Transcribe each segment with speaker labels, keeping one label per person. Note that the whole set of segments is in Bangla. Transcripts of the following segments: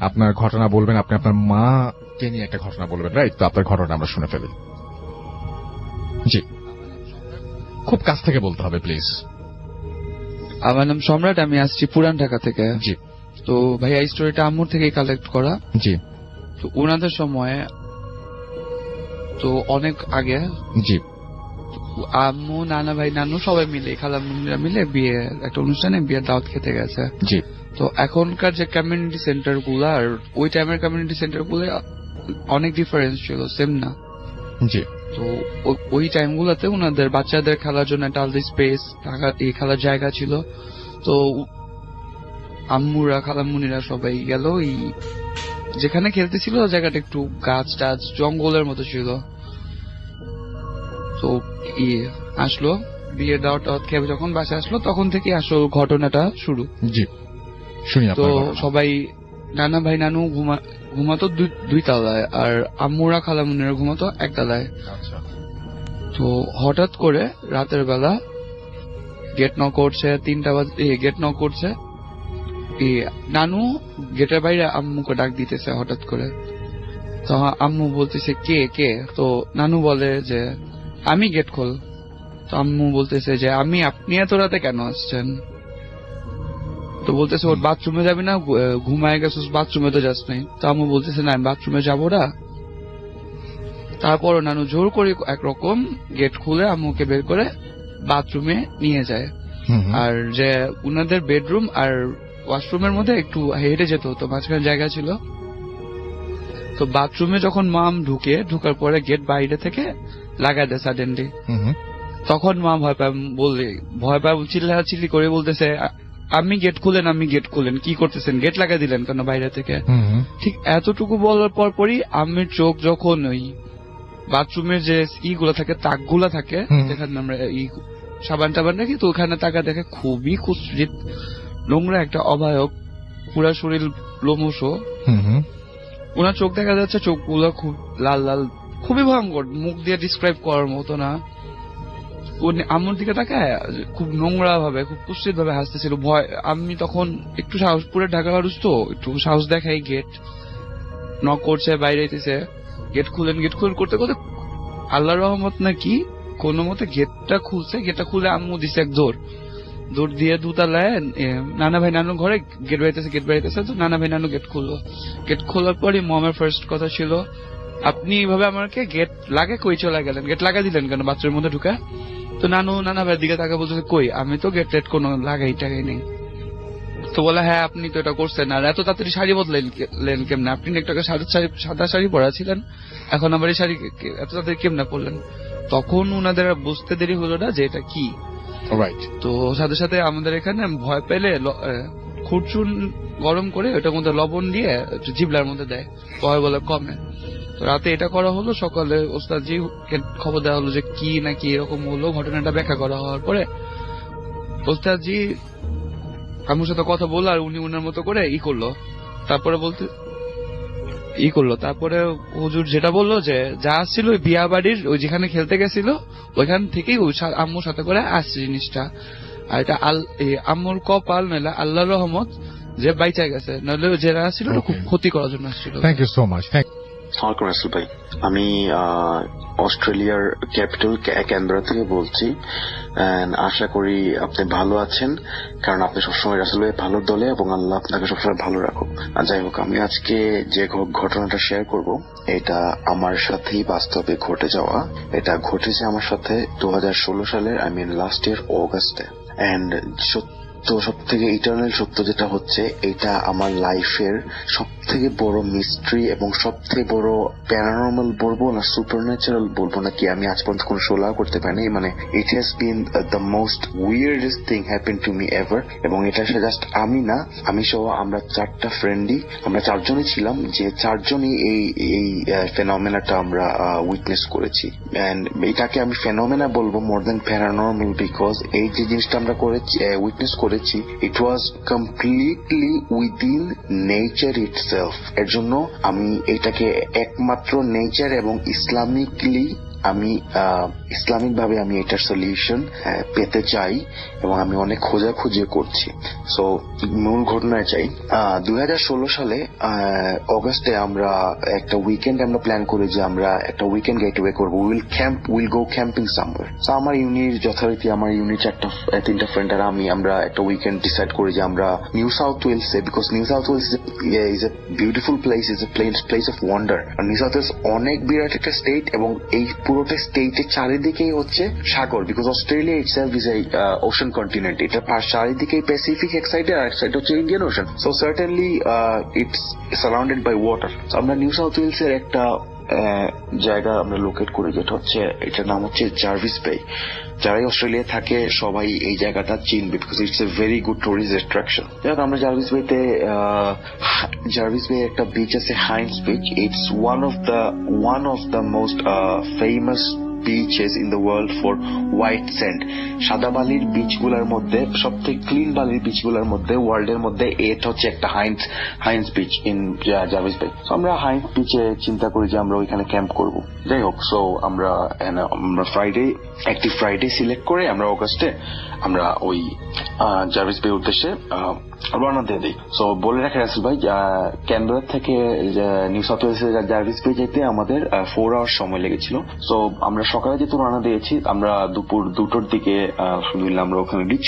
Speaker 1: আপনার ঘটনা বলবেন, আপনি আপনার মাকে নিয়ে একটা ঘটনা বলবেন, রাইট? তো আপনার ঘটনা আমরা শুনে ফেলি। জি, খুব কাছ থেকে বলতে হবে প্লিজ।
Speaker 2: আমার নাম সম্রাট, আমি আসছি পুরান ঢাকা থেকে।
Speaker 1: জি।
Speaker 2: তো ভাইয়া এই স্টোরিটা আম্মুর থেকে কালেক্ট করা।
Speaker 1: জি।
Speaker 2: তো ওনাদের সময় তো অনেক আগে,
Speaker 1: জি।
Speaker 2: আম্মু, নানা ভাই, নানু সবাই মিলে, খালামুনিরা মিলে বিয়ে একটা অনুষ্ঠানে বিয়ের দাওয়াত খেতে গেছে।
Speaker 1: জি।
Speaker 2: তো এখনকার যে কমিউনিটি সেন্টার গুলো আর ওই টাইমের কমিউনিটি সেন্টার গুলো অনেক ডিফারেন্স ছিল, সেম না।
Speaker 1: জি।
Speaker 2: তো ওই টাইম গুলাতে ওনাদের বাচ্চাদের খেলার জন্য একটা আলাদা স্পেস, খেলার জায়গা ছিল। তো আম্মুরা, খালামুনিরা সবাই গেল, যেখানে খেলতেছিল জায়গাটা একটু গাছ টাছ জঙ্গলের মতো ছিল। তো আসলো বিয়ের দাওয়াত খেয়ে যখন বাসায় আসলো তখন থেকে আসল ঘটনাটা শুরু।
Speaker 1: জি, শুনি।
Speaker 2: তো সবাই, নানা ভাই নানু ঘুমাতো দুই তলায়, আর আম্মুরা খালামুনিরা ঘুমাতো এক তলায়। তো হঠাৎ করে রাতের বেলা গেট নক করছে, 3টা বাজে গেট নক করছে। নানু গেটের বাইরে আম্মুকে ডাক দিতেছে হঠাৎ করে। তো আম্মু বলতেছে কে কে? তো নানু বলে যে আমি, গেট খোল। তো আম্মু বলতেছে যে আপনি এত রাতে কেন আসছেন? তো বলতেছে ওর বাথরুমে যাবি না, ঘুমায় গেছিস, বাথরুমে তো যাস নাই। তো আম্মু বলতেছে না, আমি বাথরুমে যাবো না। তারপর নানু জোর করে একরকম গেট খুলে আম্মুকে বের করে বাথরুমে নিয়ে যায়। আর যে উনাদের বেডরুম আর ওয়াশরুমের মধ্যে একটু হেঁটে যেতে হতো, মাঝখানে জায়গা ছিল। তো বাথরুমে যখন মাম ঢুকার পরে গেট বাইরে থেকে লাগাই দেয় সাডেনলি। তখন মা ভয় পায় চিল্লাচিল্লি করে বলতেছে আমি গেট খুলেন, কি করতেছেন, গেট লাগাই দিলেন কেন বাইরে থেকে? ঠিক এতটুকু বলার পরই আম্মির চোখ যখন ওই বাথরুমের যে ইগুলো থাকে, তাকগুলা থাকে, যেখানে আমরা সাবান টাবান রাখি, তো ওখানে তাকা দেখে খুবই কুৎসিত নোংরা একটা অবায়ক, পুরা শরীর লোমশ। ওনার চোখ দেখা যাচ্ছে, চোখগুলো খুব লাল লাল, খুবই ভয়ঙ্কর, মুখ দিয়ে ডিসক্রাইব করার মতো না। আম্মুর দিকে তাকায় খুব নোংরা ভাবে, খুব কুৎসিত ভাবে হাসতেছিল। ভয়, আমি তখন একটু সাহস, পুরো ঢাকা মানুষ তো একটু সাহস দেখাই, গেট নক করছে, বাইরে এসেছে, গেট খুলেন করতে করতে আল্লাহর রহমত নাকি কোনো মতে গেটটা খুলছে। গেটটা খুলে আম্মু দিছে এক দৌড় দিয়ে দুতলায় নানা ভাই নানু ঘরে, গেট বাইতেছে। তো নানা ভাই নানু গেট খুললো। গেট খোলার পরই মমের ফার্স্ট কথা ছিল, আপনি এইভাবে আমাকে গেট লাগে কই চলে গেলেন, গেট লাগা দিলেন কেন বাথরুমের মধ্যে ঢুকা? তো নানা ভাইয়ের দিকে তাকে বলতেছে কই, আমি তো গেট টেট কোনো লাগাই টাগাই নেই। তো বলে হ্যাঁ আপনি তো এটা করছেন, আর এত তাড়াতাড়ি শাড়ি বদলাইলেন কেমনে? আপনি একটা সাদা শাড়ি পরা ছিলেন, এখন আবার এই শাড়ি এত তাড়াতাড়ি কেমনে পরলেন? তখন উনাদের বুঝতে দেরি হলো না যে এটা কি। তো সাথে সাথে আমাদের এখানে ভয় পেলে খুরচুন গরম করে ওটার মধ্যে লবণ দিয়ে জিবলার মধ্যে দেয়, ভয় বলে কমে। তো রাতে এটা করা হলো, সকালে ওস্তাদজি খবর দেওয়া হলো যে কি নাকি এরকম হলো। ঘটনাটা ব্যাখ্যা করা হওয়ার পরে ওস্তাদজি আমার সাথে কথা বললো, আর উনি উনার মতো করে তারপরে হুজুর যেটা বললো যে যা আসছিল ওই বিয়া বাড়ির ওই যেখানে খেলতে গেছিল ওইখান থেকেই আম্মুর সাথে করে আসছে জিনিসটা। আর এটা আম্মুর কপাল, নইলে আল্লাহর রহমত যে বাইচা গেছে, নইলে যারা আসছিল খুব ক্ষতি করার জন্য আসছিল।
Speaker 1: Thank you so much.
Speaker 3: Russell ভাই, আমি অস্ট্রেলিয়ার ক্যাপিটাল ক্যানবেরা থেকে বলছি। আশা করি আপনি ভালো আছেন, কারণ আপনি সবসময় রাসেল ভাই ভালোর দলে, এবং আল্লাহ আপনাকে সবসময় ভালো রাখুক। যাই হোক, আমি আজকে যে ঘটনাটা শেয়ার করব এটা আমার সাথেই বাস্তবে ঘটে যাওয়া। এটা ঘটেছে আমার সাথে 2016 সালের লাস্ট ইয়ার অগাস্টে। এন্ড তো সব থেকে ইটারনাল সত্য যেটা হচ্ছে, এটা আমার লাইফের সব থেকে বড় মিস্ট্রি এবং সব থেকে বড় প্যারানর্মাল বলবো না সুপারন্যাচারাল বলবো না কি, আমি আজ পর্যন্ত কোনো শোলা করতে পারিনি। It has been the most weirdest thing happen to me ever. এবং এটা জাস্ট আমি না, আমি সহ আমরা 4টা ফ্রেন্ডই, আমরা 4জনই ছিলাম, যে 4জনই এই ফেনোমেনাটা আমরা উইটনেস করেছি। এন্ড এটাকে আমি ফেনোমেনা বলবো মোর দেন প্যারানর্মাল, বিকজ এই যে জিনিসটা আমরা উইটনেস করেছি, it was completely within nature itself. এর জন্য আমি এটাকে একমাত্র নেচার এবং ইসলামিকলি আমি ইসলামিক ভাবে আমি এটার সলিউশন পেতে চাই এবং আমি অনেক খোঁজাখুঁজি করছি। সো মূল ঘটনায় চাই, 2016 সালে অগস্টে আমরা একটা উইকেন্ড আমরা প্ল্যান করি যে আমরা একটা উইকেন্ড গেটওয়ে করবো। Will go camping somewhere. So আমার ইউনির যথারীতি আমার ইউনির তিনটা ফ্রেন্ড আর আমরা একটা উইকেন্ড ডিসাইড করি যে আমরা নিউ সাউথ ওয়েলসে, because New south Wales is a beautiful place, is a place of wonder. New south Wales অনেক বিরাট একটা স্টেট এবং এই পুরোটা স্টেটের চারিদিকেই হচ্ছে সাগর, because Australia itself is a ocean continent. এটা চারিদিকে প্যাসিফিক এক সাইডে আর এক সাইড হচ্ছে Indian Ocean. So certainly it's surrounded by water. আমরা নিউ সাউথ ওয়েলস এর একটা জায়গা আমরা লোকেট করি, যেটা হচ্ছে এটার নাম হচ্ছে জার্ভিস বে। যারাই অস্ট্রেলিয়া থাকে সবাই এই জায়গাটা চিনবে, because it's a very good tourist attraction. যাই হোক, আমরা জার্ভিস বে একটা বিচ আছে, Heinze beach. It's one of the most famous beaches in the world for white sand. সাদা বালির বিচ গুলার মধ্যে সবথেকে ক্লিন বালির বিচ গুলার মধ্যে ওয়ার্ল্ডের মধ্যে এটা হচ্ছে একটা হাইন্স বিচ ইন জার্ভিস বে। আমরা হাইন্স বিচে চিন্তা করি যে আমরা ওইখানে ক্যাম্প করব। যাই হোক, সো আমরা ফ্রাইডে সিলেক্ট করে আমরা অগাস্টে আমরা ওই জার্ভিস বে উদ্দেশ্যে রওনা দিয়ে দিই। সো বলে রাখা রাসেল ভাই, ক্যানবেরা থেকে নিউ সাউথ ওয়েলস জার্ভিস বে যেতে আমাদের 4 আওয়ার সময় লেগেছিল। সো আমরা সকালে যেহেতু রওনা দিয়েছি, আমরা দুপুর 2টোর দিকে আলহামদুলিল্লাহ আমরা ওখানে রিচ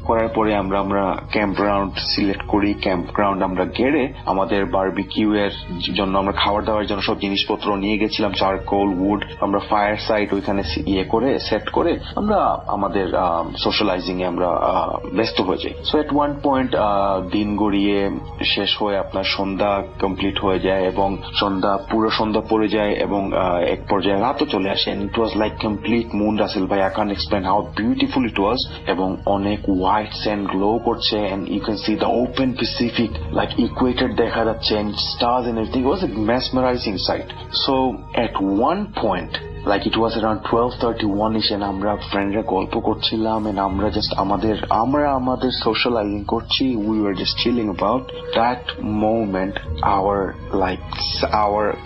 Speaker 3: করার পরে আমরা ক্যাম্প গ্রাউন্ড সিলেক্ট করি। ক্যাম্প গ্রাউন্ড আমরা গেড়ে আমাদের বারবিকিউ এর জন্য আমরা খাবার দাবার জন্য সব জিনিসপত্র নিয়ে গেছিলাম, চারকোল, উড। আমরা ফায়ার সাইট ওইখানে সেট করে আমরা আমাদের সোশ্যালাইজিং এ আমরা ব্যস্ত হয়ে যাই। সো এট ওয়ান পয়েন্ট দিন গড়িয়ে শেষ হয়ে আপনার সন্ধ্যা কমপ্লিট হয়ে যায় এবং পুরো সন্ধ্যা পড়ে যায় এবং এক পর্যায়ে রাতও চলে আসে। It was like complete moon, Russell ভাই। I can explain how beautiful it was. এবং অনেক হোয়াইট স্যান্ড গ্লো করছে and you can see the open Pacific, like equator দেখা যাচ্ছে and stars and everything. It was a mesmerising sight. So at one point like it was around 12:31ish and আমরা ফ্রেন্ডরা গল্প করছিলাম and আমরা আমাদের সোশ্যালাইজিং করছি। we were just chilling about that moment.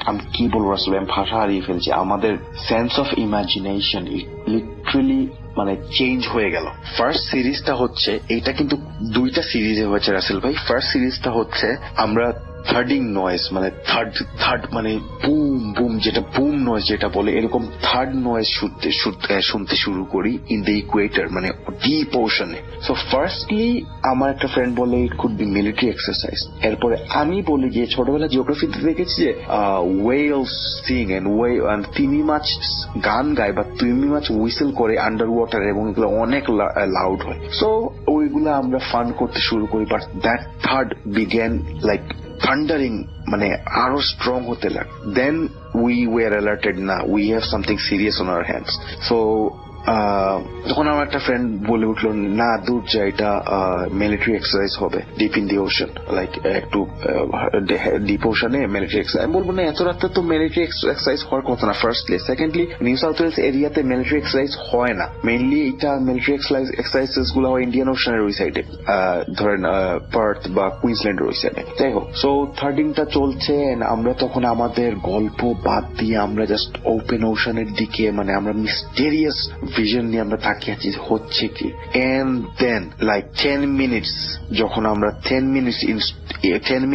Speaker 3: আমি কি বলবো আসলে, আমি ভাষা হারিয়ে ফেলছি। আমাদের সেন্স অফ ইমাজিনেশন লিটারালি মানে চেঞ্জ হয়ে গেল। ফার্স্ট সিরিজটা হচ্ছে, এইটা কিন্তু 2টা সিরিজে হয়েছে রাসেল ভাই। ফার্স্ট সিরিজটা হচ্ছে আমরা থার্ডিং নয়েজ, মানে থার্ড মানে বুম বুম, যেটা বুম নয়েজ যেটা বলে, এরকম থার্ড নয়েজ শুনতে শুরু করি ইন দ্য ইকুয়েটর, মানে ডিপ ওশনে। সো ফার্স্টলি আমার একটা ফ্রেন্ড বলে it could be military exercise. এরপরে আমি বলি যে ছোটবেলা জিওগ্রাফিতে দেখেছি যে ওয়েলস সিং এন্ড তিমি মাছ গান গায় বা তিমি মাছ হুইসেল করে আন্ডার ওয়াটার এবং এগুলো অনেক লাউড হয়। সো ওইগুলো আমরা ফান করতে শুরু করি। But that third began like thundering, মানে আরো স্ট্রং হতে লাগ। দেন we were alerted, না we have something serious on our hands. So তখন আমার একটা ফ্রেন্ড বলে উঠলো, না দূর যা, এটা মিলিটারি এক্সারসাইজ হবে deep in the ocean, like একটু ডিপ ওশানে মিলিটারি এক্সারসাইজ। আমি বলবো না, এত রাতে তো মিলিটারি এক্সারসাইজ হওয়ার কথা না firstly. Secondly new south wales এরিয়াতে মিলিটারি এক্সারসাইজ হয় না। মেইনলি এটা মিলিটারি এক্সারসাইজেস গুলো হয় ইন্ডিয়ান ওশানের ওই সাইডে, ধরেন পার্থ বা কুইন্সল্যান্ডের ওই সাইডে। যাই হোক, সো থার্ডিংটা চলছে। আমরা তখন আমাদের গল্প বাদ দিয়ে আমরা জাস্ট ওপেন ওশানের দিকে, মানে আমরা মিস্টেরিয়াস ভিশন নিয়ে আমরা তাকিয়ে আছি হচ্ছে কি। এন্ড দেন লাইক 10 minutes, যখন আমরা 10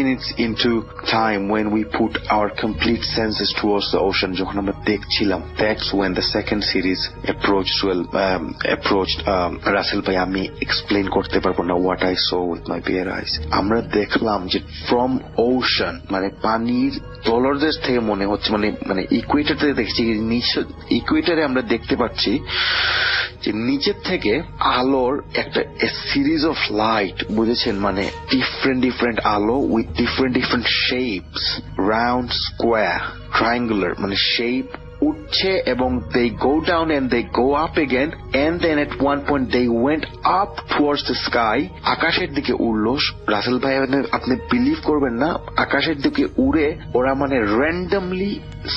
Speaker 3: minutes into time when we put our complete senses towards the ocean, যখন আমরা দেখছিলাম, that's when the second series approached Rasel ভাই। আমি এক্সপ্লেন করতে পারবো না what I saw with my bare eyes. আমরা দেখলাম যে from ocean, মানে পানির তলদেশ থেকে মনে হচ্ছে, মানে ইকুয়েটর থেকে দেখছি, ইকুয়েটরে আমরা দেখতে পাচ্ছি যে নিচের থেকে আলোর একটা সিরিজ অফ লাইট, বুঝেছেন, মানে ডিফারেন্ট আলো with different shapes, round, square, triangular, মানে শেপ উঠছে এবং they go down and they go up again and then at one point they went up towards the sky. আকাশের দিকে উড়লো। রাসেল ভাই আপনি বিলিভ করবেন না, আকাশের দিকে উড়ে ওরা মানে র্যান্ডমলি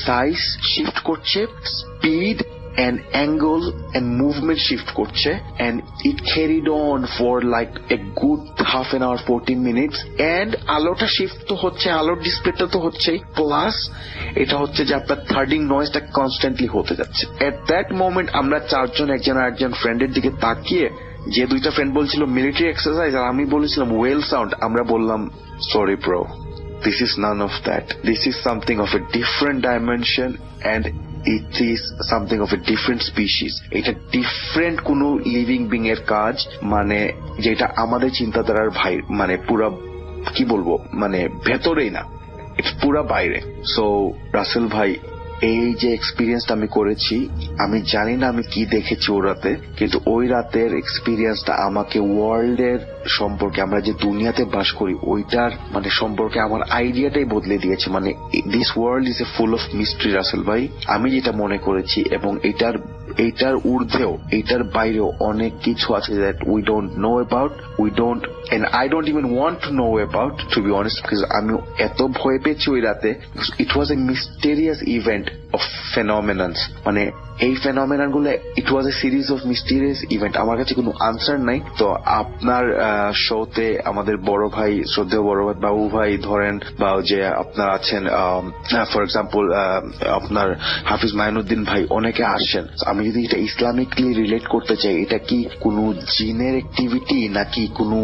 Speaker 3: সাইজ শিফট করছে, speed and angle and movement shift করছে, and it carried on for like a good half an hour 14 minutes, and আলোটা শিফট তো হচ্ছে, আলোর ডিসপ্লেটা তো হচ্ছেই, প্লাস এটা হচ্ছে যে আপনার থার্ডিং নয়েজটা কনস্ট্যান্টলি হতে যাচ্ছে। এট দ্যাট মোমেন্ট আমরা চারজন একজন আর একজন ফ্রেন্ডের দিকে তাকিয়ে, যে দুইটা ফ্রেন্ড বলছিল মিলিটারি এক্সারসাইজ আর আমি বলেছিলাম ওয়েল সাউন্ড, আমরা বললাম sorry bro, this is none of that, this is something of a different dimension and it is something of a different species. এটা ডিফারেন্ট কোন লিভিং বিং এর কাজ, মানে যেটা আমাদের চিন্তাধারার ভাই মানে পুরা কি বলবো মানে ভেতরেই না, ইটস পুরা বাইরে। সো রাসেল ভাই, এই যে এক্সপিরিয়েন্সটা আমি করেছি, আমি জানি না আমি কি দেখেছি ও রাতে, কিন্তু ওই রাতের এক্সপিরিয়েন্সটা আমাকে ওয়ার্ল্ডের সম্পর্কে, আমরা যে দুনিয়াতে বাস করি ওইটার মানে সম্পর্কে আমার আইডিয়াটাই বদলে দিয়েছে। মানে this world is a full of mystery Russell ভাই, আমি যেটা মনে করেছি, এবং এইটার ঊর্ধ্বেও এইটার বাইরেও অনেক কিছু আছে that we don't know about, we don't and I don't even want to know about, to be honest, because আমি এত ভয় পেয়েছি ওই রাতে। It was a mysterious event of phenomenons, মানে এই ফেনোমেনন গুলো, it was a series of mysterious event. আমার কাছে কোনো আনসার নাই। তো আপনার শোতে আমাদের বড় ভাই, শ্রদ্ধেয় বড় ভাই বাবু ভাই ধরেন, বা যে আপনার আছেন ফর এক্সাম্পল আপনার হাফিজ মাইনুদ্দিন ভাই, অনেকে আসেন। আমি যদি এটা ইসলামিকলি রিলেট করতে চাই, এটা কি কোনো জিনের অ্যাক্টিভিটি, নাকি কোনো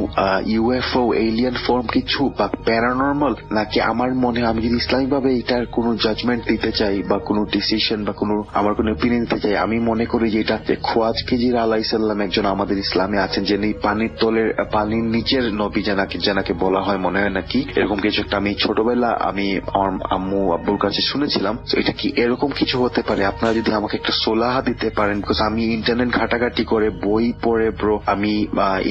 Speaker 3: ইউএফও এলিয়ান ফর্ম কিছু, বা প্যারানর্মাল, নাকি আমার মনে, আমি যদি ইসলামিক ভাবে এটার কোনো জাজমেন্ট দিতে চাই বা কোনো ডিসিশন বা কোনো আমার কোনো অপিনিয়ন দিতে চাই, আমি মনে করি যে এটা খোয়াজ খিজির আলাইসাল্লাম একজন আমাদের ইসলামে আছেন, যিনি পানির তলের পানির নিচের নবী জানাকে বলা হয়, মনে হয় নাকি এরকম কিছু একটা। আমি ছোটবেলা আমি আমার আম্মু আব্বুর কাছে শুনেছিলাম। এটা কি এরকম কিছু হতে পারে? আপনারা যদি আমাকে একটা সোলাহা দিতে পারেন, বিকজ আমি ইন্টারনেট ঘাটাঘাটি করে বই পড়ে ব্রো, আমি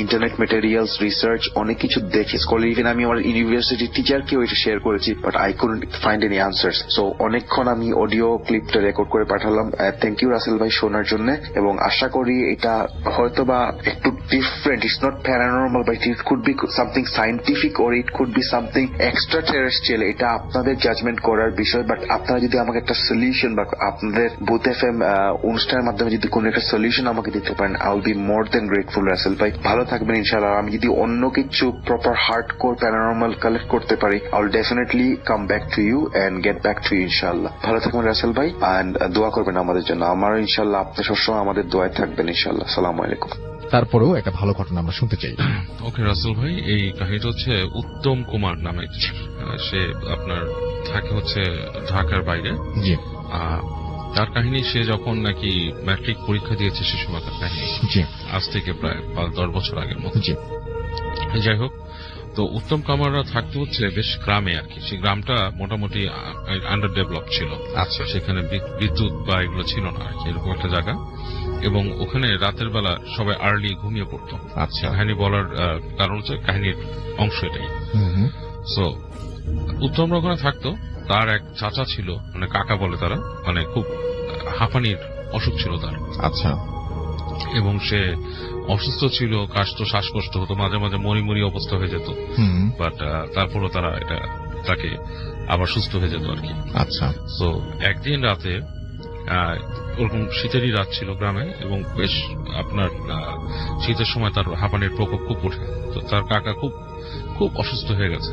Speaker 3: ইন্টারনেট মেটেরিয়ালস রিসার্চ অনেক কিছু দেখি, স্কলার, ইভেন আমি আমার ইউনিভার্সিটি টিচারকেও এটা শেয়ার করেছি, but I couldn't find any answers. So অনেকক্ষণ আমি অডিও ক্লিপটা রেকর্ড করে পাঠালাম। থ্যাংক ইউ রাসেল ভাই শোনার জন্য, এবং আশা করি এটা হয়তোবা একটু different, it's not paranormal, but it could be something scientific or it could be something extra terrestrial. এটা আপনাদের জাজমেন্ট করার বিষয়, বাট আপনারা যদি আমাকে একটা সলিউশন বা আপনাদের বুথ এফএম অনুষ্ঠানের মাধ্যমে যদি কোনো একটা সলিউশন আমাকে দিতে পারেন, I will be more than grateful Russell ভাই। ভালো থাকবেন ইনশাআল্লাহ। আমি যদি অন্য কিছু প্রপার হার্ডকোর প্যারানর্মাল কালেক্ট করতে পারি, I will definitely come back to you and get back to you ইনশাআল্লাহ। ভালো থাকবেন রাসেল ভাই, এন্ড দোয়া করবেন আমাদের জন্য। আমার ইনশাআল্লাহ আপনি সবসময় আমাদের দোয়ায় থাকবেন ইনশাআল্লাহ। আসসালামু আলাইকুম।
Speaker 1: তারপরেও একটা ভালো ঘটনা আমরা শুনতে চাই।
Speaker 4: ওকে রাসেল ভাই, এই কাহিনীটা হচ্ছে উত্তম কুমার নামে, সে আপনার থাকে হচ্ছে ঢাকার বাইরে।
Speaker 1: জি।
Speaker 4: তার কাহিনী, সে যখন নাকি ম্যাট্রিক পরীক্ষা দিয়েছে সে সময়কার কাহিনী,
Speaker 1: জি,
Speaker 4: আজ থেকে প্রায় 5-10 বছর আগের মতো।
Speaker 1: জি।
Speaker 4: যাই হোক, তো উত্তম কামাররা থাকতে হচ্ছে বেশ গ্রামে আর কি। সেই গ্রামটা মোটামুটি আন্ডার ডেভেলপ ছিল।
Speaker 1: আচ্ছা।
Speaker 4: সেখানে বিদ্যুৎ বা এগুলো ছিল না আর কি, এরকম একটা জায়গা। এবং ওখানে রাতের বেলা সবাই আর্লি ঘুমিয়ে পড়তো।
Speaker 1: আচ্ছা।
Speaker 4: কাহিনী বলার কারণ হচ্ছে কাহিনীর অংশ এটাই। সো উত্তমরা ওখানে থাকতো। তার এক চাচা ছিল, মানে কাকা বলে তারা, মানে খুব হাঁপানির অসুখ ছিল তার।
Speaker 1: আচ্ছা।
Speaker 4: এবং সে অসুস্থ ছিল, কাশত, শ্বাসকষ্ট হতো, মাঝে মাঝে মরি অবস্থা হয়ে যেত, বাট তারপরও তারা তাকে আবার সুস্থ হয়ে যেত আর কি।
Speaker 1: আচ্ছা।
Speaker 4: তো একদিন রাতে ওরকম শীতেরই রাত ছিল গ্রামে, এবং বেশ আপনার শীতের সময় তার হাঁপানির প্রকোপ খুব ওঠে। তো তার কাকা খুব খুব অসুস্থ হয়ে গেছে,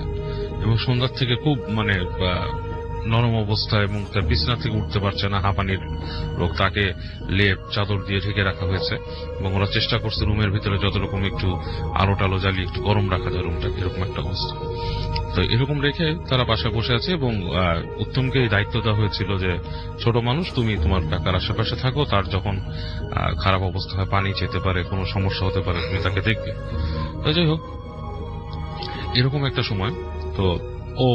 Speaker 4: এবং সন্ধ্যার থেকে খুব মানে নরম অবস্থা, এবং তার বিছানা থেকে উঠতে পারছে না, হাঁপানির রোগ। তাকে লেপ চাদর দিয়ে ঢেকে রাখা হয়েছে, এবং ওরা চেষ্টা করছে রুমের ভিতরে যত রকম একটু আলো টালো জ্বালিয়ে একটু গরম রাখা যায় রুমটাকে, এরকম একটা অবস্থা। তো এরকম রেখে তারা বাসায় বসে আছে, এবং উত্তমকে এই দায়িত্ব দেওয়া হয়েছিল যে ছোট মানুষ, তুমি তোমার কাকার আশেপাশে থাকো, তার যখন খারাপ অবস্থা হয়, পানি যেতে পারে, কোনো সমস্যা হতে পারে, তুমি তাকে দেখবে। তো যাই হোক, এরকম একটা সময় তো ও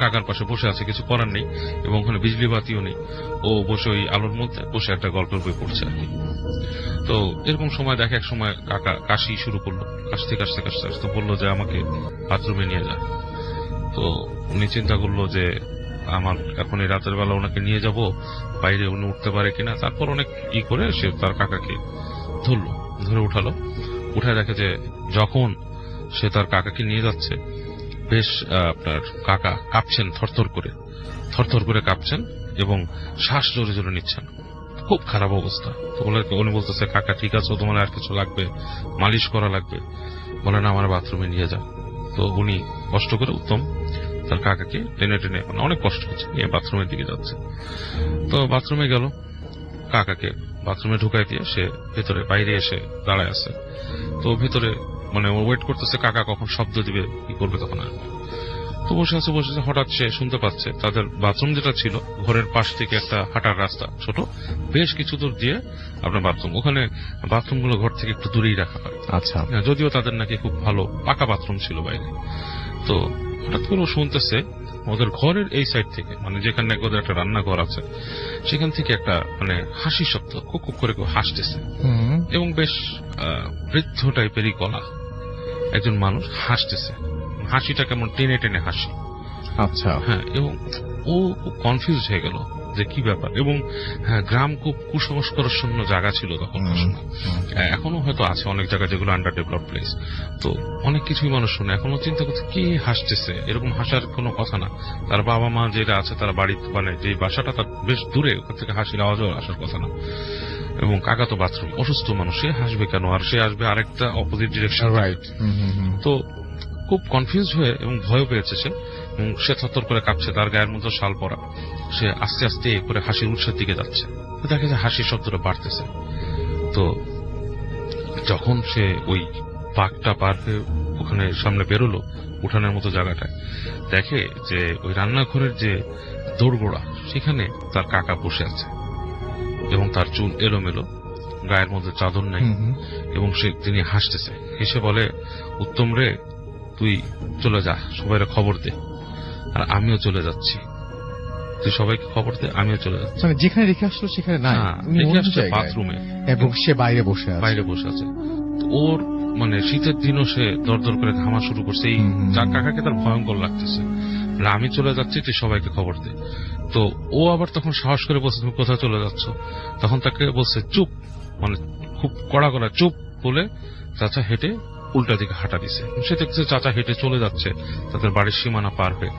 Speaker 4: কাকার পাশে বসে আছে, কিছু করার নেই, এবং ওখানে বিজলি বাতিও নেই। ও বসে ওই আলোর মধ্যে বসে একটা গল্পের বই পড়ছে আর কি। তো এরকম সময় দেখে এক সময় কাকা কাশি শুরু করলো, কাশতে কাশতে কাশতে কাশতে বললো যে আমাকে বাথরুমে নিয়ে যায়। তো উনি চিন্তা করলো যে আমার এখন এই রাতের বেলা ওনাকে নিয়ে যাব, বাইরে উনি উঠতে পারে কিনা। তারপর অনেক করে সে তার কাকাকে ধরে উঠালো। উঠায় দেখে যে যখন সে তার কাকাকে নিয়ে যাচ্ছে, বেশ আপনার কাকা কাঁপছেন, থরথর করে কাঁপছেন, এবং শ্বাস জোরে জোরে নিচ্ছেন। খুব খারাপ অবস্থা। তো উনি বলতেছে কাকা ঠিক আছে, তোমার আর কিছু লাগবে, মালিশ করা লাগবে? বলে না, আমার বাথরুমে নিয়ে যা। তো উনি কষ্ট করে উত্তম তার কাকাকে টেনে টেনে, মানে অনেক কষ্ট হচ্ছে, নিয়ে বাথরুমের দিকে যাচ্ছে। তো বাথরুমে গেল, কাকাকে বাথরুমে ঢুকাই দিয়ে সে ভেতরে বাইরে এসে দাঁড়ায় আছে। তো ভেতরে মানে ওয়েট করতেছে কাকা কখন শব্দ দিবে, কি করবে তখন আসবে। তো বসে আছে, হঠাৎ সে শুনতে পাচ্ছে তাদের বাথরুম যেটা ছিল ঘরের পাশ থেকে একটা হাঁটার রাস্তা, ছোট বেশ কিছু দূর দিয়ে আপনার বাথরুম। ওখানে বাথরুমগুলো ঘর থেকে একটু দূরেই রাখা হয়।
Speaker 1: আচ্ছা,
Speaker 4: যদিও তাদের নাকি খুব ভালো পাকা বাথরুম ছিল বাইরে। তো হঠাৎ করে ও শুনতেছে ওদের ঘরের এই সাইড থেকে, মানে যেখানে ওদের একটা রান্নাঘর আছে, সেখান থেকে একটা মানে হাসি শব্দ, খুব খুব করে কেউ হাসতেছে। এবং বেশ বৃদ্ধ টাইপেরই গলা, একজন মানুষ হাসতেছে। হাসিটা কেমন টেনে টেনে হাসি।
Speaker 1: আচ্ছা,
Speaker 4: হ্যাঁ, এবং ও খুব কনফিউজ হয়ে গেল যে কি ব্যাপার। এবং হ্যাঁ, গ্রাম খুব কুসংস্কারশূন্য জায়গা ছিল তখন। এখনো হয়তো আছে অনেক জায়গা যেগুলো আন্ডার ডেভেলপ প্লেস, তো অনেক কিছুই মানুষ শুনে। এখনো চিন্তা করছে কে হাসতেছে, এরকম হাসার কোনো কথা না। তার বাবা মা যেটা আছে তার বাড়ি, মানে যে বাসাটা তার বেশ দূরে, ওখান থেকে হাসির আওয়াজও আসার কথা না। এবং কাকা তো বাথরুম, অসুস্থ মানুষ, সে হাসবে কেন? আর সে আসবে আরেকটা অপোজিট ডিরেকশন, রাইট। তো খুব কনফিউজ হয়ে এবং ভয় পেয়েছে সে, এবং সে থরথর করে কাঁপছে, তার গায়ের মধ্যে শাল পরা। সে আস্তে আস্তে করে হাসির উৎসের দিকে যাচ্ছে। দেখে যে হাসির শব্দটা বাড়তেছে। তো যখন সে ওই পাকটা পার হয়ে ওখানে সামনে বেরোলো, উঠানের মতো জায়গাটায়, দেখে যে ওই রান্নাঘরের যে দোরগোড়া, সেখানে তার কাকা বসে আছে এবং তার চুল এলোমেলো, গায়ের মধ্যে চাদর নেই, এবং তিনি হাসতেছে। হেসে বলে, উত্তম রে, তুই চলে যা, সবাইকে খবর দে, আর আমিও চলে যাচ্ছি। তুই সবাইকে খবর দে, আমিও চলে যাচ্ছি।
Speaker 1: মানে যেখানে রেখে আসলো সেখানে নাই,
Speaker 4: রেখে আসছে বাথরুমে,
Speaker 1: এবং সে বাইরে বসে
Speaker 4: আছে। ওর মানে শীতের দিনও সে দরদর করে ঘামা শুরু করছে। এই কাকাকে তার ভয়ঙ্কর লাগতেছে। আমি চলে যাচ্ছি, তুই সবাইকে খবর দে। তো ও আবার তখন সাহস করে বলছে, তুমি কোথায় চলে যাচ্ছ? তখন তাকে বলছে চুপ, মানে খুব কড়া কড়া চুপ বলে চাচা হেঁটে উল্টা দিকে হাঁটা দিছে। সে দেখছে চাচা হেঁটে চলে যাচ্ছে তাদের বাড়ির সীমানা পার হয়ে।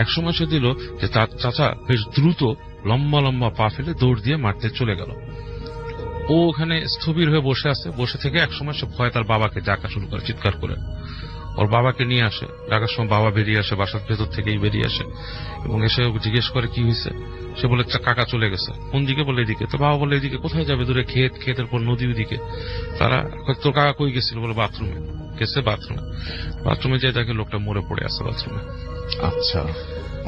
Speaker 4: একসময় সে দিল যে তার চাচা বেশ দ্রুত লম্বা লম্বা পা ফেলে দৌড় দিয়ে মারতে চলে গেল। ও ওখানে স্থবির হয়ে বসে আছে। বসে থেকে একসময় সে ভয় তার বাবাকে ডাকা শুরু করে, চিৎকার করে ওর বাবাকে নিয়ে আসে। ডাকার সময় বাবা বেরিয়ে আসে, বাসার ভেতর থেকেই বেরিয়ে আসে, এবং এসে জিজ্ঞেস করে কি হয়েছে। সে বলে কাকা চলে গেছে। কোন দিকে? বলে এদিকে। তো বাবা বলে এদিকে কোথায় যাবে? দূরে ক্ষেত, ক্ষেতের পর নদী, ওদিকে। তারা, তোর কাকা কই গেছিল? বলে বাথরুমে গেছে। বাথরুমে যেয়ে দেখে লোকটা মরে পড়ে আছে বাথরুমে।
Speaker 1: আচ্ছা,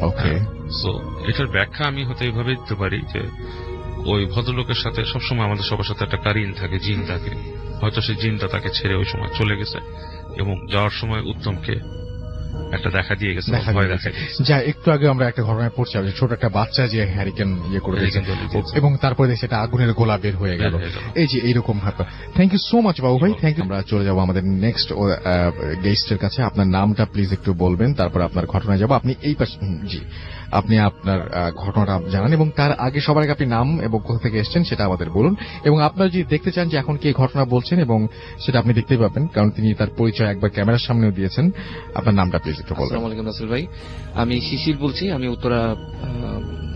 Speaker 1: ওকে।
Speaker 4: সো এটার ব্যাখ্যা আমি হয়তো এইভাবে দিতে পারি যে ওই ভদ্রলোকের সাথে সবসময় আমাদের সবার সাথে একটা কারিন থাকে, জিন থাকে। হয়তো সেই জিনটা তাকে ছেড়ে ওই সময় চলে গেছে, এবং যাওয়ার সময় উত্তমকে একটা দেখা দিয়ে গেছে, ভয় দেখা দিয়েছে।
Speaker 1: যা একটু আগে আমরা একটা ঘটনায় পড়ছিলাম, ছোট একটা বাচ্চা যে হ্যারিকেন করে দিয়েছে, এবং তারপরে দেখছি একটা আগুনের গোলা বের হয়ে গেল। এই যে এইরকম ব্যাপার। থ্যাংক ইউ সো মাচ বাবু ভাই, থ্যাংক ইউ। আমরা চলে যাবো আমাদের নেক্সট গেস্টের কাছে। আপনার নামটা প্লিজ একটু বলবেন, তারপর আপনার ঘটনায় যাবো। আপনি এই পাশে, জি, আপনি আপনার ঘটনাটা জানান, এবং তার আগে সবার আগে আপনি নাম এবং কোথা থেকে এসেছেন সেটা আমাদের বলুন। এবং আপনারা যদি দেখতে চান যে এখন কি ঘটনা বলছেন, এবং সেটা আপনি দেখতেই পাবেন, কারণ তিনি তার পরিচয় একবার ক্যামেরার সামনেও দিয়েছেন। আপনার নামটা প্লিজ একটু বলবেন।
Speaker 5: আসসালামু আলাইকুম রাসেল ভাই, আমি শিশির বলছি। আমি উত্তরা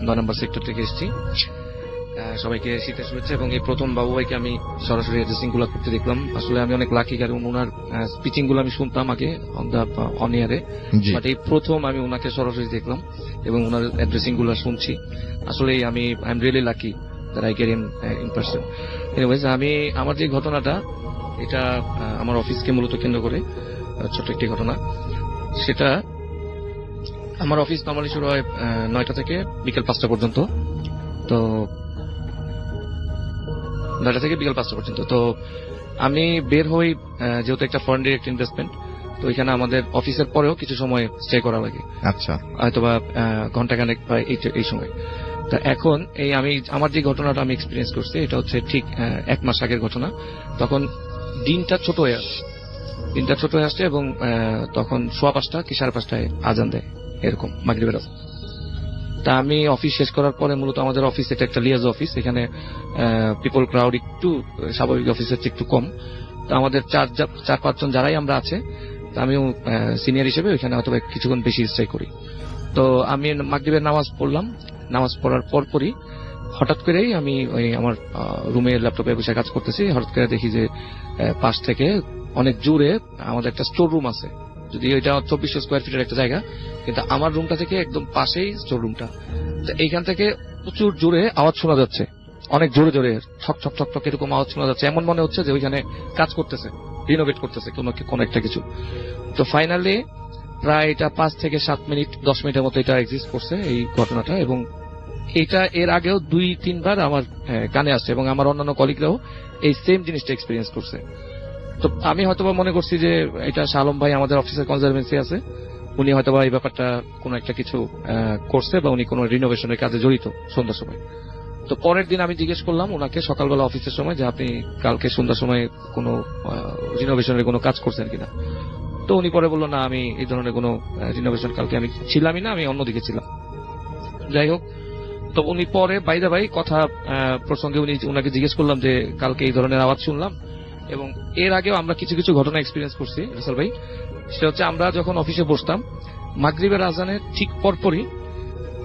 Speaker 5: 9 নম্বর সেক্টর থেকে এসেছি। সবাইকে শীতের শুভেচ্ছা। এবং এই প্রথম বাবু ভাইকে আমি সরাসরি অ্যাড্রেসিং গুলো করতে দেখলাম। আসলে আমি অনেক লাকি, কারণ ওনার স্পিচিং গুলো আমি শুনতাম আগে অন এয়ারে, বাট এই প্রথম আমি ওনাকে সরাসরি দেখলাম এবং ওনার অ্যাড্রেসিং গুলো শুনছি। আসলে I am really lucky that I get him in person. Anyways, আমি আমার যে ঘটনাটা, এটা আমার অফিসকে মূলত কেন্দ্র করে ছোট একটি ঘটনা। সেটা, আমার অফিস নর্মালি শুরু হয় 9টা থেকে বিকেল 5টা পর্যন্ত। তো 9টা থেকে বিকেল 5টা পর্যন্ত। তো আমি বের হই, যেহেতু একটা ফরেন ডিরেক্ট ইনভেস্টমেন্ট, তো এখানে আমাদের অফিসের পরেও কিছু সময় স্টে করা লাগে।
Speaker 1: আচ্ছা,
Speaker 5: হয়তোবা ঘন্টাখানেক বা এই সময়। তা এখন আমার যে ঘটনাটা আমি এক্সপিরিয়েন্স করছি, এটা হচ্ছে ঠিক 1 মাস আগের ঘটনা। তখন দিনটা ছোট হয়ে আসছে এবং তখন 5:15 কি 5:30 আজান দেয়, এরকম মাগরিবের আজান। তা আমি অফিস শেষ করার পরে, মূলত আমাদের অফিস এটা একটা লিয়াজ অফিস, এখানে পিপল ক্রাউড একটু স্বাভাবিক অফিসের চেয়ে একটু কম। তো আমাদের 4-5 জন যারাই আমরা আছে, আমিও সিনিয়র হিসেবে ওইখানে হয়তো কিছুক্ষণ বেশি স্টে করি। তো আমি মাগরিবের নামাজ পড়লাম। নামাজ পড়ার পরপরই হঠাৎ করেই আমি ওই আমার রুমে ল্যাপটপে বসে কাজ করতেছি, হঠাৎ করে দেখি যে পাশ থেকে অনেক জোরে আমাদের একটা স্টোর রুম আছে, যদি ওইটা 2400 স্কোয়ার ফিটের একটা জায়গা, কিন্তু আমার রুমটা থেকে একদম পাশেই স্টোর রুমটা। এইখান থেকে প্রচুর জোরে আওয়াজ শোনা যাচ্ছে, অনেক জোরে জোরে ঠক ঠক ঠক ঠক এরকম আওয়াজ শোনা যাচ্ছে। এমন মনে হচ্ছে যে ওইখানে কাজ করতেছে, রিনোভেট করতেছে কোনো একটা কিছু। তো ফাইনালি প্রায় এটা 5 থেকে 7 মিনিট 10 মিনিটের মতো এটা এক্সিস্ট করছে এই ঘটনাটা, এবং এটা এর আগেও 2-3 বার আমার কানে আসছে, এবং আমার অন্যান্য কলিগরাও এই সেম জিনিসটা এক্সপিরিয়েন্স করছে। তো আমি হয়তোবা মনে করছি যে এটা শালম ভাই আমাদের অফিসের কনজারভেন্সি আছে, উনি হয়তোবা এই ব্যাপারটা কোনো একটা কিছু করছে, বা উনি কোনো রিনোভেশনের কাজে জড়িত সন্ধ্যার সময়। তো পরের দিন আমি জিজ্ঞেস করলাম ওনাকে সকালবেলা অফিসের সময় যে আপনি কালকে সন্ধ্যার সময় কোনো রিনোভেশনের কোনো কাজ করছেন কিনা। তো উনি পরে বললো না, আমি এই ধরনের কোনো রিনোভেশন কালকে আমি ছিলামই না, আমি অন্যদিকে ছিলাম। যাই হোক, তো উনি পরে বাইরে ভাই কথা প্রসঙ্গে উনাকে জিজ্ঞেস করলাম যে কালকে এই ধরনের আওয়াজ শুনলাম, এবং এর আগেও আমরা কিছু কিছু ঘটনা এক্সপিরিয়েন্স করছি রাসেল ভাই। সেটা হচ্ছে আমরা যখন অফিসে বসতাম মাগরিবের আজানের ঠিক পরপরই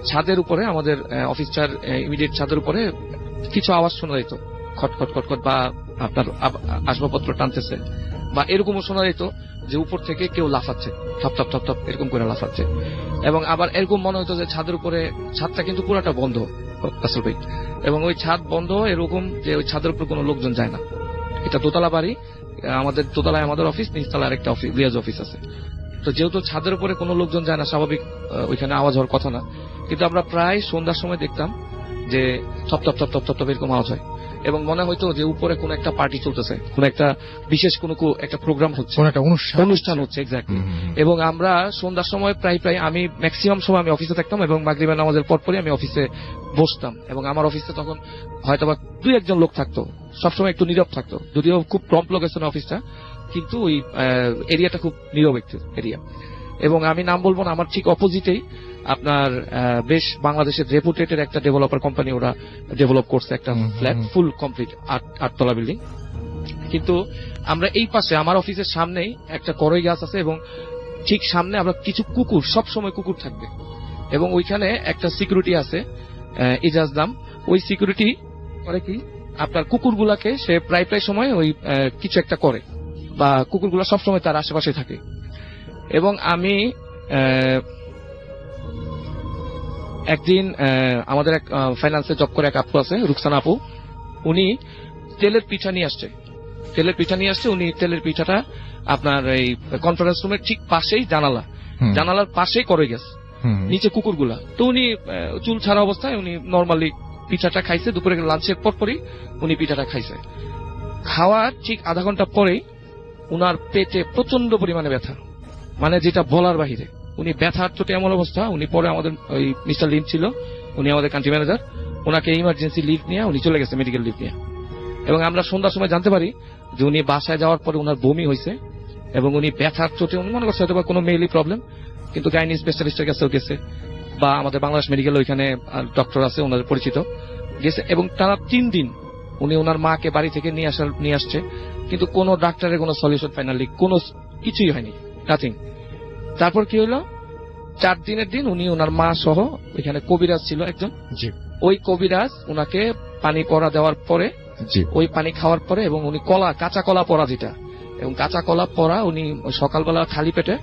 Speaker 5: ছাদের উপরে আমাদের অফিসটার ইমিডিয়েট ছাদের উপরে কিছু আওয়াজ শোনা যেত, খটখট খটখট, বা আপনার আসবাবপত্র টানতেছে, বা এরকমও শোনা যেত যে উপর থেকে কেউ লাফাচ্ছে, থপ থপ থপ থপ এরকম করে লাফাচ্ছে। এবং আবার এরকম মনে হতো যে ছাদের উপরে, ছাদটা কিন্তু পুরাটা বন্ধ রাসেল ভাই, এবং ওই ছাদ বন্ধ এরকম যে ওই ছাদের উপর কোনো লোকজন যায় না। এটা দোতলা বাড়ি, আমাদের দোতলায় আমাদের অফিস, নিচতলায় আরেকটা অফিস, রিয়াজ অফিস আছে। তো যেহেতু ছাদের উপরে কোনো লোকজন যায় না, স্বাভাবিক ওইখানে আওয়াজ হওয়ার কথা না, কিন্তু আমরা প্রায় সন্ধ্যার সময় দেখতাম যে থপ থপ থপ থপ থপ থপ এরকম আওয়াজ হয়, এবং মনে হয়তো যে উপরে কোনো একটা পার্টি চলতেছে, কোনো একটা বিশেষ কোনো একটা প্রোগ্রাম হচ্ছে,
Speaker 1: কোনো একটা
Speaker 5: অনুষ্ঠান হচ্ছে এক্স্যাক্টলি। এবং আমরা সন্ধ্যার সময় প্রায় আমি ম্যাক্সিমাম সময় আমি অফিসে থাকতাম, এবং মাগরিবের নামাজের পরপরই আমি অফিসে বসতাম, এবং আমার অফিসে তখন হয়তোবা 2-1 লোক থাকতো, সবসময় একটু নীরব থাকতো, যদিও খুব প্রম্পট লোকেশন অফিসটা, কিন্তু ওই এরিয়াটা খুব নীরব একটু এরিয়া। এবং আমি নাম বলবো না, আমার ঠিক অপোজিটেই আপনার বেশ বাংলাদেশের রেপুটেটেড একটা ডেভেলপার কোম্পানি, ওরা ডেভেলপ করছে একটা ফ্ল্যাট, ফুল কমপ্লিট 8 তলা বিল্ডিং। কিন্তু আমরা এই পাশে আমার অফিসের সামনেই একটা করই গাছ আছে, এবং ঠিক সামনে আমরা কিছু কুকুর, সব সময় কুকুর থাকবে, এবং ওইখানে একটা সিকিউরিটি আছে ইজাজ নাম। ওই সিকিউরিটি করে কি আপনার কুকুরগুলাকে সে প্রায় সময় ওই কিছু একটা করে, বা কুকুরগুলা সবসময় তার আশেপাশে থাকে। এবং আমি একদিন আমাদের এক ফাইন্যান্সে জব করে এক আপু আছে, রুকসানা আপু, উনি তেলের পিঠা নিয়ে আসছে, উনি তেলের পিঠাটা আপনার এই কনফারেন্স রুমের ঠিক পাশেই জানালার পাশেই করে গেছে, নিচে কুকুরগুলা। তো উনি চুল ছাড়া অবস্থায় উনি নর্মালি পিঠাটা খাইছে, দুপুরে লাঞ্চের পরপরই উনি পিঠাটা খাইছে। খাওয়ার ঠিক আধা ঘন্টা পরেই উনার পেটে প্রচন্ড পরিমাণে ব্যথা, মানে যেটা বলার বাহিরে। উনি ব্যথার চোটে এমন অবস্থা, উনি পরে আমাদের ওই মিস্টার লিম ছিল, উনি আমাদের কান্ট্রি ম্যানেজার, ওনাকে ইমার্জেন্সি লিভ নিয়ে উনি চলে গেছে, মেডিকেল লিভ নিয়ে। এবং আমরা সন্ধ্যার সময় জানতে পারি যে উনি বাসায় যাওয়ার পরে উনার বমি হয়েছে, এবং উনি ব্যথার চোটে, উনি মনে করছে হয়তো বা কোনো মেইলি প্রবলেম, কিন্তু গাইনি স্পেশালিস্টের কাছেও গেছে, বা আমাদের বাংলাদেশ মেডিকেল ওইখানে ডক্টর আছে ওনাদের পরিচিত, গেছে। এবং টানা 3 দিন উনি ওনার মাকে বাড়ি থেকে নিয়ে আসছে, কিন্তু কোনো ডাক্তারের কোনো সলিউশন ফাইনালি কোনো কিছুই হয়নি, নাথিং। তারপর কি হলো, 4 দিনের দিন উনি ওনার মা সহ, ওইখানে কবিরাজ ছিল একজন, ওই কবিরাজ উনাকে পানি পড়া দেওয়ার পরে, ওই পানি খাওয়ার পরে, এবং উনি কাঁচা কলা পড়া যেটা, এবং কাঁচা কলা পড়া উনি সকালবেলা খালি পেটে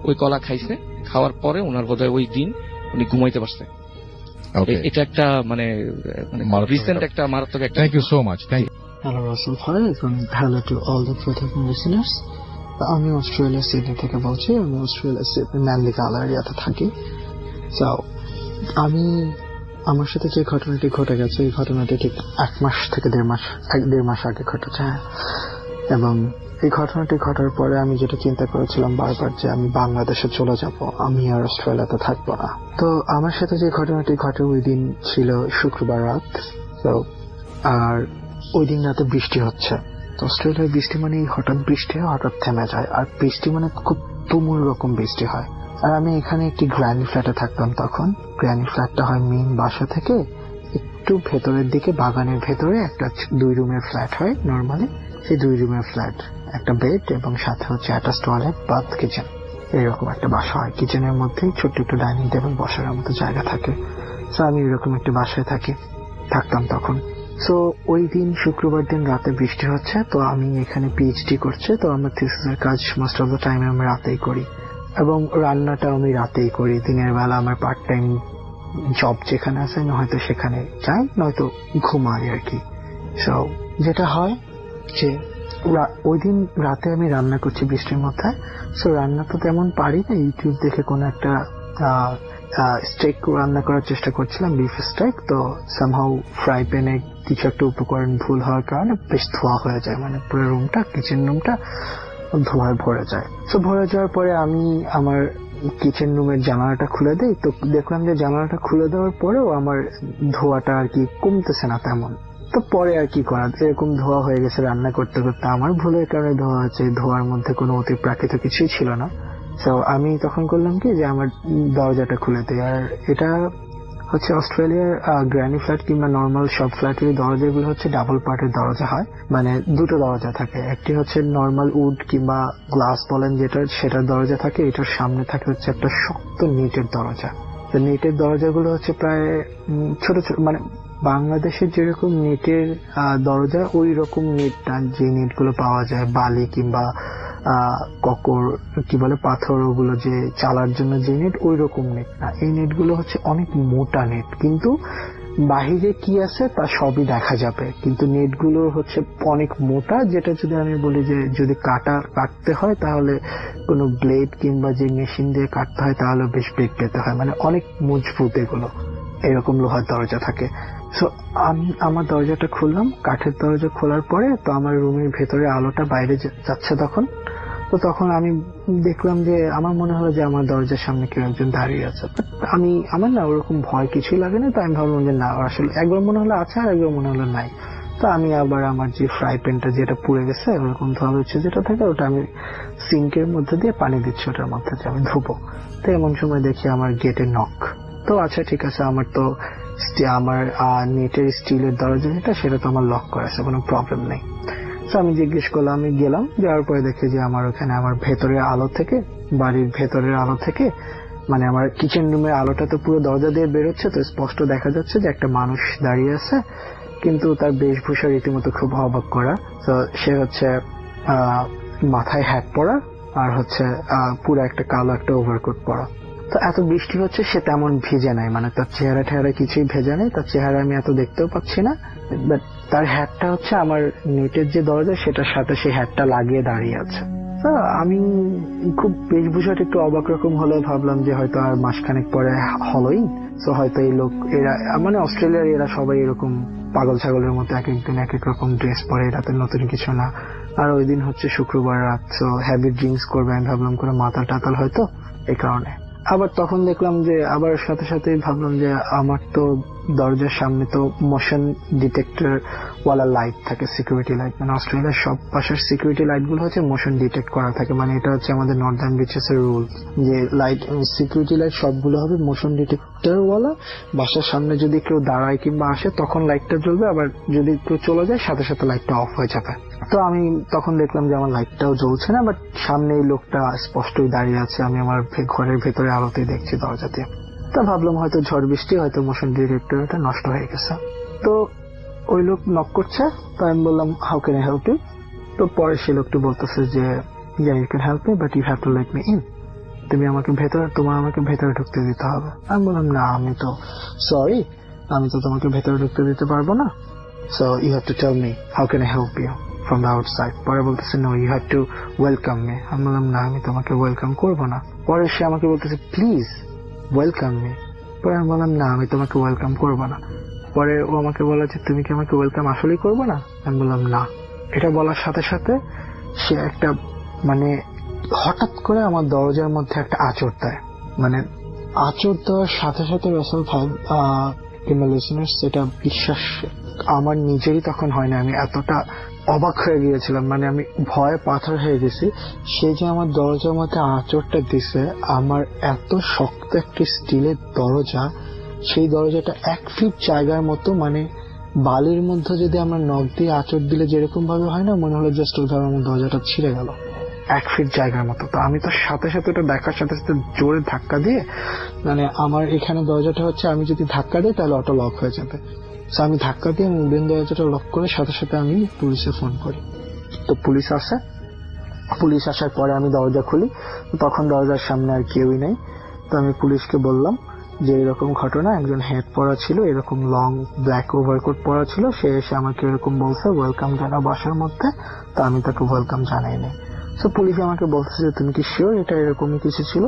Speaker 5: ওই কলা খাইছে, খাওয়ার পরে ওনার বোধহয় ওই দিন উনি ঘুমাইতে পারছে। এটা একটা মানে রিসেন্ট একটা মারাত্মক একটা।
Speaker 1: Thank you so much. Thank you.
Speaker 6: Hello Russell ভাই, এবং hello to all the listeners. আমি অস্ট্রেলিয়া সিডনি থেকে বলছি, আমি অস্ট্রেলিয়া সিডনি ম্যানলি গালা এরিয়াতে থাকি। তো আমার সাথে যে ঘটনাটি ঘটে গেছে, এই ঘটনাটি ঠিক 1 মাস থেকে 1.5 মাস আগে ঘটেছে, এবং এই ঘটনাটি ঘটার পরে আমি যেটা চিন্তা করেছিলাম বারবার যে আমি বাংলাদেশে চলে যাব, আমি আর অস্ট্রেলিয়াতে থাকবো না। তো আমার সাথে যে ঘটনাটি ঘটে ওই দিন ছিল শুক্রবার রাত। তো আর ওই দিন রাতে বৃষ্টি হচ্ছে। তো অস্ট্রেলিয়ার বৃষ্টি মানে হঠাৎ বৃষ্টি হয়, হঠাৎ থেমে যায়, আর বৃষ্টি মানে খুব তুমুল রকম বৃষ্টি হয়। আর আমি এখানে একটি গ্র্যানি ফ্ল্যাটে থাকতাম তখন। গ্র্যানি ফ্ল্যাটটা হয় মেইন বাসা থেকে একটু ভেতরের দিকে, বাগানের ভেতরে একটা 2 রুমের ফ্ল্যাট হয় নর্মালি। সেই 2 রুমের ফ্ল্যাট, একটা বেড এবং সাথে হচ্ছে অ্যাটাচ টয়লেট, বাথ, কিচেন, এরকম একটা বাসা হয়। কিচেনের মধ্যেই ছোট্ট একটু ডাইনিং টেবিল, বসার মতো জায়গা থাকে। তো আমি এরকম একটা বাসায় থাকি। থাকতাম তখন। সো ওই দিন শুক্রবার দিন রাতে বৃষ্টি হচ্ছে, তো আমি এখানে পিএইচডি করছি, তো আমার থিসিসের কাজ মোস্ট অফ দ্য টাইম আমি রাতেই করি এবং রান্নাটা আমি রাতেই করি। দিনের বেলা আমার পার্ট টাইম জব যেখানে আছে আমি হয়তো সেখানে যাই, নয়তো ঘুমাই আর কি। সো যেটা হয় যে ওই দিন রাতে আমি রান্না করছি বৃষ্টির মধ্যে। সো রান্না তো তেমন পারি না, ইউটিউব দেখে কোনো একটা স্টেক রান্না করার চেষ্টা করছিলাম, বিফ স্টেক। তো সামহাউ ফ্রাই প্যানে কিছু একটা উপকরণ ভুল হওয়ার কারণে বেশ ধোয়া হয়ে যায়, মানে পুরো রুমটা, কিচেন রুমটা ধোঁয়ায় ভরে যায়। তো ভরে যাওয়ার পরে আমি আমার কিচেন রুমের জানালাটা খুলে দিই, তো দেখলাম যে জানালাটা খুলে দেওয়ার পরেও আমার ধোঁয়াটা আর কি কমতেছে না তেমন। তো পরে আর কি করা, এরকম ধোঁয়া হয়ে গেছে রান্না করতে করতে, আমার ভুলের কারণে ধোঁয়া হচ্ছে, ধোঁয়ার মধ্যে কোনো অতিপ্রাকৃত কিছুই ছিল না। তো আমি তখন করলাম কি যে আমার দরজাটা খুলে দিই। আর এটা হচ্ছে অস্ট্রেলিয়ার গ্র্যানি ফ্ল্যাট কিংবা নর্মাল সব ফ্ল্যাটের দরজাগুলো হচ্ছে ডাবল পার্টের দরজা হয়, মানে দুটো দরজা থাকে। একটি হচ্ছে নর্মাল উড কিংবা গ্লাস বলেন যেটা, সেটার দরজা থাকে, এটার সামনে থাকে হচ্ছে একটা শক্ত নেটের দরজা। তো নেটের দরজাগুলো হচ্ছে প্রায় ছোট ছোট, মানে বাংলাদেশের যেরকম নেটের দরজা ওই রকম নেট না, যে নেটগুলো পাওয়া যায় বালি কিংবা ককর কি বলে পাথর, ওগুলো যে চালার জন্য যে নেট, ওই রকম নেট না। এই নেটগুলো হচ্ছে অনেক মোটা নেট, কিন্তু বাহিরে কি আছে তা সবই দেখা যাবে, কিন্তু নেটগুলো হচ্ছে অনেক মোটা, যেটা যদি আমি বলি যে যদি কাটতে হয় তাহলে কোনো ব্লেড কিংবা যে মেশিন দিয়ে কাটতে হয় তাহলে বেশ বেগ পেতে হয়, মানে অনেক মজবুত এগুলো। এরকম লোহার দরজা থাকে। সো আমি আমার দরজাটা খুললাম, কাঠের দরজা খোলার পরে তো আমার রুমের ভেতরে আলোটা বাইরে যাচ্ছে তখন আমি দেখলাম যে আমার মনে হলো যে আমার দরজার সামনে কেউ একজন দাঁড়িয়ে আছে। আমার না ওরকম ভয় কিছুই লাগে না, তো আমি ভাবলাম যে না, আসলে একবার মনে হলো আছে আর একবার মনে হলো নাই। তো আমি আবার আমার যে ফ্রাই প্যানটা যেটা পুড়ে গেছে ওরকম ধোয়া হচ্ছে যেটা থাকে, ওটা আমি সিঙ্কের মধ্যে দিয়ে পানি দিচ্ছি ওটার মধ্যে যে আমি ধুবো। তো এমন সময় দেখি আমার গেটে নক। তো আচ্ছা ঠিক আছে, আমার তো আমার নেটের স্টিলের দরজা যেটা, সেটা তো আমার লক করা আছে, কোনো প্রবলেম নেই। তো আমি জিজ্ঞেস করলাম, আমি গেলাম, যাওয়ার পরে দেখি যে আমার ওখানে আমার ভেতরের আলো থেকে, বাড়ির ভেতরের আলো থেকে, মানে আমার কিচেন রুমের আলোটা তো পুরো দরজা দিয়ে বেরোচ্ছে, তো স্পষ্ট দেখা যাচ্ছে যে একটা মানুষ দাঁড়িয়ে আছে, কিন্তু তার বেশভূষা রীতিমতো খুব অবাক করা। তো সে হচ্ছে মাথায় হ্যাট পরা আর হচ্ছে পুরো একটা কালো একটা ওভারকোট পরা। তো এত বৃষ্টি হচ্ছে, সে তেমন ভিজে নাই, মানে তার চেহারা ঠেহারা কিছুই ভেজা নেই, তার চেহারা আমি এত দেখতেও পাচ্ছি না, বাট তার হ্যাটটা হচ্ছে আমার নেটের যে দরজা সেটার সাথে সেই হ্যাটটা লাগিয়ে দাঁড়িয়ে আছে। তো আমি খুব বেশভূষাটা একটু অবাক রকম হলে ভাবলাম যে হয়তো আর মাসখানেক পরে হলোইন, তো হয়তো এই লোক এরা, মানে অস্ট্রেলিয়ার এরা সবাই এরকম পাগল ছাগলের মতো এক একদিন এক এক রকম ড্রেস পরে, এটা তো নতুন কিছু না। আর ওই দিন হচ্ছে শুক্রবার রাত, তো হ্যাভি ড্রিঙ্কস করবে, আমি ভাবলাম করে মাতাল টাতাল হয়তো এই কারণে। আবার তখন দেখলাম যে আবার সাথে সাথে ভাবলাম যে আমার তো দরজার সামনে তো মোশন ডিটেক্টর ওয়ালা লাইট থাকে, সিকিউরিটি লাইট, মানে অস্ট্রেলিয়ার সব বাসার সিকিউরিটি লাইট গুলো হচ্ছে মোশন ডিটেক্ট করা থাকে, মানে এটা হচ্ছে আমাদের নর্দার্ন বিচেস এর রুল যে লাইট, সিকিউরিটি লাইট সবগুলো হবে মোশন ডিটেক্টর ওয়ালা। বাসার সামনে যদি কেউ দাঁড়ায় কিংবা আসে তখন লাইটটা জ্বলবে, আবার যদি কেউ চলে যায় সাথে সাথে লাইটটা অফ হয়ে যাবে। তো আমি তখন দেখলাম যে আমার লাইটটাও জ্বলছে না, বাট সামনে এই লোকটা স্পষ্টই দাঁড়িয়ে আছে, আমি আমার ঘরের ভেতরে আলোতে দেখছি দরজা দিয়ে। তা ভাবলাম হয়তো ঝড় বৃষ্টি, হয়তো মোশন ডিটেক্টরটা নষ্ট হয়ে গেছে। তো ওই লোক নক করছে, তো আমি বললাম how can I help you. তো পরে সে লোকটা বলতেছে যে ya you can help me but you have to let me in, তোমার আমাকে ভেতরে ঢুকতে দিতে হবে। আমি বললাম না, আমি তো সরি, আমি তো তোমাকে ভেতরে ঢুকতে দিতে পারবো না, so you have to tell me how can I help you from the outside. পরে বলতেছে no you have to welcome me. আমি বললাম না, আমি তোমাকে ওয়েলকাম করবো না। পরে সে আমাকে বলতেছে প্লিজ ওয়েলকাম মি। পরে আমি বললাম না, আমি তোমাকে ওয়েলকাম করবো না। পরে ও আমাকে বলে যে তুমি কি আমাকে ওয়েলকাম আসলেই করবো না? আমি বললাম না। এটা বলার সাথে সাথে সে একটা, মানে হঠাৎ করে আমার দরজার মধ্যে একটা আঁচড় দেয়, মানে আঁচড় দেওয়ার সাথে সাথে রাসেল ভাই কিংবা লিসেনার্স, সেটা বিশ্বাস আমার নিজেরই তখন হয় না, আমি এতটা অবাক হয়ে গিয়েছিলাম, মানে আমি ভয়ে পাথর হয়ে গেছি। সে যে আমার দরজার মধ্যে আঁচড়টা দিছে, আমার এত শক্ত একটি স্টিলের দরজা, সেই দরজাটা 1 ফিট জায়গার মতো, মানে বালির মধ্যে যদি আমরা নখ দিয়ে আঁচড় দিলে যেরকম ভাবে হয় না, মনে হলো জাস্ট ওইভাবে আমার দরজাটা ছিঁড়ে গেল। 1 ফিট জায়গার মতো। তো আমি তো সাথে সাথে ওটা দেখার সাথে সাথে জোরে ধাক্কা দিয়ে, মানে আমার এখানে দরজাটা হচ্ছে, আমি যদি ধাক্কা দিই তাহলে অটো লক হয়ে যাবে। তো আমি ধাক্কা দিয়ে উডেন দরজাটা লক করে সাথে সাথে আমি পুলিশে ফোন করি। তো পুলিশ আসে, পুলিশ আসার পরে আমি দরজা খুলি, তখন দরজার সামনে আর কেউই নেই। তো আমি পুলিশকে বললাম যে এরকম ঘটনা, একজন হেড পরা ছিল, এরকম লং ব্ল্যাক ওভারকোট পরা ছিল, সে এসে আমাকে এরকম বলছে ওয়েলকাম জানা বাসার মধ্যে। তো আমি তাকে ওয়েলকাম জানাইনি। তো পুলিশ আমাকে বলছে যে তুমি কি শিওর এটা এরকমই কিছু ছিল?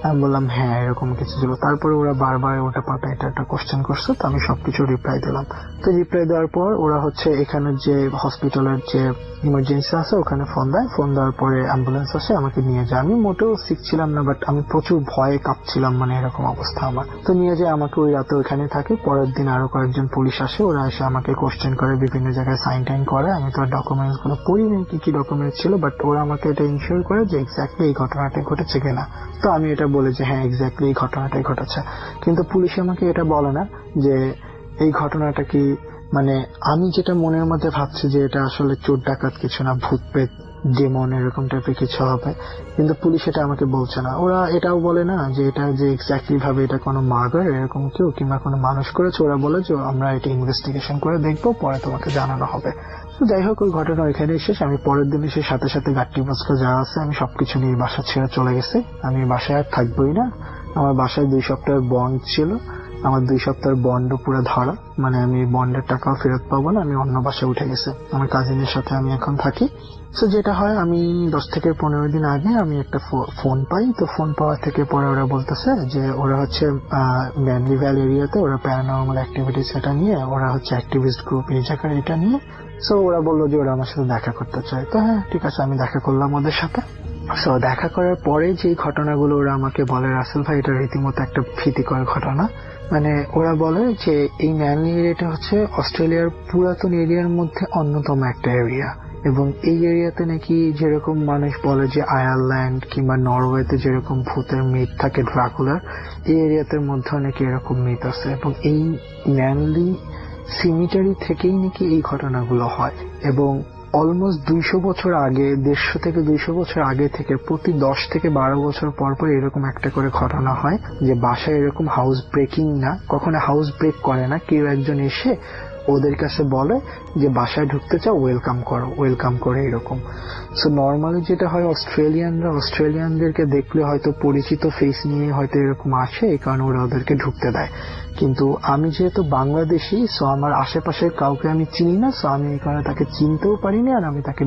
Speaker 6: আমি বললাম হ্যাঁ এরকম কিছু ছিল। তারপরে ওরা বারবার ওটা পাতা এটা একটা কোশ্চেন করছে, তো আমি সবকিছু রিপ্লাই দিলাম। তো রিপ্লাই দেওয়ার পর ওরা হচ্ছে এখানে যে হসপিটালের যে ইমার্জেন্সি আছে ওখানে ফোন দেয়। ফোন দেওয়ার পরে অ্যাম্বুলেন্স আসে, আমাকে নিয়ে যায়। আমি মোটেও সিক ছিলাম না, বাট আমি প্রচুর ভয়ে কাঁপছিলাম, মানে এরকম অবস্থা আমার। তো নিয়ে যায় আমাকে, ওই রাতে ওইখানে থাকে। পরের দিন আরো কয়েকজন পুলিশ আসে, ওরা এসে আমাকে কোশ্চেন করে, বিভিন্ন জায়গায় সাইন টাইন করে। আমি তো ডকুমেন্টস গুলো পড়িনি কি কি ডকুমেন্টস ছিল, বাট ওরা আমাকে এটা ইনশিওর করে যে এক্স্যাক্টলি এই ঘটনাটা ঘটেছে কিনা। তো আমি এটা বলে যে হ্যাঁ এক্স্যাক্টলি এই ঘটনাটাই ঘটেছে। কিন্তু পুলিশ আমাকে এটা বলে না যে এই ঘটনাটা কি, মানে আমি যেটা মনের মধ্যে ভাবছি যে এটা আসলে চোর ডাকাত কিছু না, ভূত প্রেত ডেমন এরকম টাইপের কিছু হবে, কিন্তু পুলিশ এটা আমাকে বলছে না। ওরা এটাও বলে না যে এটা যে এক্স্যাক্টলি ভাবে এটা কোনো মার্ডার এরকম কেউ কিংবা কোনো মানুষ করেছে। ওরা বলে যে আমরা এটা ইনভেস্টিগেশন করে দেখবো, পরে তোমাকে জানানো হবে। তো যাই হোক, ওই ঘটনা এখানেই শেষ। আমি পরের দিন এসে সাথে সাথে গাট্টি বস্কা যা আছে আমি সবকিছু নিয়ে বাসা ছেড়ে চলে গেছি। আমি বাসায় আর থাকবোই না। আমার বাসায় 2 সপ্তাহের বন্ড ছিল, আমার 2 সপ্তাহের বন্ডও পুরো ধরা, মানে আমি বন্ডের টাকাও ফেরত পাবো না। আমি অন্য বাসায় উঠে গেছি, আমার কাজিনের সাথে আমি এখন থাকি। তো যেটা হয়, আমি 10 থেকে 15 দিন আগে আমি একটা ফোন পাই। তো ফোন পাওয়ার থেকে পরে ওরা বলতেছে যে ওরা হচ্ছে ম্যানলিভ্যাল এরিয়াতে ওরা প্যারানর্মাল অ্যাক্টিভিটিস এটা নিয়ে, ওরা হচ্ছে অ্যাক্টিভিস্ট গ্রুপ এই জায়গায় এটা নিয়ে। সো ওরা বললো যে ওরা আমার সাথে দেখা করতে চায়। তো হ্যাঁ ঠিক আছে, আমি দেখা করলাম ওদের সাথে। সো দেখা করার পরে যে ঘটনাগুলো ওরা আমাকে বলে, রাসেল ভাই এটা রীতিমতো একটা ভীতিকর ঘটনা। মানে ওরা বলে যে এই ম্যানলি এরিয়াটা হচ্ছে অস্ট্রেলিয়ার পুরাতন এরিয়ার মধ্যে অন্যতম একটা এরিয়া, এবং এই এরিয়াতে নাকি যেরকম মানুষ বলে যে আয়ারল্যান্ড কিংবা নরওয়েতে যেরকম ভূতের মিথ থাকে ড্রাকুলার, এই এরিয়াতে মধ্যে নাকি এরকম মিথ আছে। এবং এই ম্যানলি সিমিটারি থেকেই নাকি এই ঘটনাগুলো হয়। এবং অলমোস্ট 200 বছর আগে, 150 থেকে 200 বছর আগে থেকে প্রতি 10 থেকে 12 বছর পর পর এরকম একটা করে ঘটনা হয় যে বাসায় এরকম হাউস ব্রেকিং না, কখনো হাউস ব্রেক করে না, কেউ একজন এসে ওদের কাছে বলে যে বাসায় ঢুকতে চাও, ওয়েলকাম করো, ওয়েলকাম করে এরকম। সো নর্মালি যেটা হয়, অস্ট্রেলিয়ানদেরকে দেখলে হয়তো পরিচিত ফেস নিয়ে হয়তো এরকম আসে, এই কারণে ওরা ওদেরকে ঢুকতে দেয়। কিন্তু আমি যেহেতু বাংলাদেশি, সো আমার আশেপাশের কাউকে আমি চিনি না, সো আমি এই কারণে তাকে চিনতেও পারিনি, আর আমি তাকে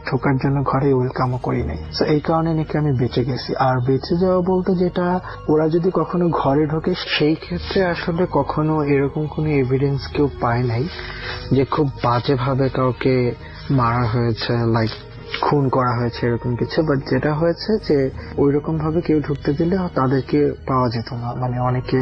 Speaker 6: ঢোকার জন্য ঘরে ওয়েলকামও করি নাই। সো এই কারণে নাকি আমি বেঁচে গেছি। আর বেঁচে যাওয়া বলতে যেটা, ওরা যদি কখনো ঘরে ঢোকে সেই ক্ষেত্রে আসলে কখনো এরকম কোনো এভিডেন্স কেউ পায় নাই যে খুব বাজেভাবে কাউকে মারা হয়েছে, লাইক খুন করা হয়েছে এরকম কিছু। বাট যেটা হয়েছে যে ওইরকম ভাবে কেউ ঢুকতে দিলে তাদেরকে পাওয়া যেত না, মানে অনেকে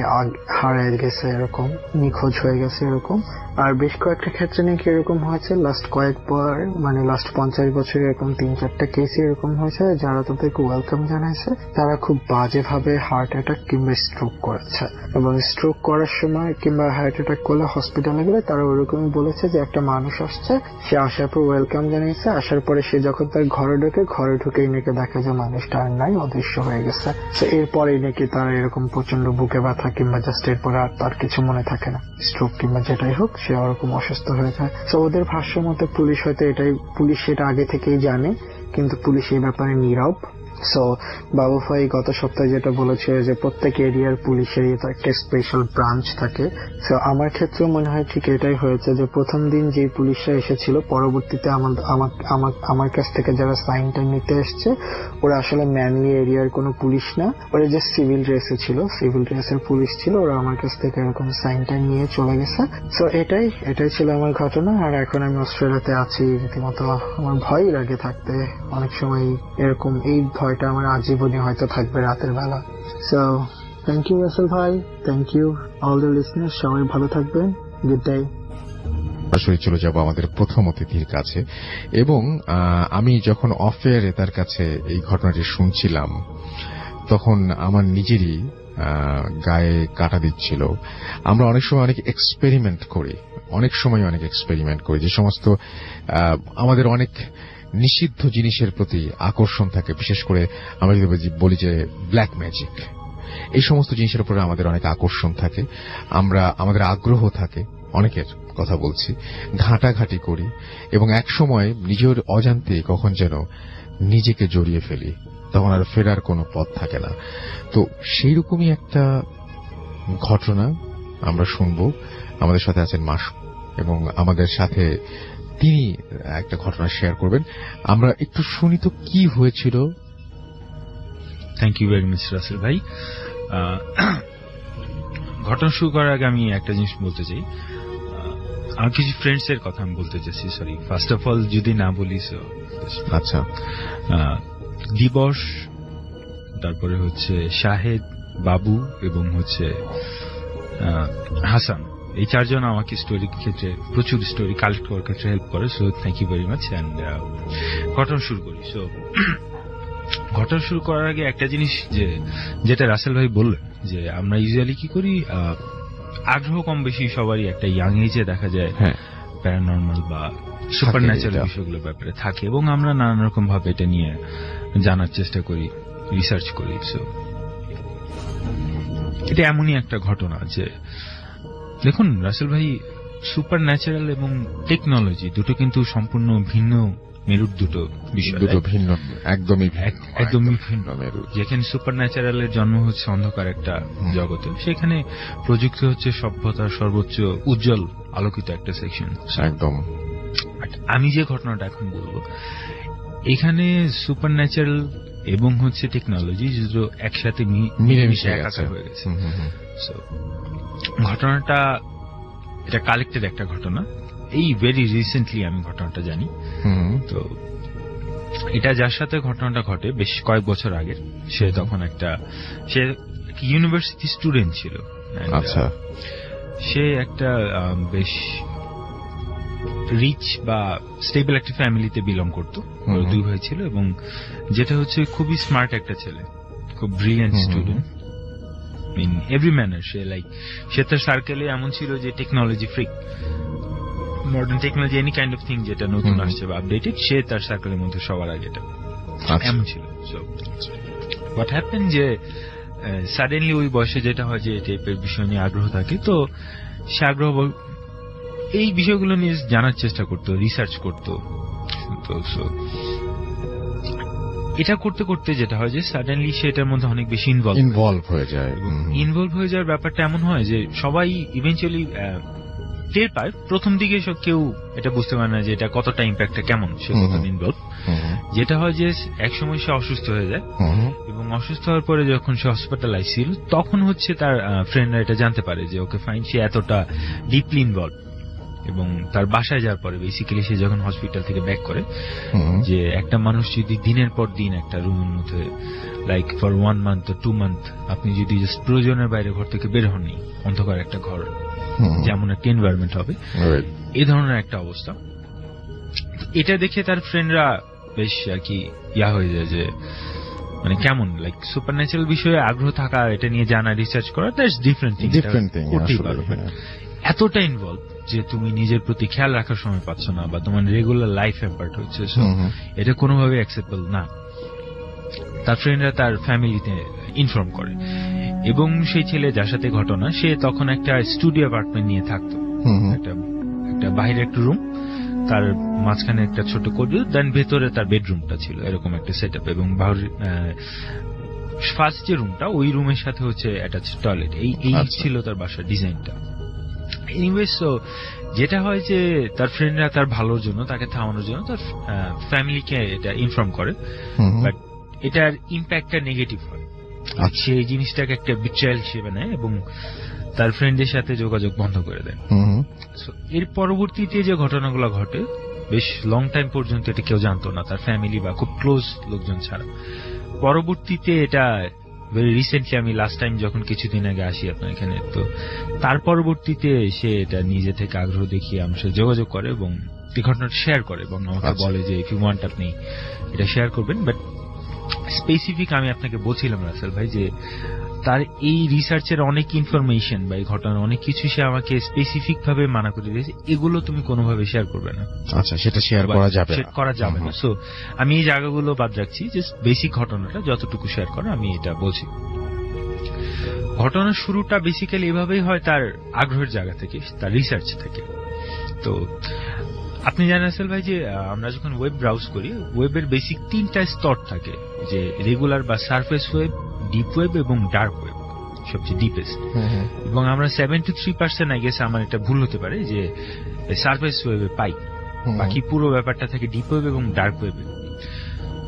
Speaker 6: হারিয়ে গেছে, এরকম নিখোঁজ হয়ে গেছে এরকম। আর বেশ কয়েকটা ক্ষেত্রে নাকি এরকম হয়েছে লাস্ট কয়েকবার, মানে লাস্ট 50 বছরে এরকম 3-4টা কেস এরকম হয়েছে, যারা তাদেরকে ওয়েলকাম জানাইছে তারা খুব বাজেভাবে হার্ট অ্যাটাক কিংবা স্ট্রোক করেছে। এবং স্ট্রোক করার সময় কিংবা হার্ট অ্যাটাক করলে হসপিটালে গেলে তারা ওরকমই বলেছে যে একটা মানুষ আসছে, সে আসার পর ওয়েলকাম জানিয়েছে, আসার পরে সে যখন তার ঘরে ঢুকেই নাকি দেখে যে মানুষটা আর নাই, অদৃশ্য হয়ে গেছে। তো এরপরেই নাকি তার এরকম প্রচন্ড বুকে ব্যথা কিংবা জাস্ট এরপরে আর তার কিছু মনে থাকে না, স্ট্রোক কিংবা যেটাই হোক, সে ওরকম অসুস্থ হয়ে যায়। তো ওদের ভাষ্য মতে পুলিশ সেটা আগে থেকেই জানে, কিন্তু পুলিশ এই ব্যাপারে নীরব। সো বাবু ভাই গত সপ্তাহে যেটা বলেছে যে প্রত্যেক এরিয়ার পুলিশেরই একটা স্পেশাল ব্রাঞ্চ থাকে। সো আমার ক্ষেত্রে মনে হয় ঠিক এটাই হয়েছে, যে প্রথম দিন যে পুলিশরা এসেছিল, পরবর্তীতে আমার কাছ থেকে যারা সাইনটা নিতে এসছে, ওরা আসলে ম্যানলি এরিয়ার কোনো পুলিশ না, ওরা যে সিভিল ড্রেসে ছিল, সিভিল ড্রেসের পুলিশ ছিল। ওরা আমার কাছ থেকে এরকম সাইনটা নিয়ে চলে গেছে। সো এটাই ছিল আমার ঘটনা। আর এখন আমি অস্ট্রেলিয়াতে আছি, রীতিমতো আমার ভয় লাগে থাকতে অনেক সময়, এরকম এই ভয়টা আমার আজীবনে হয়তো থাকবে রাতের বেলা। সো থ্যাংক ইউ রাসেল ভাই, thank you all the listeners, সবাই ভালো থাকবেন, গুড ডে।
Speaker 1: আসলে চলে যাব আমাদের প্রথম অতিথির কাছে। এবং আমি যখন অফ এয়ারে তার কাছে এই ঘটনাটি শুনছিলাম, তখন আমার নিজেরই গায়ে কাটা দিচ্ছিল। আমরা অনেক সময় অনেক এক্সপেরিমেন্ট করি, যে সমস্ত আমাদের অনেক নিষিদ্ধ জিনিসের প্রতি আকর্ষণ থাকে, বিশেষ করে আমরা যদি বলি যে ব্ল্যাক ম্যাজিক, এই সমস্ত জিনিসের উপরে আমাদের অনেক আকর্ষণ থাকে, আমাদের আগ্রহ থাকে, অনেকের কথা বলছি, ঘাটাঘাটি করি এবং এক সময় নিজের অজান্তে কখন যেন নিজেকে জড়িয়ে ফেলি, তখন আর ফেরার কোনো পথ থাকে না। তো সেই রকমই একটা ঘটনা আমরা শুনবো। আমাদের সাথে আছেন মাসুম এবং আমাদের সাথে তিনি একটা ঘটনা শেয়ার করবেন। আমরা একটু শুনি তো কি হয়েছিল।
Speaker 7: Thank you very much Russell ভাই। ঘটনা শুরু করার আগে আমি একটা জিনিস বলতে চাই, আমার কিছু ফ্রেন্ডস এর কথা আমি বলতে চাচ্ছি। সরি, ফার্স্ট অফ অল যদি না বলি,
Speaker 1: আচ্ছা,
Speaker 7: দিবস, তারপরে হচ্ছে শাহেদ, বাবু এবং হচ্ছে হাসান, এই চারজন আমাকে স্টোরির ক্ষেত্রে প্রচুর স্টোরি কালেক্ট করার ক্ষেত্রে হেল্প করে। So thank you very much. And ঘটনা শুরু করি। সো ঘটনা শুরু করার আগে একটা জিনিস যেটা রাসেল ভাই বললেন, যে আমরা ইউজুয়ালি কি করি, আগ্রহ কম বেশি সবারই একটা ইয়াং এজে দেখা যায় প্যারানর্মাল বা সুপার ন্যাচারাল বিষয়গুলোর ব্যাপারে থাকে, এবং আমরা নানান রকম ভাবে এটা নিয়ে জানার চেষ্টা করি, রিসার্চ করি। সো এটা এমনই একটা ঘটনা যে, দেখুন রাসেল ভাই, সুপার ন্যাচারাল এবং টেকনোলজি দুটো কিন্তু সম্পূর্ণ ভিন্ন মেরুর দুটো বিষয়,
Speaker 1: দুটো ভিন্ন, একদমই
Speaker 7: ভিন্ন মেরু। যেখানে সুপার ন্যাচারালের জন্ম হচ্ছে অন্ধকার একটা জগতে, সেখানে প্রযুক্তি হচ্ছে সভ্যতার সর্বোচ্চ উজ্জ্বল আলোকিত একটা সেকশন।
Speaker 1: একদম।
Speaker 7: আমি যে ঘটনাটা এখন বলবো, এখানে সুপার ন্যাচারাল এবং হচ্ছে টেকনোলজি দুটো একসাথে মিলেমিশে একাকার হয়ে গেছে। ঘটনাটা এটা কালেক্টেড একটা ঘটনা, এই ভেরি রিসেন্টলি আমি ঘটনাটা জানি। তো এটা যার সাথে ঘটনাটা ঘটে বেশ কয়েক বছর আগে, সে তখন সে ইউনিভার্সিটি স্টুডেন্ট ছিল।
Speaker 1: আচ্ছা।
Speaker 7: সে একটা বেশ রিচ বা স্টেবল একটা ফ্যামিলিতে বিলং করতো। দুই ভাই ছিল, এবং যেটা হচ্ছে খুবই স্মার্ট একটা ছেলে, খুব brilliant student in every manner. সে তার সার্কেলে এমন ছিল যে technology freak, modern technology, any kind of thing যেটা নতুন আসছে বা আপডেটেড, সে তার সার্কেলের মধ্যে সবার আগে এটা এমন ছিল। সো হোয়াট হ্যাপেন যে সাডেনলি ওই বয়সে যেটা হয় যে এই টাইপের বিষয় নিয়ে আগ্রহ থাকে, তো সে আগ্রহ এই বিষয়গুলো নিয়ে জানার চেষ্টা করতো, রিসার্চ করতো। তো এটা করতে করতে যেটা হয় যে সাডেনলি সে এটার মধ্যে অনেক বেশি ইনভলভ হয়ে যায়। ইনভলভ হয়ে যাওয়ার ব্যাপারটা এমন হয় যে সবাই ইভেন্চুয়ালি টের পায়। প্রথম দিকে কেউ এটা বুঝতে পারে না যে এটা কতটা ইম্প্যাক্টটা কেমন, সে কতটা ইনভলভ। যেটা হয় যে একসময় সে অসুস্থ হয়ে যায়, এবং অসুস্থ হওয়ার পরে যখন সে হসপিটালাইজ ছিল, তখন হচ্ছে তার ফ্রেন্ডরা এটা জানতে পারে যে ওকে ফাইন, সে এতটা ডিপলি ইনভলভ। এবং তার বাসায় যাওয়ার পরে বেসিক্যালি সে যখন হসপিটাল থেকে ব্যাক করে, যে একটা মানুষ যদি দিনের পর দিন একটা রুমের মধ্যে like for 1 month or 2 month আপনি যদি জাস্ট প্রয়োজনের বাইরে ঘর থেকে বের হননি, অন্ধকার একটা ঘর যেমন একটা এনভায়রনমেন্ট হবে, এই ধরনের একটা অবস্থা। এটা দেখে তার ফ্রেন্ডরা বেশ আর কি হয়ে যায় যে মানে কেমন লাইক সুপার ন্যাচারাল বিষয়ে আগ্রহ থাকা, এটা নিয়ে জানা, রিসার্চ করা, দ্যাটস ডিফারেন্ট থিং। এতটা ইনভলভ যে তুমি নিজের প্রতি খেয়াল রাখার সময় পাচ্ছ না, বা তোমার রেগুলার লাইফ হ্যাম্পার্ট হচ্ছে, এটা কোনোভাবে অ্যাকসেপ্টেবল না। তার ফ্রেন্ডরা তার ফ্যামিলিতে ইনফর্ম করে, এবং সেই ছেলে যার সাথে ঘটনা, সে তখন একটা স্টুডিও অ্যাপার্টমেন্ট নিয়ে থাকতো, একটা বাইরে একটা রুম, তার মাঝখানে একটা ছোট করিডোর, দেন ভেতরে তার বেডরুমটা ছিল, এরকম একটা সেট আপ। এবং ফার্স্ট যে রুমটা, ওই রুমের সাথে হচ্ছে অ্যাটাচ টয়লেট। এই ছিল তার বাসার ডিজাইনটা। এনিওয়েজ, সো যেটা হয় যে তার ফ্রেন্ডরা তার ভালোর জন্য, তাকে থামানোর জন্য তার ফ্যামিলিকে এটা ইনফর্ম করে, বাট এটার ইম্প্যাক্টটা নেগেটিভ হয়। সে এই জিনিসটাকে একটা বিট্রায়াল হিসেবে নেয় এবং তার ফ্রেন্ডের সাথে যোগাযোগ বন্ধ করে দেয়। এর পরবর্তীতে যে ঘটনাগুলো ঘটে, বেশ লং টাইম পর্যন্ত এটা কেউ জানতো না, তার ফ্যামিলি বা খুব ক্লোজ লোকজন ছাড়া। পরবর্তীতে এটা ভেরি রিসেন্টলি, আমি লাস্ট টাইম যখন কিছুদিন আগে আসি আপনার এখানে, তো তার পরবর্তীতে সে এটা নিজে থেকে আগ্রহ দেখিয়ে আমার সাথে যোগাযোগ করে এবং এই ঘটনাটা শেয়ার করে, এবং আমাকে বলে যে ইফ ইউ ওয়ান্ট আপনি এটা শেয়ার করবেন। বাট স্পেসিফিক আমি আপনাকে বলছিলাম রাসেল ভাই যে তার এই রিসার্চের অনেক ইনফরমেশন বা এই ঘটনার অনেক কিছু সে আমাকে স্পেসিফিক ভাবে মানা করে দিয়েছে, এগুলো তুমি কোনোভাবে শেয়ার করবে না।
Speaker 1: আচ্ছা, সেটা শেয়ার করা যাবে না।
Speaker 7: করা যাবে না। সো আমি এই জায়গাগুলো বাদ রাখছি, জাস্ট বেসিক ঘটনাটা যতটুকু শেয়ার করা আমি এটা বলছি। ঘটনার শুরুটা বেসিক্যালি এভাবেই হয় তার আগ্রহের জায়গা থেকে, তার রিসার্চ থেকে। তো আপনি জানেন আসল ভাই যে আমরা যখন ওয়েব ব্রাউজ করি, ওয়েবের বেসিক 3টা স্তর থাকে, যে রেগুলার বা সারফেস ওয়েব, ডিপ ওয়েব এবং ডার্ক ওয়েব, সবচেয়ে ডিপেস্ট। এবং আমরা 73% আই গেস, আমার এটা ভুল হতে পারে, যে সারফেস ওয়েবে পাই, বাকি পুরো ব্যাপারটা থাকে ডিপ ওয়েব এবং ডার্ক ওয়েবে।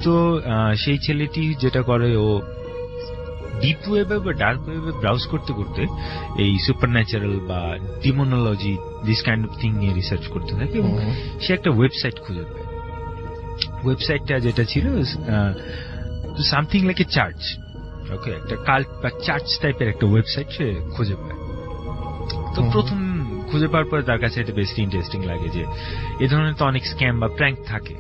Speaker 7: তো সেই ছেলেটি যেটা করে, ও ডিপ ওয়েবে বা ডার্ক ওয়েবে ব্রাউজ করতে করতে এই সুপারন্যাচারাল বা ডিমোনোলজি, দিস কাইন্ড অফ থিং নিয়ে রিসার্চ করতে থাকে, এবং সে একটা ওয়েবসাইট খুঁজে পায়। ওয়েবসাইটটা যেটা ছিল সামথিং লাইক এ চার্চ, ওকে, একটা কাল্ট বা চার্চ টাইপের একটা ওয়েবসাইট সে খুঁজে পায়। তো প্রথম খুঁজে পাওয়ার পরে তার কাছে এটা বেশ ইন্টারেস্টিং লাগে যে এ ধরনের তো অনেক স্ক্যাম বা প্র্যাঙ্ক থাকে,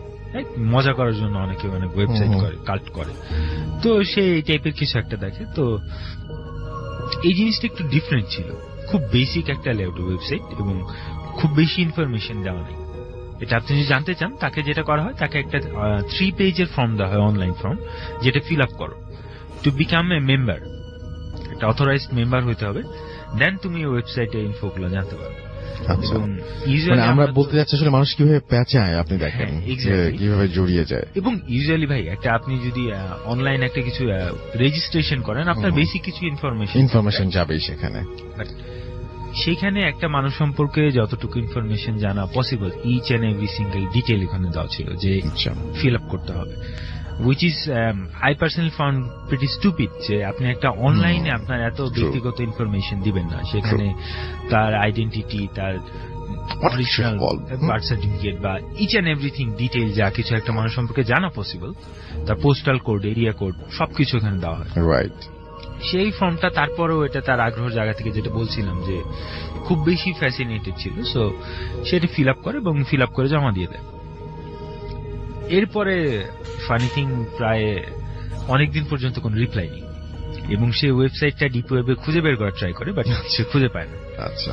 Speaker 7: মজা করার জন্য অনেকে অনেক ওয়েবসাইট করে, কাল্ট করে। তো সে এই টাইপের কিছু একটা দেখে। তো এই জিনিসটা একটু ডিফারেন্ট ছিল, খুব বেসিক একটা লেআউট ওয়েবসাইট এবং খুব বেশি ইনফরমেশন দেওয়া নেই। এটা আপনি যদি জানতে চান, তাকে যেটা করা হয়, তাকে একটা 3 পেজের ফর্ম দেওয়া হয়, অনলাইন ফর্ম, যেটা ফিল আপ করো টু বিকাম এ মেম্বার, একটা অথরাইজড মেম্বার হতে হবে, দেন তুমি ওয়েবসাইটে ইনফোগুলো জানতে পারবে।
Speaker 1: মানে আমরা বলতে যাচ্ছি আসলে মানুষ কিভাবে পেঁচায়, আপনি দেখেন কিভাবে জড়িয়ে যায়।
Speaker 7: এবং ইউজুয়ালি ভাই একটা আপনি যদি অনলাইন একটা কিছু রেজিস্ট্রেশন করেন, আপনার বেসিক কিছু ইনফরমেশন
Speaker 1: যাবেই সেখানে।
Speaker 7: সেখানে একটা মানুষ সম্পর্কে যতটুকু ইনফরমেশন জানা possible, each and every single detail এখানে দেওয়া ছিল যে ফিল আপ করতে হবে, which is I personally found pretty stupid, যে আপনি একটা অনলাইনে আপনার এত ব্যক্তিগত ইনফরমেশন দিবেন না, সেখানে তার আইডেন্টিটি, তার অরিজিনাল বার্থ সার্টিফিকেট বা ইচ এন্ড এভরিথিং ডিটেইল যা কিছু একটা মানুষ সম্পর্কে জানা পসিবল, তার পোস্টাল কোড, এরিয়া কোড, সবকিছু এখানে দেওয়া হয়।
Speaker 1: রাইট।
Speaker 7: সেই ফর্মটা তারপরেও এটা তার আগ্রহের জায়গা থেকে, যেটা বলছিলাম যে খুব বেশি ফ্যাসিনেটেড ছিল, সো সেটা ফিল আপ করে এবং ফিল আপ করে জমা দিয়ে দেয়। এরপরে ফানি থিং, প্রায় অনেকদিন পর্যন্ত কোনো রিপ্লাই নেই, এবং সে ওয়েবসাইটটা ডিপ ওয়েবে খুঁজে বের করার ট্রাই করে, বাট সে খুঁজে পায় না।
Speaker 1: আচ্ছা।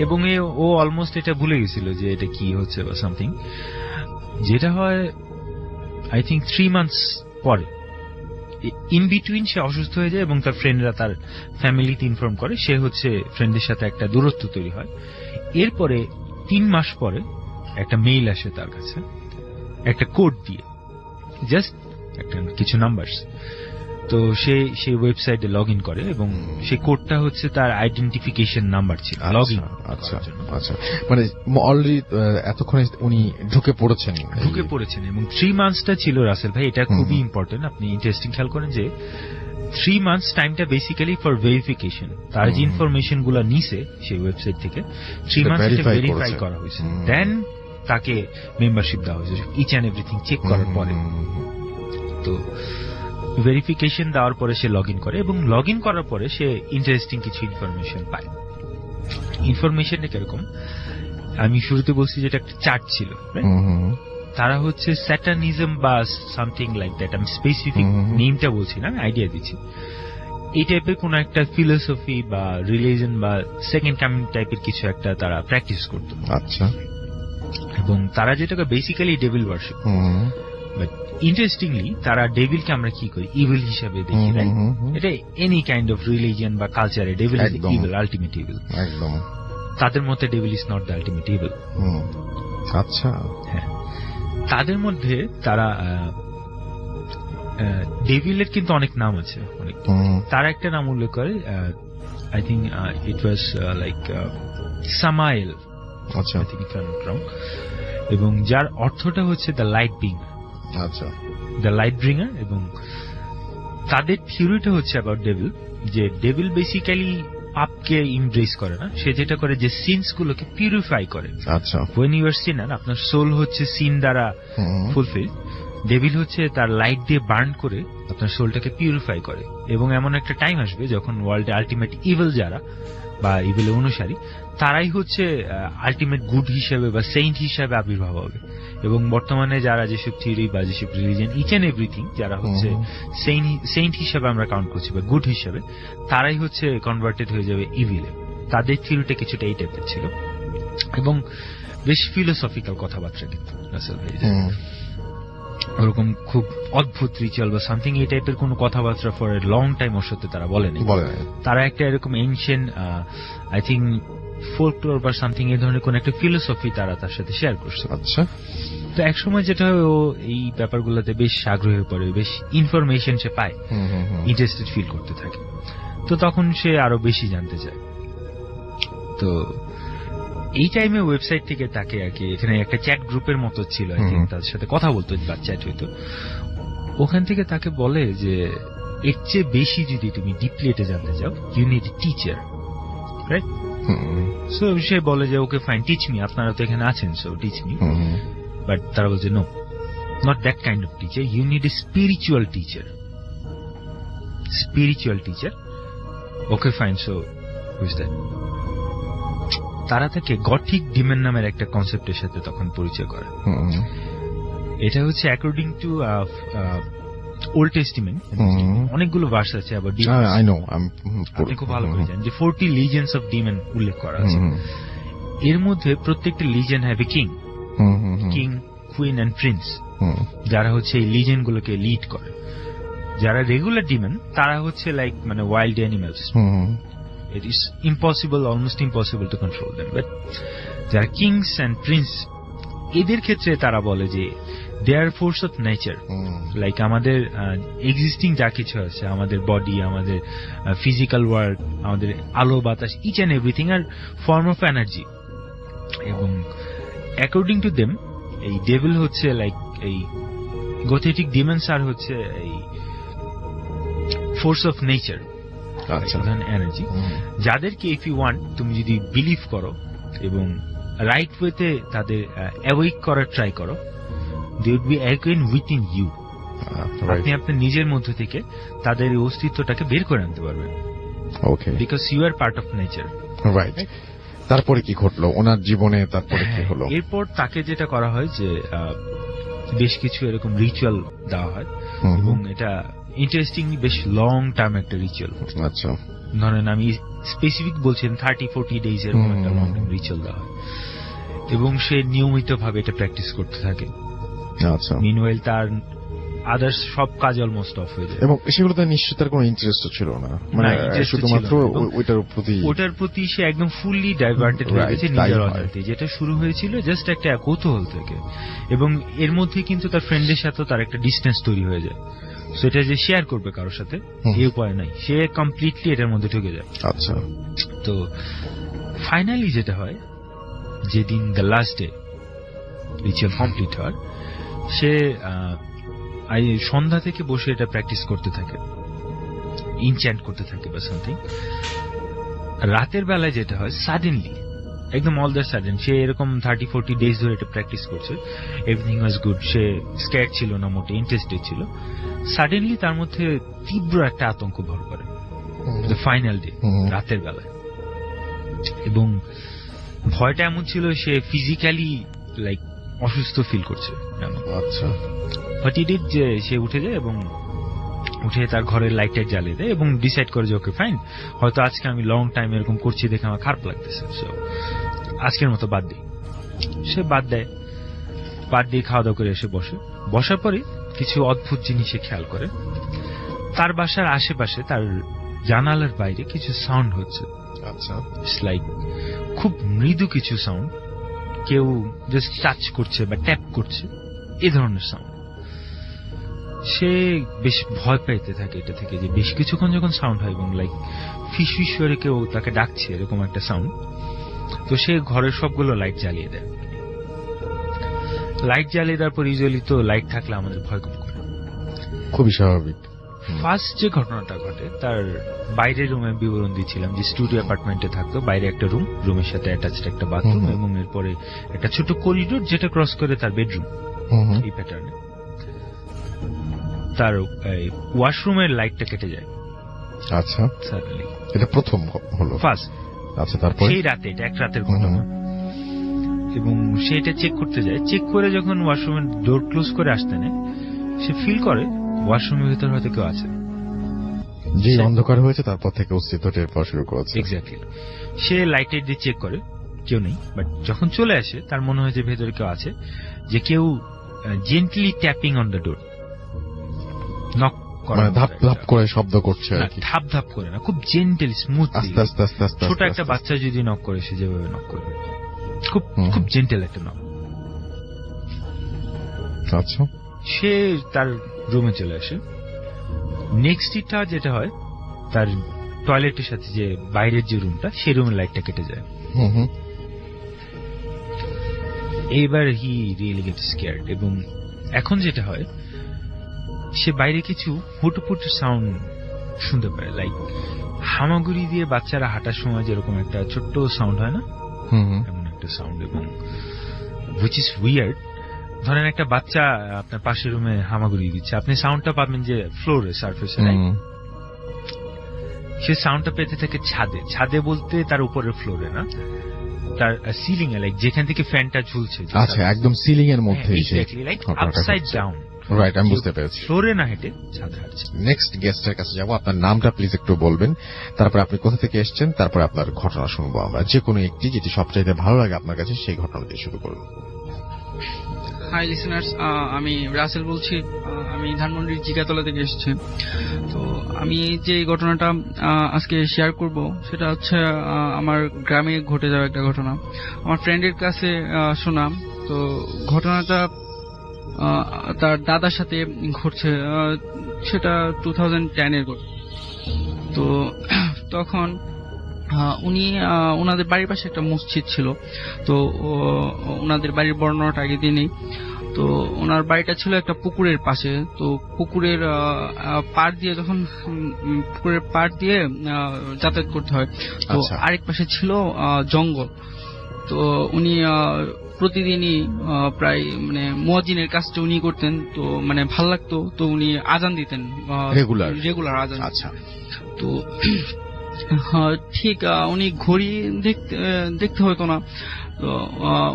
Speaker 7: এবং ও অলমোস্ট এটা ভুলে গেছিল যে এটা কি হচ্ছে বা সামথিং। যেটা হয় আই থিঙ্ক 3 মান্থস পরে, ইন বিটুইন সে অসুস্থ হয়ে যায় এবং তার ফ্রেন্ডরা তার ফ্যামিলিতে ইনফর্ম করে, সে হচ্ছে ফ্রেন্ডের সাথে একটা দূরত্ব তৈরি হয়। এরপরে 3 মাস পরে একটা মেইল আসে তার কাছে, একটা কোড দিয়ে, জাস্ট একটা কিছু নাম্বারস। তো সে সেই ওয়েবসাইটে লগ ইন করে এবং সেই কোডটা হচ্ছে তার আইডেন্টিফিকেশন নাম্বার ছিল, লগ ইন।
Speaker 1: আচ্ছা আচ্ছা, মানে অলরেডি এতক্ষণে উনি ঢুকে পড়েছেন
Speaker 7: এবং 3 মান্থসটা ছিল রাসেল ভাই, এটা খুবই ইম্পর্টেন্ট। আপনি ইন্টারেস্টিং খেয়াল করেন যে 3 মান্থস টাইমটা বেসিক্যালি ফর ভেরিফিকেশন, তার যে ইনফরমেশন গুলো নিছে সেই ওয়েবসাইট থেকে 3 মান্থস ভেরিফাই করা হয়েছে, দেন তাকে মেম্বারশিপ দেওয়া হয়েছে ইচ এন্ড এভরিথিং চেক করার পরে। তো ভেরিফিকেশন দেওয়ার পরে সে লগ ইন করে এবং লগ ইন করার পরে সে ইন্টারেস্টিং কিছু ইনফরমেশন পায়। ইনফরমেশনটা কিরকম, আমি শুরুতে বলছি যেটা একটা চার্ট ছিল, তারা হচ্ছে স্যাটানিজম বা সামথিং লাইক দ্যাট, আমি স্পেসিফিক নেমটা বলছি না, আইডিয়া দিচ্ছি। এই টাইপের কোন একটা ফিলোসফি বা রিলিজন বা সেকেন্ড কামিং টাইপের কিছু একটা তারা প্র্যাকটিস করত।
Speaker 1: আচ্ছা।
Speaker 7: এবং তারা যেটাকে basically devil worship. But interestingly তারা ডেভিলকে আমরা কি করি, ইভিল হিসাবে দেখি, রাইট? এটা এনি কাইন্ড অফ রিলিজিয়ন বা কালচারে devil is evil, ultimate evil.
Speaker 1: একদম।
Speaker 7: তাদের মতে devil is not the ultimate evil.
Speaker 1: আচ্ছা।
Speaker 7: হ্যাঁ, তাদের মধ্যে তারা ডেভিলের কিন্তু অনেক নাম আছে, অনেক। তারা একটা নাম উল্লেখ করে, I think it was like Samael,
Speaker 1: আচ্ছা,
Speaker 7: I think if I am not wrong, এবং যার অর্থটা হচ্ছে দ্য লাইট ব্রিঙ্গার।
Speaker 1: আচ্ছা,
Speaker 7: দ্য লাইট ব্রিঙ্গার। এবং তাদের থিওরিটা হচ্ছে অ্যাবাউট ডেভিল, যে ডেভিল বেসিক্যালি পাপকে ইমব্রেস করে না, সে যেটা করে যে সিনস গুলোকে পিউরিফাই করে।
Speaker 1: আচ্ছা,
Speaker 7: when you are sinner, আপনার সোল হচ্ছে সিন দ্বারা ফুলফিল, ডেভিল হচ্ছে তার লাইট দিয়ে বার্ন করে আপনার সোলটাকে পিউরিফাই করে। এবং এমন একটা টাইম আসবে যখন ওয়ার্ল্ডে আলটিমেট ইভিল যারা বা ইভিলের অনুসারী, তারাই হচ্ছে আলটিমেট গুড হিসেবে বা সেইন্ট হিসেবে আবির্ভাব হবে এবং বর্তমানে যারা যেসব থিওরি বা যেসব রিলিজিয়ন ইচ এন্ড এভরিথিং যারা হচ্ছে সেন্ট হিসাবে আমরা কাউন্ট করছি বা গুড হিসাবে, তারাই হচ্ছে কনভার্টেড হয়ে যাবে ইভিলে। তাদের থিওরিটা কিছুটা এই টাইপের ছিল এবং বেশ ফিলোসফিক্যাল কথাবার্তা কিন্তু রাসেল ভাই, ওরকম খুব অদ্ভুত রিচুয়াল বা সামথিং এই টাইপের কোনো কথাবার্তা ফর এ লং টাইম ওর সাথে তারা বলেনি। তারা একটা এরকম এনশিয়েন্ট আই থিঙ্ক ফোল্কলোর বা সামথিং এই ধরনের কোন একটা ফিলোসফি তারা তার সাথে শেয়ার করছে।
Speaker 1: আচ্ছা,
Speaker 7: তো একসময় যেটা হয়, ও এই ব্যাপারগুলোতে বেশ আগ্রহী হয়ে পড়ে, বেশ ইনফরমেশন সে পায়, ইন্টারেস্টেড ফিল করতে থাকে। তো তখন সে আরো বেশি জানতে চায়। তো এই টাইমে ওয়েবসাইট থেকে তাকে আর কি এখানে একটা চ্যাট গ্রুপের মতো ছিল, তার সাথে কথা বলতো বা চ্যাট হইতো। ওখান থেকে তাকে বলে যে এর চেয়ে বেশি যদি তুমি ডিপলি এটা জানতে চাও, you need teacher, right? So সে বলে যে ওকে ফাইন, টিচ মি, আপনারা তো এখানে আছেন, সো টিচ মি। বাট তারা বলছে no, not that kind of teacher, you need a spiritual teacher. Spiritual teacher, okay fine, so who's that? তারা তাকে গথিক ডিমেন নামের একটা কনসেপ্টের সাথে তখন পরিচয় করে। এটা হচ্ছে অ্যাকর্ডিং টু ওল্ড টেস্টিমেন্ট অনেকগুলো ভার্স আছে, আবার আপনি খুব ভালো করে জানেন যে 40 লিজেন্ডস অফ ডিমন উল্লেখ করা আছে। এর মধ্যে প্রত্যেকটা legend have a king, queen and prince, যারা হচ্ছে এই লিজেন্ড গুলোকে লিড করে। যারা রেগুলার ডিমন তারা হচ্ছে লাইক মানে wild animals, it is impossible, almost impossible to control them. But যারা কিংস এন্ড প্রিন্স, এদের ক্ষেত্রে তারা বলে যে দে আর ফোর্স অফ নেচার, লাইক আমাদের এক্সিস্টিং যা কিছু আছে, আমাদের বডি, আমাদের ফিজিক্যাল ওয়ার্ল্ড, আমাদের আলো বাতাস, each and everything are form of energy. এবং অ্যাকর্ডিং টু দেম এই ডেভিল হচ্ছে লাইক এই গোথেটিক ডিমেন্স আর হচ্ছে এই ফোর্স অফ নেচার, এনার্জি, যাদেরকে ইফ ইউ ওয়ান্ট, তুমি যদি বিলিভ করো এবং রাইট ওয়েতে তাদের অ্যাওয়েক করার ট্রাই করো, they would be awaken within you. আপনি আপনার নিজের মধ্য থেকে তাদের অস্তিত্বটাকে বের করে আনতে পারবেন, because you are part of nature,
Speaker 1: right? তারপরে কি ঘটলো ওনার জীবনে? তারপরে কি হলো?
Speaker 7: এরপর তাকে যেটা করা হয় যে বেশ কিছু এরকম রিচুয়াল দেওয়া হয় এবং এটা ইন্টারেস্টিংলি বেশ লং টার্ম একটা রিচুয়াল।
Speaker 1: আচ্ছা,
Speaker 7: ধরেন আমি স্পেসিফিক বলছেন 30-40 ডেজ এরকম একটা লং টার্ম রিচুয়াল দেওয়া হয় এবং সে নিয়মিত ভাবে এটা প্র্যাকটিস করতে থাকে।
Speaker 1: আচ্ছা,
Speaker 7: মিনওয়াইল তার আদার্স সব কাজ অলমোস্ট অফ হয়ে যায়
Speaker 1: এবং সেগুলোতে নিশ্চয়ই তার কোনো ইন্টারেস্ট ছিল না, মানে শুধুমাত্র ওইটার প্রতি
Speaker 7: সে একদম ফুললি ডাইভার্টেড হয়ে গেছে নিজের অজান্তে। যেটা শুরু হয়েছিল জাস্ট একটা কৌতূহল থেকে, এবং এর মধ্যে কিন্তু তার ফ্রেন্ডের সাথে তার একটা ডিস্টেন্স তৈরি হয়ে যায়। সেটা যে শেয়ার করবে কারোর সাথে এই উপায় নাই, সে কমপ্লিটলি এটার মধ্যে ঢুকে যায়।
Speaker 1: আচ্ছা,
Speaker 7: তো ফাইনালি যেটা হয়, যেদিন the last day ritual complete হয়, সে সন্ধ্যা থেকে বসে এটা প্র্যাকটিস করতে থাকে, ইনচ্যান্ট করতে থাকে বা সামথিং। রাতের বেলায় যেটা হয়, সাডেনলি একদম অল দ্য সাডেন সে এরকম 30-40 ডেজ ধরে এটা প্র্যাকটিস করছে, এভরিথিং ওয়াজ গুড, সে স্ক্যার্ড ছিল না, মোটে ইন্টারেস্টেড ছিল। সাডেনলি তার মধ্যে তীব্র একটা আতঙ্ক ভর করে ফাইনাল ডে রাতের বেলায়, এবং ভয়টা এমন ছিল সে ফিজিক্যালি লাইক অসুস্থ ফিল করছে।
Speaker 1: আচ্ছা,
Speaker 7: হোয়াট হি ডিড, যে সে উঠে যায় এবং উঠে তার ঘরের লাইট জ্বালিয়ে দেয় এবং ডিসাইড করে যে ওকে ফাইন, হয়তো আজকে আমি লং টাইম এরকম করছি দেখে আমার খারাপ লাগতেছে, সো আজকের মতো বাদ দিই। সে বাদ দেয়, বাদ দিয়ে খাওয়া দাওয়া করে এসে বসার পরে কিছু অদ্ভুত জিনিসে খেয়াল করে। তার বাসার আশেপাশে তার জানালার বাইরে কিছু সাউন্ড হচ্ছে।
Speaker 1: আচ্ছা,
Speaker 7: ইটস লাইক খুব মৃদু কিছু সাউন্ড, কেউ জাস্ট টাচ করছে বা ট্যাপ করছে, এই ধরনের সাউন্ড। সে বেশ ভয় পাইতে থাকে এটা থেকে, যে বেশ কিছুক্ষণ যখন সাউন্ড হয় এবং লাইক ফিস ফিস করে কেউ তাকে ডাকছে এরকম একটা সাউন্ড। তো সে ঘরের সবগুলো লাইট জ্বালিয়ে দেয়। লাইট জ্বালিয়ে দেওয়ার পর ইউজুয়ালি তো লাইট থাকলে আমাদের ভয় কম করে,
Speaker 1: খুবই স্বাভাবিক।
Speaker 7: ফার্স্ট যে ঘটনাটা ঘটে, তার বাইরের রুমে বিবরণ দিচ্ছিলাম যে স্টুডিও অ্যাপার্টমেন্টে থাকতো, বাইরে একটা রুম, রুমের সাথে অ্যাটাচড একটা বাথরুম এবং এরপরে একটা ছোট করিডোর যেটা ক্রস করে তার বেডরুম, এই প্যাটার্নে। তার ওয়াশরুমের লাইটটা কেটে যায়।
Speaker 1: আচ্ছা,
Speaker 7: সাডেনলি
Speaker 1: এটা প্রথম হলো,
Speaker 7: ফার্স্ট।
Speaker 1: আচ্ছা, তারপর
Speaker 7: সেই রাতে, এটা এক রাতের ঘটনা, এবং সে এটা চেক করতে যায়। চেক করে যখন ওয়াশরুমের ডোর ক্লোজ করে আসতে নেয়, সে ফিল করে ওয়াশরুমের ভিতর হয়তো কেউ আছে।
Speaker 1: যে অন্ধকার হয়েছে তারপর থেকে অস্তিত্ব টের পাওয়া শুরু করেছে।
Speaker 7: এক্স্যাক্টলি। সে লাইটের দিয়ে চেক করে, কেউ নেই। বাট যখন চলে আসে তার মনে হয় যে ভেতরে কেউ আছে, যে কেউ gently tapping on the door, knock করে,
Speaker 1: মানে ধাপ ধাপ করে শব্দ করছে আর কি।
Speaker 7: ধাপ ধাপ করে না, খুব জেন্টেল স্মুথ,
Speaker 1: আস্তে আস্তে আস্তে আস্তে
Speaker 7: ছোট একটা বাচ্চা যদি নক করে সে যেভাবে নক করবে, খুব খুব জেন্টেল একটা নক।
Speaker 1: আচ্ছা,
Speaker 7: সে তার রুমে চলে আসে। নেক্সটটা যেটা হয়, তার টয়লেটের সাথে যে বাইরের যে রুমটা, সেই রুমের লাইটটা কেটে যায়। এইবার হি রিয়েলি গেট স্কেয়ার্ড। এবং এখন যেটা হয়, সে বাইরে কিছু হুটপুট সাউন্ড শুনতে পায়, লাইক হামাগুড়ি দিয়ে বাচ্চারা হাঁটার সময় যেরকম একটা ছোট্ট সাউন্ড হয় না, এমন একটা সাউন্ড। এবং হুইচ ইজ উইয়ার্ড, ধরেন একটা বাচ্চা আপনার পাশের রুমে হামাগুড়ি দিচ্ছে, আপনি সাউন্ডটা পাবেন যে ফ্লোরে, সারফেসে। সে সাউন্ডটা পেতে থাকে ছাদে। ছাদে বলতে তার উপরের ফ্লোরে না, তার সিলিং এ, লাইক যেখান থেকে ফ্যানটা ঝুলছে।
Speaker 1: আচ্ছা, একদম সিলিং এর মধ্যে,
Speaker 7: লাইক আপসাইড ডাউন।
Speaker 1: রাইট, আমি বুঝতে পেরেছি।
Speaker 7: ফ্লোরে না হেঁটে ছাদে হাঁটছে।
Speaker 1: নেক্সট গেস্টের কাছে যাব। আপনার নামটা প্লিজ একটু বলবেন, তারপর আপনি কোথা থেকে এসেছেন, তারপর আপনার ঘটনা শুনবো আমরা। যে কোনো একটি, যেটি সবচাইতে ভালো লাগে আপনার কাছে, সেই ঘটনা দিয়ে শুরু করুন।
Speaker 2: হাই লিসেনার্স, আমি রাসেল বলছি। আমি ধানমন্ডির জিগাতলা থেকে এসেছি। তো আমি যে ঘটনাটা আজকে শেয়ার করব সেটা হচ্ছে আমার গ্রামে ঘটে যাওয়া একটা ঘটনা, আমার ফ্রেন্ডের কাছে শোনা। তো ঘটনাটা তার দাদার সাথে ঘটছে, সেটা 2010-এর ঘটনা। তো তখন উনি ওনাদের বাড়ির পাশে একটা মসজিদ ছিল। তো ওনাদের বাড়ির বর্ণনাটা আগে দিয়ে নেই। তো ওনার বাড়িটা ছিল একটা পুকুরের পাশে। তো পুকুরের পাড় দিয়ে যখন পুকুরের পাড় দিয়ে যাতায়াত করতে হয়, তো আরেক পাশে ছিল জঙ্গল। তো উনি প্রতিদিনই প্রায় মানে মুয়াজ্জিনের কাজটা উনি করতেন। তো মানে ভাল লাগতো, তো উনি আজান দিতেন রেগুলার আজান। আচ্ছা, তো ঠিক উনি ঘড়ি দেখতে হতো না। তো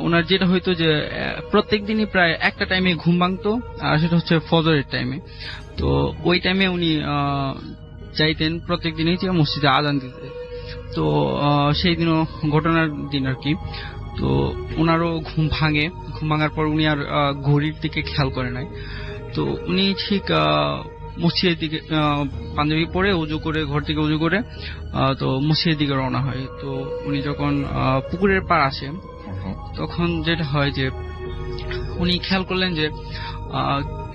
Speaker 2: ওনার যেটা হইতো যে প্রত্যেক দিনই প্রায় একটা টাইমে ঘুম ভাঙতো, আর সেটা হচ্ছে ফজরের টাইমে। তো ওই টাইমে উনি চাইতেন প্রত্যেক দিনই যে মসজিদে আজান দিতে। তো সেই দিনও ঘটনার দিন আর কি। তো ওনারও ঘুম ভাঙার পর উনি আর ঘড়ির দিকে খেয়াল করে নাই। তো উনি ঠিক মসজিদের দিকে পাঞ্জাবি পরে উজু করে, ঘর থেকে উজু করে তো মসজিদের দিকে রওনা হয়। তো উনি যখন পুকুরের পাড় আসে, তখন যেটা হয় যে উনি খেয়াল করলেন যে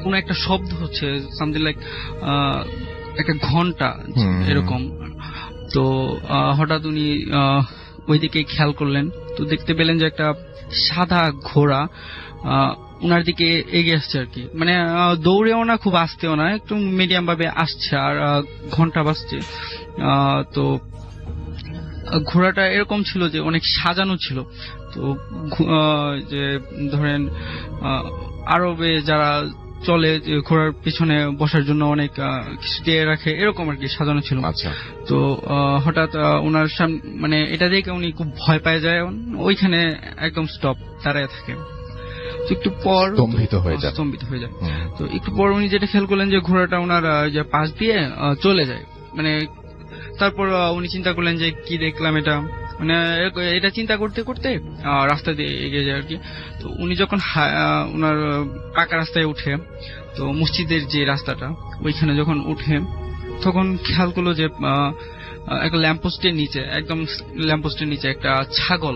Speaker 2: কোন একটা শব্দ হচ্ছে, সামথিং লাইক একটা ঘন্টা এরকম। তো হঠাৎ উনি ওইদিকে খেয়াল করলেন। তো দেখতে পেলেন যে একটা সাদা ঘোড়া ওনার দিকে এগিয়ে আসছে আর কি। মানে দৌড়েও না, খুব আস্তেও না, একটু মিডিয়াম ভাবে আসছে, আর ঘন্টা বাজছে। তো ঘোড়াটা এরকম ছিল যে অনেক সাজানো ছিল। তো যে ধরেন আরবে যারা চলে, ঘোড়ার পিছনে বসার জন্য অনেক কিছু দিয়ে রাখে, এরকম আর কি সাজানো ছিল।
Speaker 1: আচ্ছা,
Speaker 2: তো হঠাৎ ওনার সামনে মানে এটা দেখে উনি খুব ভয় পেয়ে যায়, ওইখানে একদম স্টপ দাঁড়ায় থাকে। একটু পর স্তম্ভিত হয়ে যায়। তো একটু পর উনি যেটা খেয়াল করলেন যে ঘোড়াটা ওনার যে পাশ দিয়ে চলে যায়। মানে তারপর উনি চিন্তা করলেন যে কি দেখলাম এটা, মানে এটা চিন্তা করতে করতে রাস্তা দিয়ে এগিয়ে যায় আর কি। তো উনি যখন ওনার পাকা রাস্তায় উঠে, তো মসজিদের যে রাস্তাটা ওইখানে যখন উঠে, তখন খেয়াল করলো যে একটা ল্যাম্পপোস্টের নিচে, একদম ল্যাম্পপোস্টের নিচে একটা ছাগল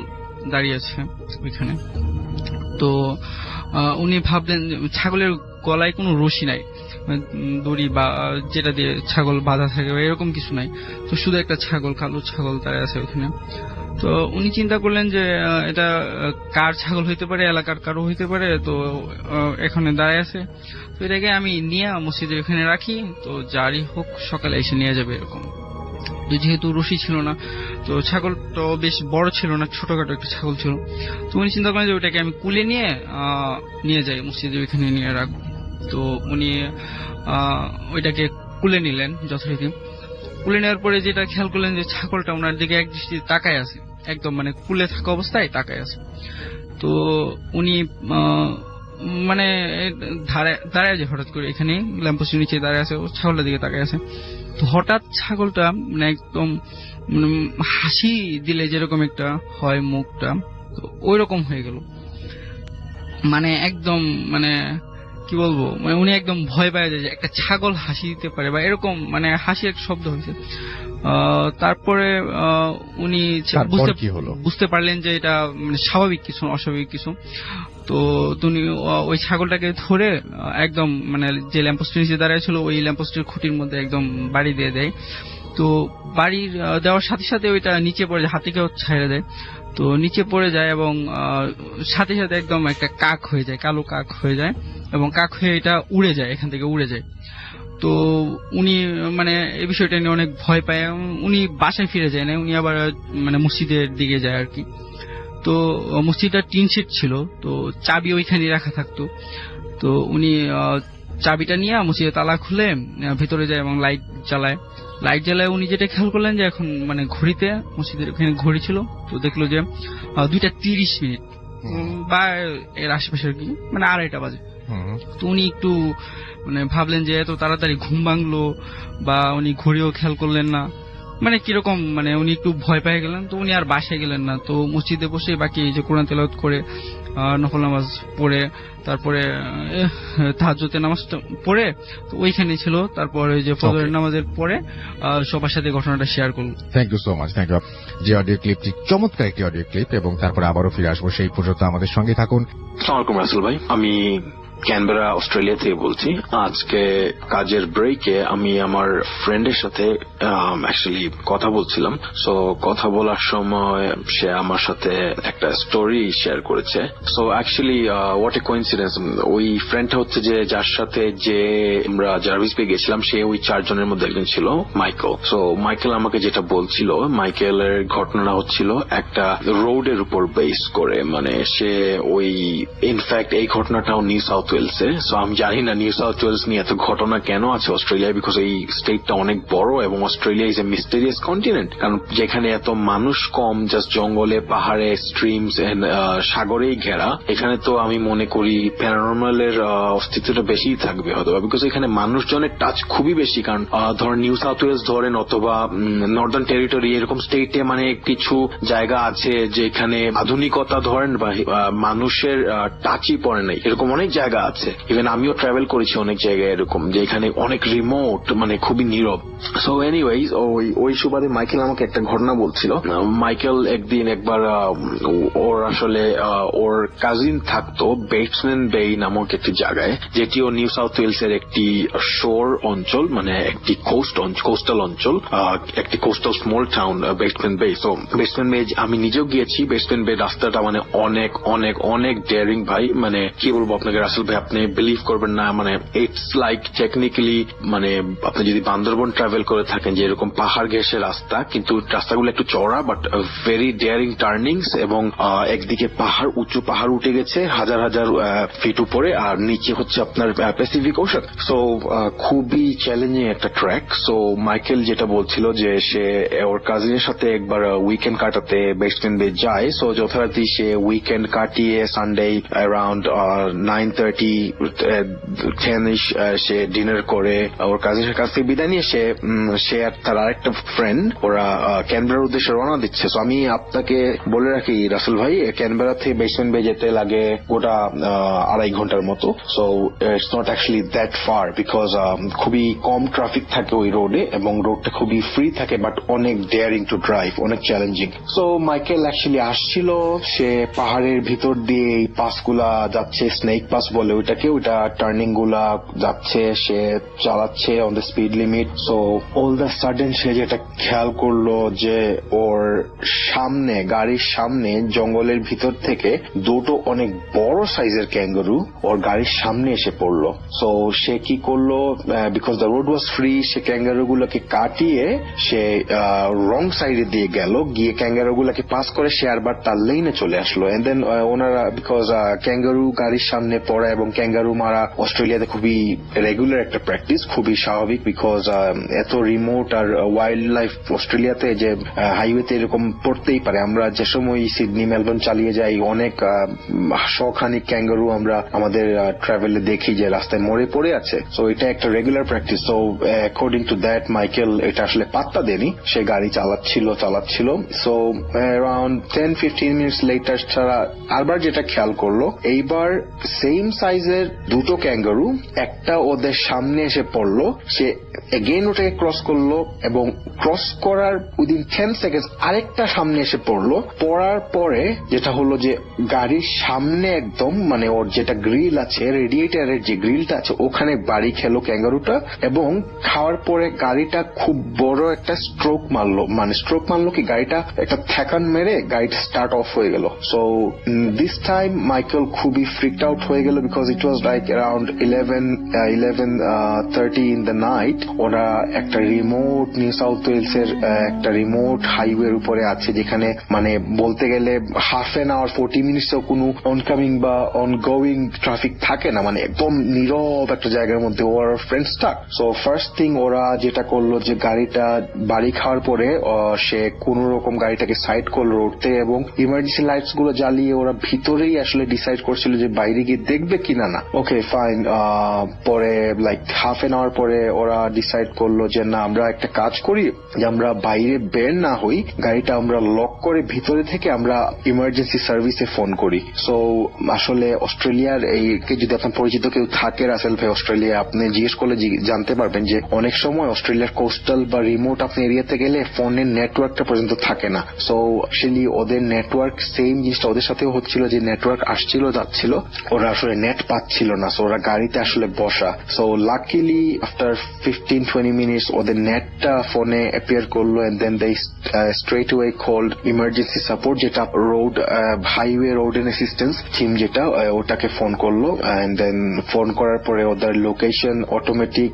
Speaker 2: দাঁড়িয়ে আছে ওইখানে। তো উনি ভাবলেন ছাগলের গলায় কোনো রশি নাই, দড়ি বা যেটা দিয়ে ছাগল বাঁধা থাকে এরকম কিছু নাই। তো শুধু একটা ছাগল, কালো ছাগল দাঁড়িয়ে আছে ওখানে। তো উনি চিন্তা করলেন যে এটা কার ছাগল হইতে পারে, এলাকার কারো হইতে পারে। তো এখানে দাঁড়িয়ে আছে, তো এটাকে আমি নিয়ে মসজিদে এখানে রাখি, তো যারই হোক সকালে এসে নিয়ে যাবে এরকম। তো যেহেতু রশি ছিল না, তো ছাগলটা বেশ বড় ছিল না, ছোটখাটো একটা ছাগল ছিল। তো উনি চিন্তা করেন যে ওইটাকে আমি কুলে নিয়ে যাই মসজিদে, ওইখানে নিয়ে রাখবো। তো উনি ওইটাকে কুলে নিলেন যথারীতি। কুলে নেওয়ার পরে যেটা খেয়াল করলেন যে ছাগলটা ওনার দিকে এক দৃষ্টিতে তাকায় আছে, একদম মানে কুলে থাকা অবস্থায় তাকায় আছে। তো উনি মানে দাঁড়ায় আছে হঠাৎ করে, এখানে ল্যাম্পপোস্টের নিচে দাঁড়ায় আছে, ছাগলটার দিকে তাকায় আছে। তো হঠাৎ ছাগলটা মানে একদম হাসি দিলে যেরকম একটা হয় মুখটা, তো ওই রকম হয়ে গেল। মানে একদম মানে কি বলবো, মানে উনি একদম ভয় পায় যে একটা ছাগল হাসি দিতে পারে বা এরকম, মানে হাসি এক শব্দ হয়েছে। তারপরে উনি বুঝতে পারলেন যে এটা মানে স্বাভাবিক কিছু, অস্বাভাবিক কিছু। তো উনি ওই ছাগলটাকে ধরে একদম মানে যে ল্যাম্পপোস্টের নিচে দাঁড়ায় ছিল ওই ল্যাম্পপোস্টের খুঁটির মধ্যে একদম বাড়ি দিয়ে দেয়। তো বাড়ি দেওয়ার সাথে সাথে ওইটা নিচে পড়ে যায়, হাত থেকে ছাইড়ে দেয়। তো নিচে পড়ে যায় এবং সাথে সাথে একদম একটা কাক হয়ে যায়, কালো কাক হয়ে যায়, এবং কাক হয়ে এটা উড়ে যায়, এখান থেকে উড়ে যায়। তো উনি মানে এই বিষয়টা নিয়ে অনেক ভয় পায়। উনি বাসায় ফিরে যায় না, উনি আবার মানে মসজিদের দিকে যায় আর কি। তো মসজিদটা টিন শেড ছিল, তো চাবি ওইখানে রাখা থাকতো। তো উনি চাবিটা নিয়ে মসজিদের তালা খুলে ভিতরে যায় এবং লাইট জ্বালায়। উনি যেটা খেয়াল করলেন যে এখন মানে ঘড়িতে, মসজিদের ওখানে ঘড়ি ছিল, তো দেখলো যে 2:30 বা এর আশেপাশে আর কি, মানে 2:30 বাজে। তো উনি একটু মানে ভাবলেন যে এত তাড়াতাড়ি ঘুম ভাঙলো, বা উনি ঘড়িও খেয়াল করলেন না, মানে কিরকম, মানে উনি একটু ভয় পেয়ে গেলেন। তো উনি আর বাসায় গেলেন না, তো মসজিদে বসে বাকি যে কোরআন তেলাওয়াত করে নফল নামাজ পড়ে তারপরে তাহাজ্জুদের নামাজটা পড়ে তো ওইখানে ছিল। তারপরে যে ফজরের নামাজের পরে সবার সাথে ঘটনাটা শেয়ার করল।
Speaker 1: Thank you so much, thank you. যে অডিও ক্লিপটি চমৎকার একটি অডিও ক্লিপ, এবং তারপরে আবারও ফিরে আসবো, সেই পর্যন্ত আমাদের সঙ্গে থাকুন।
Speaker 3: আসসালামু আলাইকুম রাসেল ভাই, আমি ক্যানবেরা অস্ট্রেলিয়া থেকে বলছি। আজকে কাজের ব্রেকে আমি আমার ফ্রেন্ডের সাথে অ্যাকচুয়ালি কথা বলছিলাম। সো কথা বলার সময় সে আমার সাথে একটা স্টোরি শেয়ার করেছে। So actually what a coincidence, ওই ফ্রেন্ডটা হচ্ছে যে যার সাথে যে আমরা জার্ভিস পেয়ে গেছিলাম, সে ওই 4 জনের মধ্যে একজন ছিল, মাইকেল। সো মাইকেল আমাকে যেটা বলছিল, মাইকেলের ঘটনা হচ্ছিল একটা রোডের উপর বেস করে, মানে সে ওই ইনফ্যাক্ট এই ঘটনাটাও নিউ সাউথ ওয়েলসে। সো আমি জানি না নিউ সাউথ ওয়েলস নিয়ে এত ঘটনা কেন আছে অস্ট্রেলিয়ায়, বিকজ এই স্টেটটা অনেক বড় এবং Australia is A mysterious continent. কারণ যেখানে এত মানুষ কম, জাস্ট জঙ্গলে, পাহাড়ে, স্ট্রিমস এন্ড সাগরেই ঘেরা, এখানে তো আমি মনে করি প্যারানর্মালের অস্তিত্বটা বেশি থাকবে হয়তো, বিকজ এখানে মানুষজনের টাচ খুবই বেশি। কারণ ধরেন নিউ সাউথ ওয়েলস ধরেন অথবা নর্দার্ন টেরিটরি, এরকম স্টেটে মানে কিছু জায়গা আছে যেখানে আধুনিকতা ধরেন বা মানুষের টাচই পড়ে নাই, এরকম অনেক জায়গা আছে। ইভেন আমিও ট্রাভেল করেছি অনেক জায়গায় এরকম, যে এখানে অনেক রিমোট, মানে খুবই নীরব। সো এনিওয়েজ ওই সুবাদে মাইকেল আমাকে একটা ঘটনা বলছিল। মাইকেল একবার ওর আসলে ওর কাজিন থাকতো বেটসম্যান বে নামক একটি জায়গায়, যেটিও নিউ সাউথ ওয়েলস এর একটি শোর অঞ্চল, মানে একটি কোস্টাল অঞ্চল, একটি কোস্টাল স্মল টাউন বেটসম্যান বে। সো বেটসম্যান বে আমি নিজেও গিয়েছি। বেটসম্যান বে রাস্তাটা মানে অনেক অনেক অনেক ডেয়ারিং ভাই, মানে কি বলবো আপনাকে রাসেল ভাই, আপনি বিলিভ করবেন না, মানে ইটস লাইক টেকনিক্যালি, মানে আপনি যদি বান্দরবন ট্রাভেল করে থাকেন, যে এরকম পাহাড় ঘেঁষে রাস্তা, কিন্তু রাস্তাগুলো একটু চওড়া বাট ভেরি ডেয়ারিং টার্নিংস, এবং একদিকে পাহাড়, উঁচু পাহাড় উঠে গেছে হাজার হাজার ফিট উপরে, আর নিচে হচ্ছে আপনার প্যাসিফিক ওশান। সো খুবই চ্যালেঞ্জিং একটা ট্র্যাক। সো মাইকেল যেটা বলছিল যে সে ওর কাজিনের সাথে একবার উইকেন্ড কাটাতে বেটসম্যান বে যায়। সো যথারীতি সে উইকেন্ড কাটিয়ে সানডে অ্যারাউন্ড 9:30-10 সে ডিনার করে ওর কাজিনের কাছ থেকে বিদায় নিয়ে সে আর তার আরেকটা ফ্রেন্ড ওরা ক্যানবেরার উদ্দেশ্যে রওনা দিচ্ছে। সো আমি আপনাকে বলে রাখি রাসেল ভাই, ক্যানবেরা থেকে বেটসম্যান বে যেতে লাগে গোটা 2.5 ঘন্টার মতো। So it's not actually that fur, because খুবই কম ট্রাফিক থাকে ওই রোডে, এবং রোডটা খুবই ফ্রি থাকে, বাট অনেক ডেয়ারিং টু ড্রাইভ, অনেক চ্যালেঞ্জিং। সো মাইকেল অ্যাকচুয়ালি আসছিল, সে পাহাড়ের ভিতর দিয়ে এই পাসগুলা যাচ্ছে, স্নেক পাস বলে ওইটাকে, ওইটা টার্নিং গুলা যাচ্ছে, সে চালাচ্ছে on the speed limit. So all the sudden সে যেটা খেয়াল করলো যে ওর সামনে, গাড়ির সামনে জঙ্গলের ভিতর থেকে দুটো অনেক বড় সাইজের ক্যাঙ্গারু ওর গাড়ির সামনে এসে পড়লো। সো সে কি করলো, because the road was free, say kangaroo গুলোকে কাটিয়ে সে রং সাইডে দিয়ে গেল, গিয়ে ক্যাঙ্গারু গুলাকে পাস করে সে আবার তার লেনে চলে আসলো। এন্ড দেন ওনারা, বিকজ ক্যাঙ্গারু গাড়ির সামনে পড়ে এবং ক্যাঙ্গারু মারা অস্ট্রেলিয়াতে খুবই রেগুলার একটা প্র্যাকটিস, খুবই স্বাভাবিক, বিকজ এত রিমোট আর ওয়াইল্ড লাইফ অস্ট্রেলিয়াতে যে হাইওয়েতে এরকম পড়তেই পারে। আমরা যে সময় সিডনি মেলবোর্ন চালিয়ে যাই অনেক শখানিক ক্যাঙ্গারু আমরা আমাদের ট্রাভেলে দেখি যে রাস্তায় মরে পড়ে আছে। সো এটা একটা regular practice. So according to that Michael এটা আসলে পাত্তা দেনি, সে গাড়ি চালাচ্ছিল। সো অ্যারাউন্ড 10-15 মিনিটস লেটার ছাড়া আরবার যেটা খেয়াল করলো, এইবার সেম সাইজের দুটো ক্যাঙ্গারু একটা ওদের সামনে এসে পড়লো। সে এগেইন ওটাকে ক্রস করলো এবং ক্রস করার উইদিন 10 সেকেন্ডস আরেকটা সামনে এসে পড়লো। পড়ার পরে যেটা হলো যে গাড়ির সামনে একদম মানে ওর যেটা গ্রিল আছে, রেডিয়েটারের যে গ্রিলটা আছে, ওখানে বাড়ি খেলো ক্যাঙ্গারুটা এবং খাওয়ার পরে গাড়িটা খুব বড় একটা স্ট্রোক মারলো কি গাড়িটা একটা থ্যাকান মেরে গাড়িটা স্টার্ট অফ হয়ে গেল। সো দিস টাইম মাইকেল খুবই ফ্রিকড আউট হয়ে গেল, because it was like around 11:30 in the night. ওরা একটা রিমোট নিউ সাউথ ওয়েলস এর একটা রিমোট হাইওয়ের উপরে আছে, যেখানে মানে বলতে গেলে হাফ এন আওয়ার 40 মিনিটসও কোনো অনকামিং বা অনগোয়িং ট্রাফিক থাকে না, মানে একদম নীরব একটা জায়গার মধ্যে ওর friend stuck. So first thing ওরা যেটা করলো যে গাড়িটা বাড়ি খাওয়ার পরে সে কোন রকম গাড়িটাকে সাইড করলো রোড থেকে এবং ইমার্জেন্সি লাইটস গুলো জ্বালিয়ে ওরা ভিতরেই আসলে ডিসাইড করছিল যে বাইরে গিয়ে দেখবে কিনা না। Okay fine. পরে লাইক হাফ এন আওয়ার পরে ওরা ডিসাইড করলো যে না, আমরা একটা কাজ করি যে আমরা বাইরে বের না হই, গাড়িটা আমরা লক করে ভিতরে থেকে আমরা ইমার্জেন্সি সার্ভিসে ফোন করি। সো আসলে অস্ট্রেলিয়ার এইকে যদি আপনার পরিচিত কেউ থাকে রাসেল ভাই, অস্ট্রেলিয়া আপনি জিজ্ঞেস করলে জানতে পারবেন যে অনেক সময় অস্ট্রেলিয়ার কোস্টাল বা রিমোট আপনি এরিয়াতে গেলে ফোনের নেটওয়ার্কটা পর্যন্ত থাকে না। সো অ্যাকচুয়ালি ওদের নেটওয়ার্ক সেম জিনিসটা ওদের সাথেও হচ্ছিল, যে নেটওয়ার্ক আসছিল যাচ্ছিল, ওরা আসলে নেট পাচ্ছিল না। সো ওরা গাড়িতে আসলে বসা। সো লাকিলি আফটার 15-20 মিনিটস ওদের নেটটা ফোনে অ্যাপিয়ার করলো and then they straight way called emergency support, যেটা road highway road and assistance team যেটা, ওটাকে ফোন করলো এন্ড দেন ফোন করার পরে ওদের লোকেশন অটোমেটিক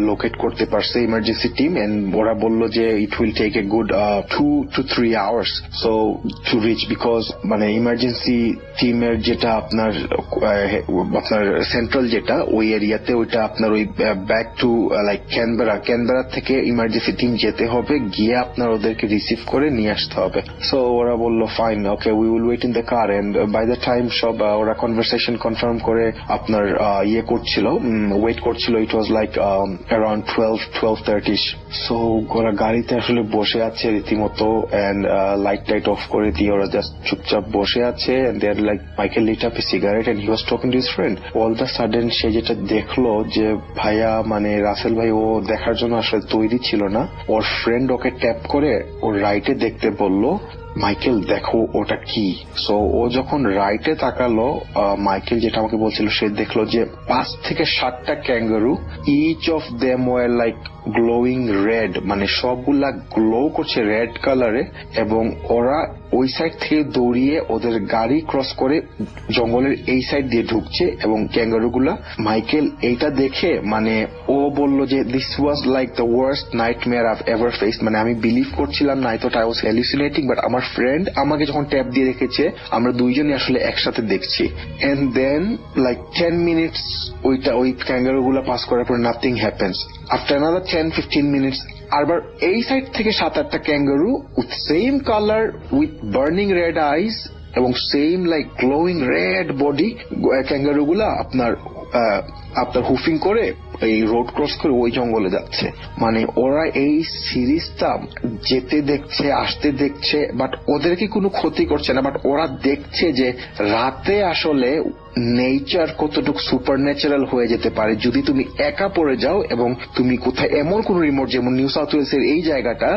Speaker 3: লোকেট করতে পারছে ইমার্জেন্সি টিম। এন্ড ওরা বললো যে it will take a good 2 to 3 hours so to reach, because মানে ইমার্জেন্সি টিমের যেটা আপনার সেন্ট্রাল যেটা ওই এরিয়াতে, ওইটা আপনার ওই ব্যাক টু লাইক ক্যানবেরা থেকে ইমার্জেন্সি টিম যেতে হবে, গিয়ে আপনার ওদেরকে রিসিভ করে নিয়ে আসতে হবে। সো ওরা বললো fine, okay we will wait in the car. And by the time সব ওরা কনভারসেশন কনফার্ম করে আপনার ওয়েট করছিল। It was like around 12:30। So ওরা গাড়িতে আসলে বসে আছে রীতিমতো এন্ড লাইট অফ করে দিয়ে ওরা জাস্ট চুপচাপ বসে আছে। And they are like Michael lit up a cigarette and he was talking to his friend. All the sudden সে যেটা দেখলো যে ভাইয়া মানে রাসেল ভাই ও দেখার জন্য আসলে তৈরি ছিল না। ওর ফ্রেন্ড ওকে ট্যাপ করে ওর রাইটে দেখতে বললো, মাইকেল দেখো ওটা কি। সো ও যখন রাইটে তাকালো, মাইকেল যেটা আমাকে বলছিল, সে দেখলো যে 5 থেকে 7টা kangaroo, each of them were like glowing red, মানে সবগুলা গ্লো করছে রেড কালারে, এবং ওরা ওই সাইড থেকে দৌড়িয়ে ওদের গাড়ি ক্রস করে জঙ্গলের এই সাইড দিয়ে ঢুকছে। এবং ক্যাঙ্গারু গুলা, মাইকেল এইটা দেখে মানে ও বলল যে this was like the worst nightmare I've ever faced. মানে আমি বিলিভ করছিলাম না, I thought I was hallucinating, but আমার ফ্রেন্ড আমাকে যখন ট্যাপ দিয়ে রেখেছে আমরা দুইজনই আসলে একসাথে দেখছি। এন্ড দেন লাইক 10 মিনিটস ওই ক্যাঙ্গারু গুলা পাস করার পর nothing happens. After another 10-15 minutes আবার এই সাইড থেকে 7-8টা kangaroo with same colour, with burning red eyes এবং same like glowing red body, kangaroo গুলা আপনার হুফিং করে এই রোড ক্রস করে ওই জঙ্গলে যাচ্ছে। মানে ওরা এই সিরিজটা যেতে দেখছে, আসতে দেখছে, বাট ওদেরকে কোনো ক্ষতি করছে না। বাট ওরা দেখছে যে রাতে আসলে নেচার কতটুকু সুপার ন্যাচারাল হয়ে যেতে পারে যদি তুমি একা পড়ে যাও এবং তুমি কোথায় এমন কোন রিমোট, যেমন নিউ সাউথ ওয়েলস এর এই জায়গাটা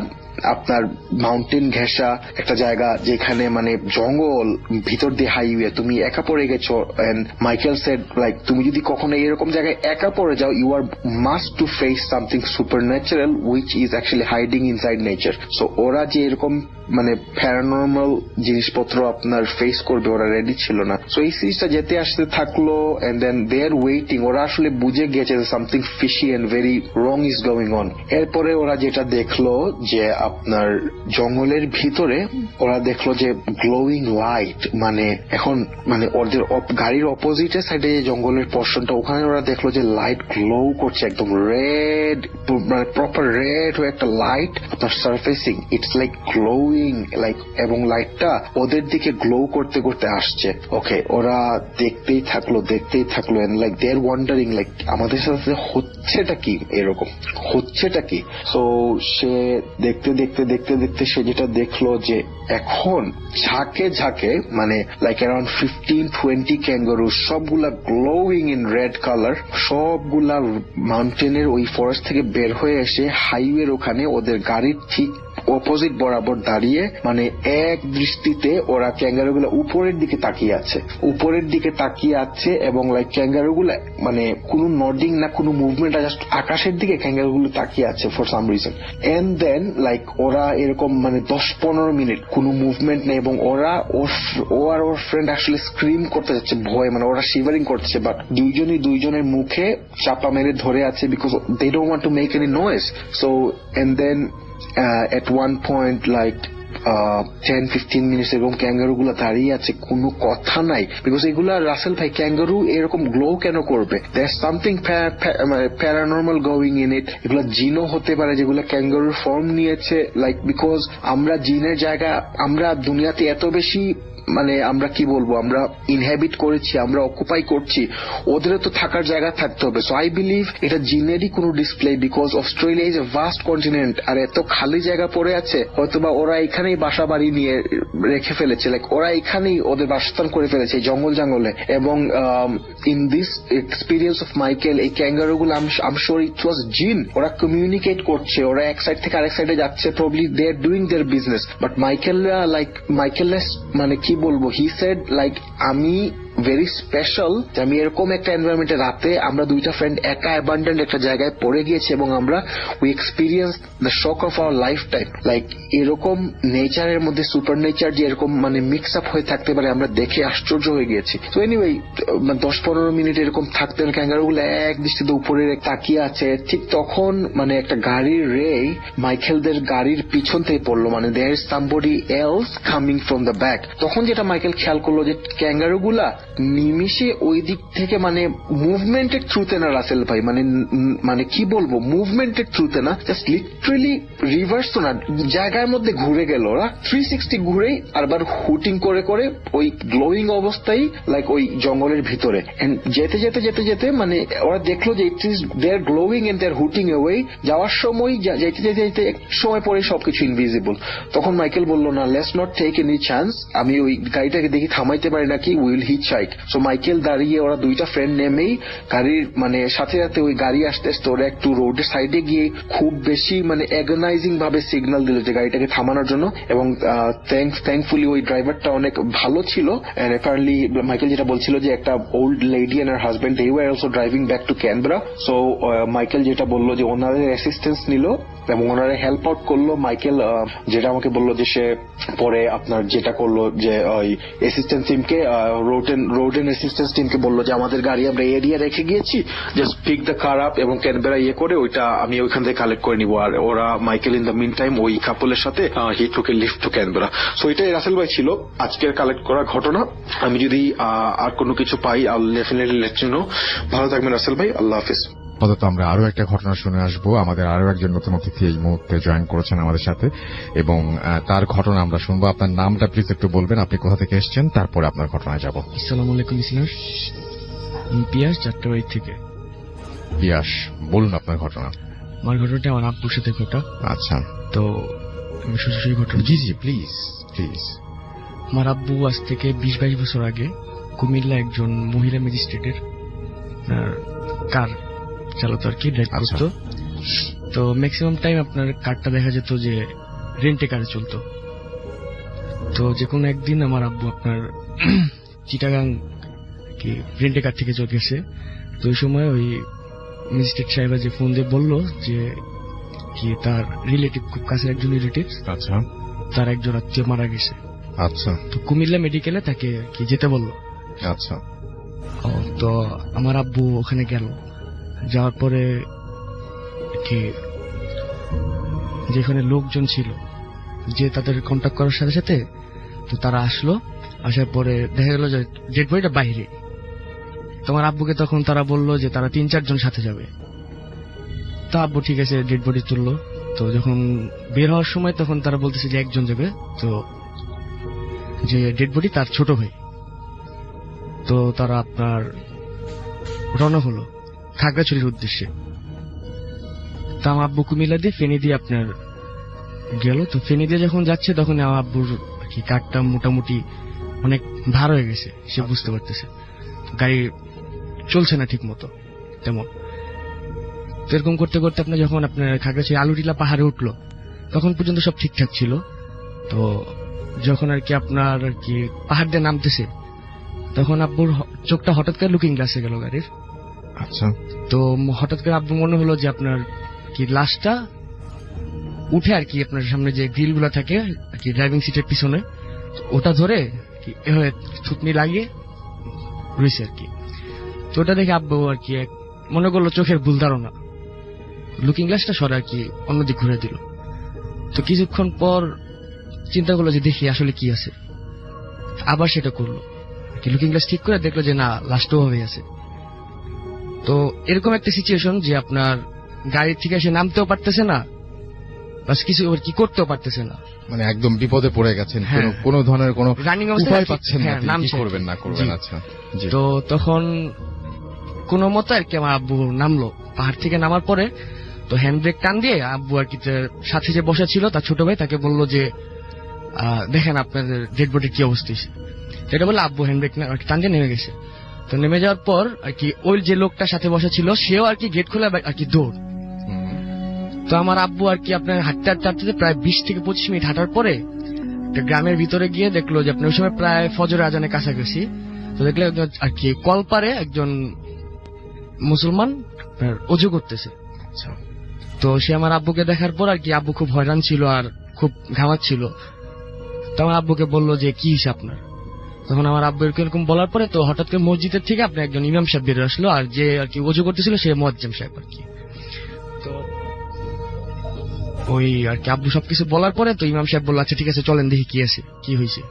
Speaker 3: আপনার মাউন্টেন ঘেঁষা একটা জায়গা, যেখানে মানে জঙ্গল ভিতর দিয়ে হাইওয়ে, তুমি একা পড়ে গেছো। এন্ড মাইকেল সেড লাইক তুমি যদি কখনো এরকম জায়গায় একা পড়ে যাও, you are must to face something supernatural which is actually hiding inside nature. So ওরা যে এরকম মানে প্যারানর্মাল জিনিসপত্র আপনার ফেস করবে ওরা রেডি ছিল না। সো এই সিরিজটা যেতে আসতে থাকলো and then they R waiting. ওরা আসলে বুঝে গেছে something fishy and very wrong is going on. এরপরে ওরা যেটা দেখলো যে আপনার জঙ্গলের ভিতরে ওরা দেখলো যে গ্লোয়িং লাইট, মানে এখন মানে ওদের গাড়ির অপোজিটের সাইডে যে জঙ্গলের পোর্শনটা, ওখানে ওরা দেখলো যে লাইট গ্লো করছে একদম রেড, মানে প্রপার রেড হয়ে একটা লাইট আপনার সারফেসিং, ইটস লাইক গ্লোয়িং লাইক, এবং লাইটটা ওদের দিকে গ্লো করতে করতে আসছে। ওকে, ওরা দেখতেই থাকলো and like they are wandering like আমাদের সাথে হচ্ছেটা কি, এরকম হচ্ছেটা কি। সো সে দেখতে দেখতে দেখতে দেখতে সে যেটা দেখলো যে এখন ঝাঁকে ঝাঁকে মানে লাইক অ্যারাউন্ড 15-20 ক্যাঙ্গারু, সবগুলা গ্লোয়িং ইন রেড কালার, সবগুলা মাউন্টেনের ওই ফরেস্ট থেকে বের হয়ে এসে হাইওয়ের ওখানে ওদের গাড়ির ঠিক অপোজিট বরাবর দাঁড়িয়ে মানে এক দৃষ্টিতে ওরা ক্যাঙ্গারু গুলা উপরের দিকে তাকিয়ে আছে এবং লাইক ক্যাঙ্গারু গুলা মানে কোনো নডিং না কোনো মুভমেন্ট, জাস্ট আকাশের দিকে ক্যাঙ্গারু গুলো তাকিয়ে আছে for some reason. And then like ওরা এরকম মানে 10-15 মিনিট কোনো মুভমেন্ট নেই এবং ও আর ওর ফ্রেন্ড আসলে স্ক্রিম করতে যাচ্ছে ভয়, মানে ওরা শিভারিং করছে, বাট দুইজনের মুখে চাপা মেরে ধরে আছে because they don't want to make any noise. So and then at one point like 10-15 minute এবং ক্যাঙ্গারু গুলা দাঁড়িয়ে আছে, কোনো কথা নাই, বিকজ এগুলা রাসেল ভাই ক্যাঙ্গারু এরকম গ্লো কেন করবে? There something paranormal going in it. এগুলা জিনও হতে পারে যেগুলা ক্যাঙ্গারুর ফর্ম নিয়েছে, লাইক বিকজ আমরা জিনের জায়গা, আমরা দুনিয়াতে এত বেশি মানে আমরা কি বলবো, আমরা ইনহ্যাবিট করেছি, আমরা অকুপাই করছি, ওদেরও তো থাকার জায়গা থাকতে হবে। সো আই বিলিভ এটা জিনেরই কোনো display, because Australia is a vast continent, আর এত খালি জায়গা পড়ে আছে, হয়তোবা ওরা এখানেই বাসা বাড়ি নিয়ে রেখে ফেলেছে, লাইক ওরা এখানেই ওদের বাসস্থান করে ফেলেছে জঙ্গলে। এবং in this experience of Michael, এই ক্যাঙ্গারু গুলো আই এম শিওর ইট ওয়াজ জিন, ওরা কমিউনিকেট করছে, ওরা এক সাইড থেকে আরেক সাইডে যাচ্ছে, probably they are doing their business. But Michael মানে কি বলবো, হি সেড লাইক আমি ভেরি স্পেশাল, আমি এরকম একটা এনভায়রনমেন্টে রাতে আমরা দুইটা ফ্রেন্ড একা অ্যাবান্ডেন্ট একটা জায়গায় পড়ে গিয়েছি এবং আমরা we experience the shock of our life time. Like এরকম নেচারের মধ্যে সুপার নেচার যে এরকম মানে মিক্স আপ হয়ে থাকতে পারে আমরা দেখে আশ্চর্য হয়ে গিয়েছি। তো এনিওয়ে 10-15 মিনিট এরকম থাকতেন, ক্যাঙ্গারু গুলো এক দৃষ্টিতে উপরে তাকিয়ে আছে। ঠিক তখন মানে একটা গাড়ির রে মাইকেলদের গাড়ির পিছন থেকে পড়লো, মানে there is somebody else coming from the back. তখন যেটা মাইকেল খেয়াল করলো যে ক্যাঙ্গারু গুলা নিমিষে ওই দিক থেকে মানে মুভমেন্টের থ্রুতে না রাসেল ভাই, মানে কি বলবো, মুভমেন্টের থ্রুতে না, জাস্ট লিটারেলি রিভার্স তো না, জায়গার মধ্যে ঘুরে গেল ওরা 360 ঘুরেই আরবার হুটিং করে করে ওই গ্লোয়িং অবস্থায় লাইক ওই জঙ্গলের ভিতরে যেতে যেতে যেতে যেতে মানে ওরা দেখলো যে it is they are glowing and they are hooting away. যাওয়ার সময় যেতে যেতে যেতে এক সময় পরে সবকিছু ইনভিজিবল। তখন মাইকেল বললো না, let's not take any chance, আমি ওই গাড়িটাকে দেখি থামাইতে পারি নাকি, will hitchhike. So Michael দাঁড়িয়ে, ওরা দুইটা ফ্রেন্ড নেমেই গাড়ির মানে সাথে সাথে ওই গাড়ি আসতে আসতে ওরা একটু রোডের সাইডে গিয়ে খুব বেশি মানে অ্যাগনাইজিং ভাবে সিগন্যাল দিল যে গাড়িটাকে থামানোর জন্য। এবং থ্যাঙ্কফুলি ওই ড্রাইভারটা অনেক ভালো ছিল। এন্ড অ্যাপারেন্টলি মাইকেল যেটা বলছিল যে একটা old lady and her husband they were also driving back to Canberra. So Michael যেটা বললো যে ওনাদের অ্যাসিস্ট্যান্স নিল এবং ওনারা হেল্প আউট করলো। মাইকেল যেটা আমাকে বললো যে সে পরে আপনার যেটা করলো যে ওই অ্যাসিস্ট্যান্স টিমকে রোড এন্ড অ্যাসিস্ট্যান্স টিমকে বললো যে আমাদের গাড়ি আমরা এরিয়া রেখে গিয়েছি, just pick the car up এবং ক্যানবেরা করে ওইটা আমি ওইখান থেকে কালেক্ট করে নিবো। আর ওরা Michael in the meantime ওই কাপলের সাথে he took a lift to Canberra. So এটাই রাসেল ভাই ছিল আজকের কালেক্ট করা ঘটনা। আমি যদি আর কোনো কিছু পাই I will definitely let you know. ভালো থাকবেন রাসেল ভাই, আল্লাহ হাফেজ।
Speaker 1: আপাতত আমরা আরো একটা ঘটনা শুনে আসবো। আমাদের আরো একজন নতুন অতিথি এই মুহূর্তে জয়েন করেছেন আমাদের সাথে এবং তার ঘটনা আমরা শুনবো। আপনার নামটা প্লিজ একটু বলবেন, আপনি কোথা থেকে এসেছেন, তারপরে আপনার ঘটনায় যাব।
Speaker 8: আসসালামু আলাইকুম লিসেনার্স, পিয়াস যাত্রাবাড়ি থেকে।
Speaker 1: পিয়াস, বলুন আপনার ঘটনা।
Speaker 8: আমার ঘটনাটা আমার আব্বুর সাথে ঘটা।
Speaker 1: আচ্ছা,
Speaker 8: তো আমি সরাসরি ঘটনা।
Speaker 1: জি জি প্লিজ প্লিজ।
Speaker 8: আমার আব্বু আজ থেকে 20-22 বছর আগে কুমিল্লা একজন মহিলা ম্যাজিস্ট্রেটের কার চালাতো আর কি, ড্রাইভ করতো। তো ম্যাক্সিমাম টাইম আপনার কারটা দেখা যেত যে রেন্টে কারে চলতো। তো যে কোনো একদিন আমার আব্বু আপনার চিটাগাং কি রেন্টে কার থেকে চলে গেছে। তো ওই সময় ওই ম্যাজিস্ট্রেট সাহেব যে ফোন দিয়ে বললো যে কি তার রিলেটিভ, খুব কাছের একজন রিলেটিভ,
Speaker 1: আচ্ছা,
Speaker 8: তার একজন আত্মীয় মারা গেছে।
Speaker 1: আচ্ছা,
Speaker 8: তো কুমিল্লা মেডিকেলে তাকে কি যেতে বললো।
Speaker 1: আচ্ছা,
Speaker 8: তো আমার আব্বু ওখানে গেল। যাওয়ার পরে কি যেখানে লোকজন ছিল যে তাদের কন্ট্যাক্ট করার সাথে সাথে তো তারা আসলো, আসার পরে দেখা গেল যে ডেড বডিটা বাইরে। তোমার আব্বুকে তখন তারা বললো যে তারা 3-4 জন সাথে যাবে। তো আব্বু ঠিক আছে ডেড বডি তুললো। তো যখন বের হওয়ার সময় তখন তারা বলতেছে যে একজন যাবে, তো যে ডেড বডি তার ছোট ভাই। তো তারা আপনার রওনা হলো খাগড়াছড়ির উদ্দেশ্যে। তা আমার আব্বু কুমিল্লা দিয়ে ফেনী দিয়ে আপনার গেল। তো ফেনী দিয়ে যখন যাচ্ছে তখন আমার আব্বুর কি কাঠটা মোটামুটি অনেক ভার হয়ে গেছে, সে বুঝতে পারতেছে গাড়ি চলছে না ঠিক মতো তেমন। তো এরকম করতে করতে আপনার যখন আপনার খাগড়াছড়ি আলুটিলা পাহাড়ে উঠলো তখন পর্যন্ত সব ঠিকঠাক ছিল। তো যখন আর কি আপনার আর কি পাহাড় দিয়ে নামতেছে তখন আব্বুর চোখটা হঠাৎ করে লুকিং গ্লাসে গেল গাড়ির।
Speaker 1: আচ্ছা।
Speaker 8: তো হঠাৎ করে আব্বু মনে হলো যে আপনার কি লাশটা উঠে আর কি আপনার সামনে যে গ্রিল গুলা থাকে আর কি ড্রাইভিং সিটের পিছনে, ওটা ধরে এভাবে থুতনি লাগিয়ে রয়েছে আর কি। তো ওটা দেখে আব্বু আর কি মনে করলো চোখের ভুল ধারণা, লুকিং গ্লাসটা সরে আর কি অন্যদিক ঘুরে দিল। তো কিছুক্ষণ পর চিন্তা করলো যে দেখি আসলে কি আছে, আবার সেটা করলো কি লুকিং গ্লাস ঠিক করে দেখলো যে না লাশটা ওভাবেই আছে। তো এরকম একটা সিচুয়েশন যে আপনার গাড়ি থেকে এসে নামতেও পারতেছে না, বাস কিছু কি করতেও পারতেছে না,
Speaker 1: মানে একদম বিপদে পড়ে গেছেন,
Speaker 8: হ্যাঁ।
Speaker 1: কোনো ধরনের কোনো
Speaker 8: রানিং
Speaker 1: উপায় পাচ্ছেন না,
Speaker 8: হ্যাঁ,
Speaker 1: কি
Speaker 8: নামছে।
Speaker 1: করবেন না করবেন। আচ্ছা জি।
Speaker 8: তো তখন কোন মতো আর কি আমার আব্বু নামলো। পাহাড় থেকে নামার পরে তো হ্যান্ড ব্রেক টান দিয়ে আব্বু আর কি সাথে যে বসা ছিল তার ছোট ভাই তাকে বললো যে দেখেন আপনাদের ডেড বডির কি অবস্থা। সেটা বলে আব্বু হ্যান্ড ব্রেক টান দিয়ে নেমে গেছে। তো নেমে যাওয়ার পর আর কি ওই যে লোকটা সাথে বসা ছিল সেও আর কি গেট খোলা আর কি দৌড়। তো আমার আব্বু আর কি আপনার হাঁটতে হাঁটতে হাঁটতে প্রায় 20 থেকে 25 মিনিট হাঁটার পরে গ্রামের ভিতরে গিয়ে দেখলো যে আপনার ওই সময় প্রায় ফজর আজানের কাছাকাছি। তো দেখলে আর কি কলপারে একজন মুসলমান অজু করতেছে। তো সে আমার আব্বুকে দেখার পর আর কি আব্বু খুব হয়রান ছিল আর খুব ঘামাচ্ছিল। তো আমার আব্বুকে বললো যে কি হিসাব আপনার। তখন আমার আব্বু এরকম বলার পরে তো হঠাৎ করে মসজিদের থেকে আপনি একজন ইমাম সাহেব বেরিয়ে আসলো, আর যে আর কি অজু করতেছিল সে মুয়াজ্জিম সাহেব আর কি। তো ওই আর কি আব্বু সবকিছু বলার পরে তো ইমাম সাহেব বললো আচ্ছা ঠিক আছে চলেন দেখি কি আছে কি হয়েছে।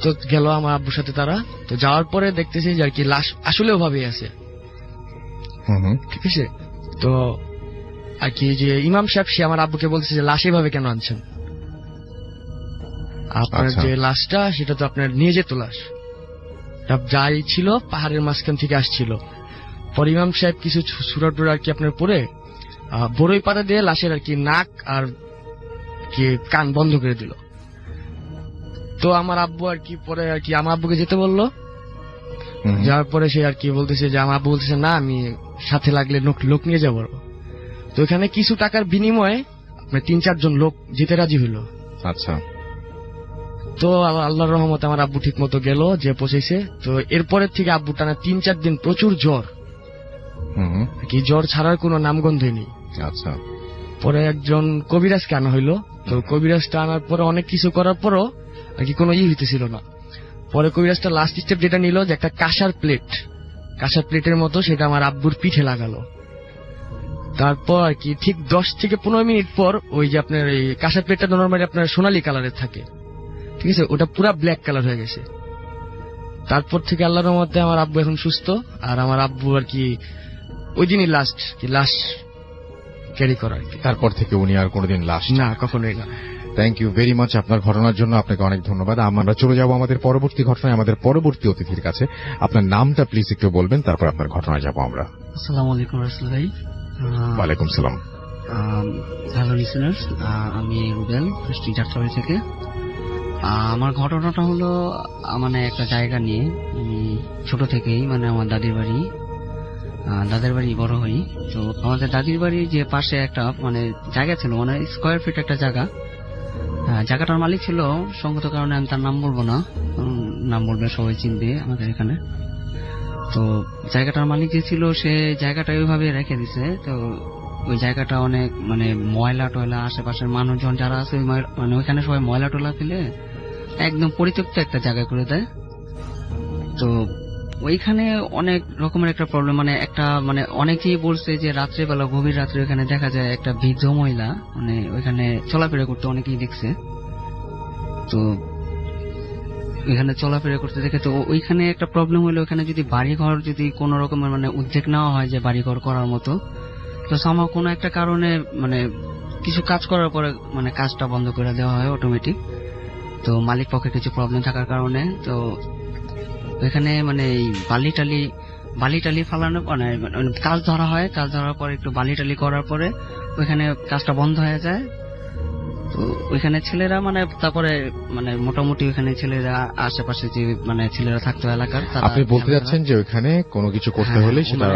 Speaker 8: তো গেল আমার আব্বুর সাথে তারা। তো যাওয়ার পরে দেখতেছি যে আর কি লাশ আসলে ওভাবেই আছে, ঠিক আছে। তো আর কি যে ইমাম সাহেব সে আমার আব্বুকে বলছে যে লাশ এভাবে কেন আনছেন, আপনার যে লাশটা সেটা তো আপনার নিয়ে যেত লাশ যাই ছিল পাহাড়ের মাঝখান থেকে আসছিল। পর ইমাম সাহেব কিছু সুরা টুরা আর কি আপনার পরে বড়ই পাতা দিয়ে লাশের আর কি নাক আর কি কান বন্ধ করে দিল। তো আমার আব্বু আর কি পরে আর কি আমার আব্বুকে যেতে বললো। যাওয়ার পরে সে আর কি বলতেছে যে আমার আব্বু বলতেছে না আমি সাথে লাগলে লোক নিয়ে যাবো। তো এখানে কিছু টাকার বিনিময়ে 3-4 জন লোক যেতে রাজি হইল।
Speaker 1: আচ্ছা।
Speaker 8: তো আল্লাহর রহমতে আমার আব্বু ঠিক মতো গেল, যে পৌঁছেছে। তো এরপরের থেকে আব্বু টানা 3-4 দিন প্রচুর জ্বর, কি জ্বর ছাড়ার কোনো নামগন্ধই নেই।
Speaker 1: আচ্ছা।
Speaker 8: পরে একজন কবিরাজকে আনা হইলো। তো কবিরাজটা আনার পরে অনেক কিছু করার পরও আর কি কোনো হইতেছিল না। পরে কবিরাজটা লাস্ট স্টেপ যেটা নিল যে একটা কাঁসার প্লেটের মতো সেটা আমার আব্বুর পিঠে লাগালো। তারপর আর কি ঠিক 10 থেকে 15 মিনিট পর ওই যে আপনার এই কাঁসার প্লেটটা নরমালি আপনার সোনালী কালারের থাকে, ঠিক আছে, ওটা পুরো ব্ল্যাক কালার হয়ে গেছে। তারপর থেকে আল্লাহর রহমতে আমার আব্বু এখন সুস্থ। আর আমার আব্বু আর কি ওই দিনই লাশ ক্যারি করা।
Speaker 1: তারপর থেকে উনি আর কোনোদিন লাশ
Speaker 8: না, কখনোই না।
Speaker 1: থ্যাংক ইউ ভেরি মাচ আপনার ঘটনার জন্য, আপনাকে অনেক ধন্যবাদ। আমরা চলে যাব আমাদের পরবর্তী ঘটনায়, আমাদের পরবর্তী অতিথির কাছে। আপনার নামটা প্লিজ একটু বলবেন, তারপর আপনার ঘটনায় যাব আমরা।
Speaker 9: আসসালামু আলাইকুম রাসূল ভাই।
Speaker 1: ওয়ালাইকুম সালাম।
Speaker 9: হ্যালো লিসেনার্স, আমি রুবেল যাত্রাবাড়ি থেকে। আমার ঘটনাটা হলো মানে একটা জায়গা নিয়ে ছোট থেকেই মানে আমার দাদির বাড়ি বড় হই। তো আমাদের দাদির বাড়ির যে পাশে একটা মানে জায়গা ছিল, মানে স্কোয়ার ফিট একটা জায়গাটার মালিক ছিল সঙ্গত কারণে আমি তার নাম বলবো না, নাম বলবে সবাই চিনবে আমাদের এখানে। তো জায়গাটার মালিক যে ছিল সে জায়গাটা ওইভাবে রেখে দিছে। তো ওই জায়গাটা অনেক মানে ময়লা টয়লা, আশেপাশের মানুষজন যারা আছে মানে ওইখানে সবাই ময়লা টয়লা ফেলে একদম পরিত্যক্ত একটা জায়গা করে দেয়। তো ওইখানে অনেক রকমের একটা প্রবলেম, মানে একটা মানে অনেকেই বলছে যে রাত্রেবেলা গভীর রাত্রে ওইখানে দেখা যায় একটা বৃদ্ধ মহিলা মানে ওইখানে চলাফেরা করতে অনেকেই দেখছে। তো ওইখানে চলাফেরা করতে দেখে তো ওইখানে একটা প্রবলেম হলো, ওইখানে যদি বাড়িঘর যদি কোন রকমের মানে উদ্যোগ নেওয়া হয় যে বাড়িঘর করার মতো, তো সামহাও কোনো একটা কারণে মানে কিছু কাজ করার পরে মানে কাজটা বন্ধ করে দেওয়া হয় অটোমেটিক। তো মালিক পক্ষে কিছু প্রবলেম থাকার কারণে তো ওইখানে মানে এই বালি টালি ফালানো মানে কাজ ধরা হয়, কাজ ধরার পরে একটু বালি টালি করার পরে ওইখানে কাজটা বন্ধ হয়ে যায়। তো ওইখানে ছেলেরা মানে তারপরে মানে মোটামুটি ওইখানে ছেলেরা আশেপাশে যে মানে ছেলেরা থাকতো এলাকার,
Speaker 1: আপনি বলতে যাচ্ছেন যে ওইখানে কোনো কিছু করতে হলে সেটা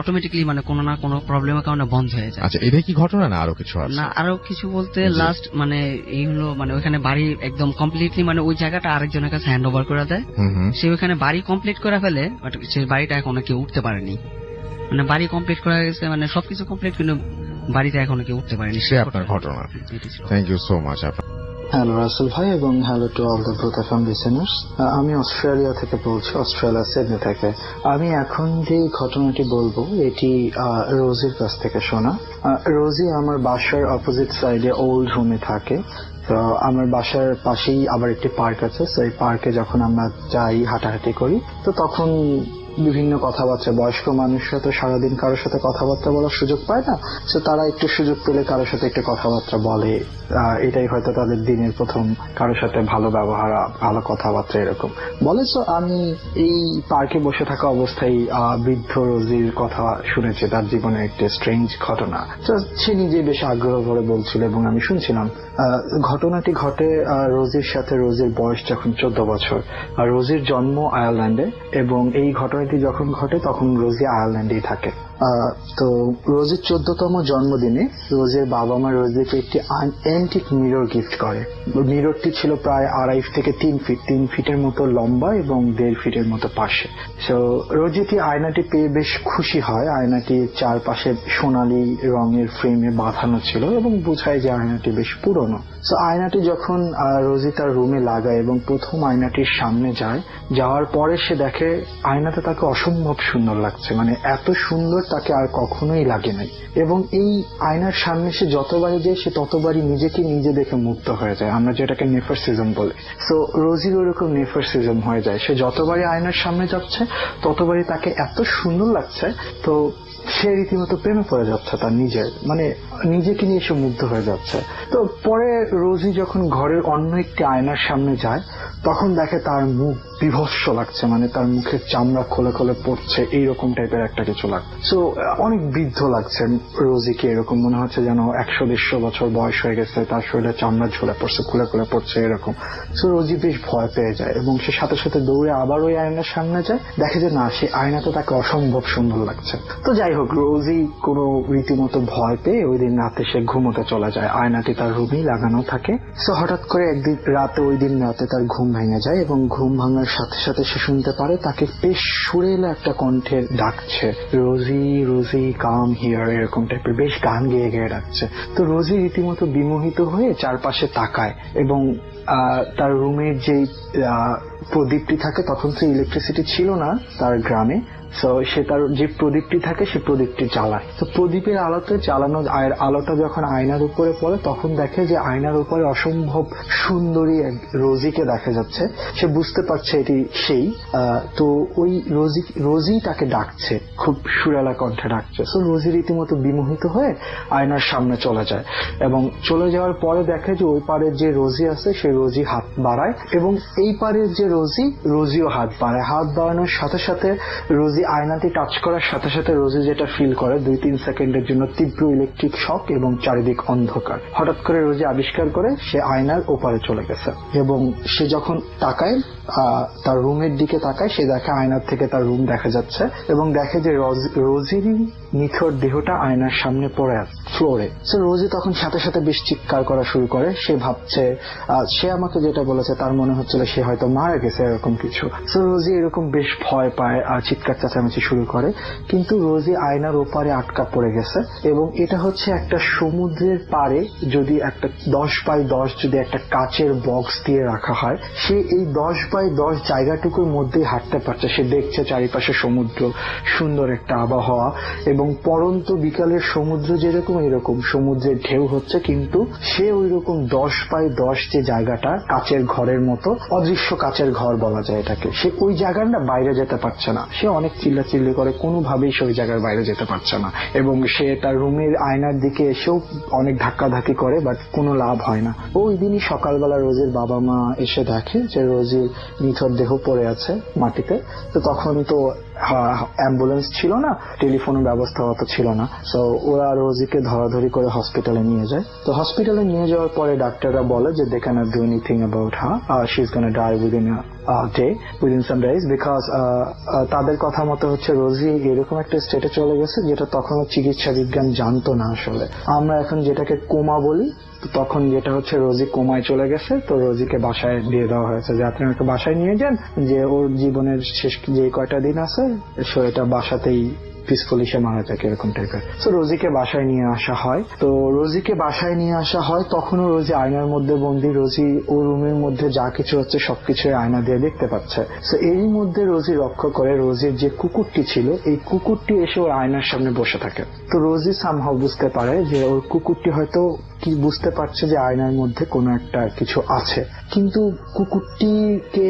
Speaker 9: অটোমেটিকলি মানে কোনো না কোনো প্রবলেমের কারণে বন্ধ হয়ে যায়।
Speaker 1: আচ্ছা, এটাই কি ঘটনা না আরো কিছু আছে?
Speaker 9: না, আরো কিছু বলতে লাস্ট মানে এই হলো মানে ওইখানে বাড়ি একদম কমপ্লিটলি মানে ওই জায়গাটা আরেকজনের কাছে হ্যান্ড ওভার করে দেয়। সে ওইখানে বাড়ি কমপ্লিট করে ফেলে, বাট সে বাড়িটা এখনো কেউ উঠতে পারেনি। মানে বাড়ি কমপ্লিট করা গেছে, মানে সবকিছু কমপ্লিট, কিন্তু বাড়িতে এখনো কেউ উঠতে পারেনি।
Speaker 1: সে আপনার ঘটনা। Thank you so much.
Speaker 6: Hello Russell ভাই, এবং hello to all the Bhoot FM listeners. আমি অস্ট্রেলিয়া থেকে বলছি, অস্ট্রেলিয়া সিডনি থেকে। আমি এখন যে ঘটনাটি বলবো এটি রোজির কাছ থেকে শোনা। রোজি আমার বাসার অপোজিট সাইডে ওল্ড হোমে থাকে। তো আমার বাসার পাশেই আবার একটি পার্ক আছে। তো এই পার্কে যখন আমরা যাই, হাঁটাহাঁটি করি, তো তখন বিভিন্ন কথাবার্তা, বয়স্ক মানুষরা তো সারাদিন কারোর সাথে কথাবার্তা বলার সুযোগ পায় না, তো তারা একটু সুযোগ পেলে কারোর সাথে একটু কথাবার্তা বলে। এটাই হয়তো তাদের দিনের প্রথম, কারোর সাথে ভালো ব্যবহার, ভালো কথাবার্তা এরকম বলে। তো আমি এই পার্কে বসে থাকা অবস্থায় বৃদ্ধ রোজির কথা শুনেছি, তার জীবনের একটি স্ট্রেঞ্জ ঘটনা। তো সে নিজে বেশ আগ্রহ করে বলছিল এবং আমি শুনছিলাম। ঘটনাটি ঘটে রোজির সাথে। রোজির বয়স যখন 14 বছর, আর রোজির জন্ম আয়ারল্যান্ডে, এবং এই ঘটনাটি যখন ঘটে তখন রোজি আয়ারল্যান্ডেই থাকে। তো রোজির 14তম জন্মদিনে রোজির বাবা মা রোজিকে একটি অ্যান্টিক মিরর গিফট করে। মিররটি ছিল প্রায় 2.5 থেকে 3 ফিট, 3 ফিটের মতো লম্বা এবং 1.5 ফিটের মতো পাশে। তো রোজিটি আয়নাটি পেয়ে বেশ খুশি হয়। আয়নাটি চারপাশে সোনালী রঙের ফ্রেমে বাঁধানো ছিল এবং বোঝায় যে আয়নাটি বেশ পুরনো। তো আয়নাটি যখন রোজি তার রুমে লাগায় এবং প্রথম আয়নাটির সামনে যায়, যাওয়ার পরে সে দেখে আয়নাতে তাকে অসম্ভব সুন্দর লাগছে, মানে এত সুন্দর তাকে আর কখনোই লাগে নাই। এবং এই আয়নার সামনে সে যতবারই যায় সে ততবারই নিজেকে নিজে দেখে মুগ্ধ হয়ে যায়, আমরা যেটাকে নেফারসিজম বলি। সো রোজির ওরকম নেফারসিজম হয়ে যায়, সে যতবারই আয়নার সামনে যাচ্ছে ততবারই তাকে এত সুন্দর লাগছে। তো সে রীতিমতো প্রেমে পড়ে যাচ্ছে, তার নিজের মানে নিজেকে নিয়ে সে মুগ্ধ হয়ে যাচ্ছে। তো পরে রোজি যখন ঘরের অন্য একটি আয়নার সামনে যায় তখন দেখে তার মুখ বিভৎস লাগছে, মানে তার মুখের চামড়া খোলে খোলে পড়ছে, এইরকম টাইপের একটা কিছু লাগছে। তো অনেক বৃদ্ধ লাগছে রোজিকে, এরকম মনে হচ্ছে যেন 100-150 বছর বয়স হয়ে গেছে, তার শরীরে চামড়া ঝুলে পড়ছে, খুলে খুলে পড়ছে এরকম। তো রোজি বেশ ভয় পেয়ে যায় এবং সে সাথে সাথে দৌড়ে আবার ওই আয়নার সামনে যায়, দেখে যে না, সে আয়নাতে তাকে অসম্ভব সুন্দর লাগছে। তো যাই হোক, রোজি কোনো রীতিমতো ভয় পেয়ে ওই দিন রাতে সে ঘুমোতে চলে যায়। আয়নাটি তার রুমেই লাগানো থাকে। তো হঠাৎ করে একদিন রাতে, ওই দিন রাতে তার ঘুম ভেঙে যায় এবং ঘুম ভাঙার সাথে সাথে সে শুনতে পারে তাকে বেশ সুরেলা একটা কণ্ঠে ডাকছে, রোজি রোজি কাম হিয়ার, এরকম টাইপের বেশ গান গেয়ে গেয়ে ডাকছে। তো রোজি রীতিমতো বিমোহিত হয়ে চারপাশে তাকায় এবং তার রুমের যে প্রদীপটি থাকে, তখন তো ইলেকট্রিসিটি ছিল না তার গ্রামে, সো সে তার যে প্রদীপটি থাকে সে প্রদীপটি জ্বালায়। তো প্রদীপের আলোতে জ্বালানো আলোটা যখন আয়নার উপরে পড়ে তখন দেখে যে আয়নার উপরে অসম্ভব সুন্দরী এক রোজিকে দেখা যাচ্ছে। সে বুঝতে পারছে এটি সেই। তো ওই রোজি তাকে ডাকছে, খুব সুরেলা কণ্ঠে ডাকছে। সো রোজি রীতিমতো বিমোহিত হয়ে আয়নার সামনে চলে যায় এবং চলে যাওয়ার পরে দেখে যে ওই পারের যে রোজি আছে সে রোজি হাত বাড়ায় এবং এই পারের যে রোজিও হাত বাড়ায়। হাত বাড়ানোর সাথে সাথে রোজি আয়নাটি টাচ করার সাথে সাথে রোজি যেটা ফিল করে 2-3 সেকেন্ডের জন্য তীব্র ইলেকট্রিক শক এবং চারিদিক অন্ধকার। হঠাৎ করে রোজি আবিষ্কার করে সে আয়নার ওপারে চলে গেছে এবং সে যখন তাকায়, তার রুমের দিকে তাকায়, সে দেখে আয়নার থেকে তার রুম দেখা যাচ্ছে এবং দেখে যে রোজিরই নিথর দেহটা আয়নার সামনে পড়ে আছে ফ্লোরে। সো রোজি তখন সাথে সাথে বেশ চিৎকার করা শুরু করে। সে ভাবছে, সে আমাকে যেটা বলেছে তার মনে হচ্ছিল সে হয়তো মারা গেছে এরকম কিছু। তো রোজি এরকম বেশ ভয় পায় আর চিৎকার চেঁচামেচি শুরু করে, কিন্তু রোজি আয়নার ওপারে আটকা পড়ে গেছে এবং এটা হচ্ছে একটা সমুদ্রের পাড়ে যদি একটা 10x10 যদি একটা কাচের বক্স দিয়ে রাখা হয়, সে এই 10x10 জায়গাটুকুর মধ্যেই হাঁটতে পারছে। সে দেখছে চারিপাশে সমুদ্র, সুন্দর একটা আবহাওয়া এবং পরন্ত বিকালের সমুদ্র যেরকম এরকম সমুদ্রের ঢেউ হচ্ছে, কিন্তু সে ওই রকম 10x10 যে জায়গাটা কাচের ঘরের মতো, অদৃশ্য কাচের ঘর বলা যায় এটাকে, সে ওই জায়গার না বাইরে যেতে পারছে না। সে অনেক চিল্লাচিল্লি করে, কোনোভাবেই সে ওই জায়গার বাইরে যেতে পারছে না এবং সে তার রুমের আয়নার দিকে এসেও অনেক ধাক্কাধাক্কি করে, বাট কোনো লাভ হয় না। ওই দিনই সকালবেলা রোজির বাবা মা এসে দেখে যে রোজির নিথর দেহ পড়ে আছে মাটিতে। তো তখন তো অ্যাম্বুলেন্স ছিল না, টেলিফোনের ব্যবস্থা অত ছিল না, তো ওরা রোজিকে ধরাধরি করে হসপিটালে নিয়ে যায়। তো হসপিটালে নিয়ে যাওয়ার পরে ডাক্তাররা বলে যে they cannot do anything about her, she is gonna die within day, within some days, because তাদের কথা মতো হচ্ছে রোজি এরকম একটা স্টেটে চলে গেছে যেটা তখনও চিকিৎসা বিজ্ঞান জানতো না। আসলে আমরা এখন যেটাকে কোমা বলি, তখন যেটা হচ্ছে রোজি কোমায় চলে গেছে। তো রোজিকে বাসায় দিয়ে দেওয়া হয়েছে যে আপনি ওকে বাসায় নিয়ে যান, যে ওর জীবনের শেষ যে কয়টা দিন আছে সে এটা বাসাতেই পিসফুলি সে মারা যাক, এরকম টাইপের। তো রোজিকে বাসায় নিয়ে আসা হয়। তো রোজিকে বাসায় নিয়ে আসা হয়, তখনও রোজি আয়নার মধ্যে বন্দী। রোজি ও রুমের মধ্যে যা কিছু হচ্ছে সবকিছু আয়না দিয়ে দেখতে পাচ্ছে। তো এরই মধ্যে রোজি লক্ষ্য করে রোজির যে কুকুরটি ছিল, এই কুকুরটি এসে ওর আয়নার সামনে বসে থাকে। তো রোজি সামহাও বুঝতে পারে যে ওর কুকুরটি হয়তো কি বুঝতে পারছে যে আয়নার মধ্যে কোনো একটা কিছু আছে, কিন্তু কুকুরটিকে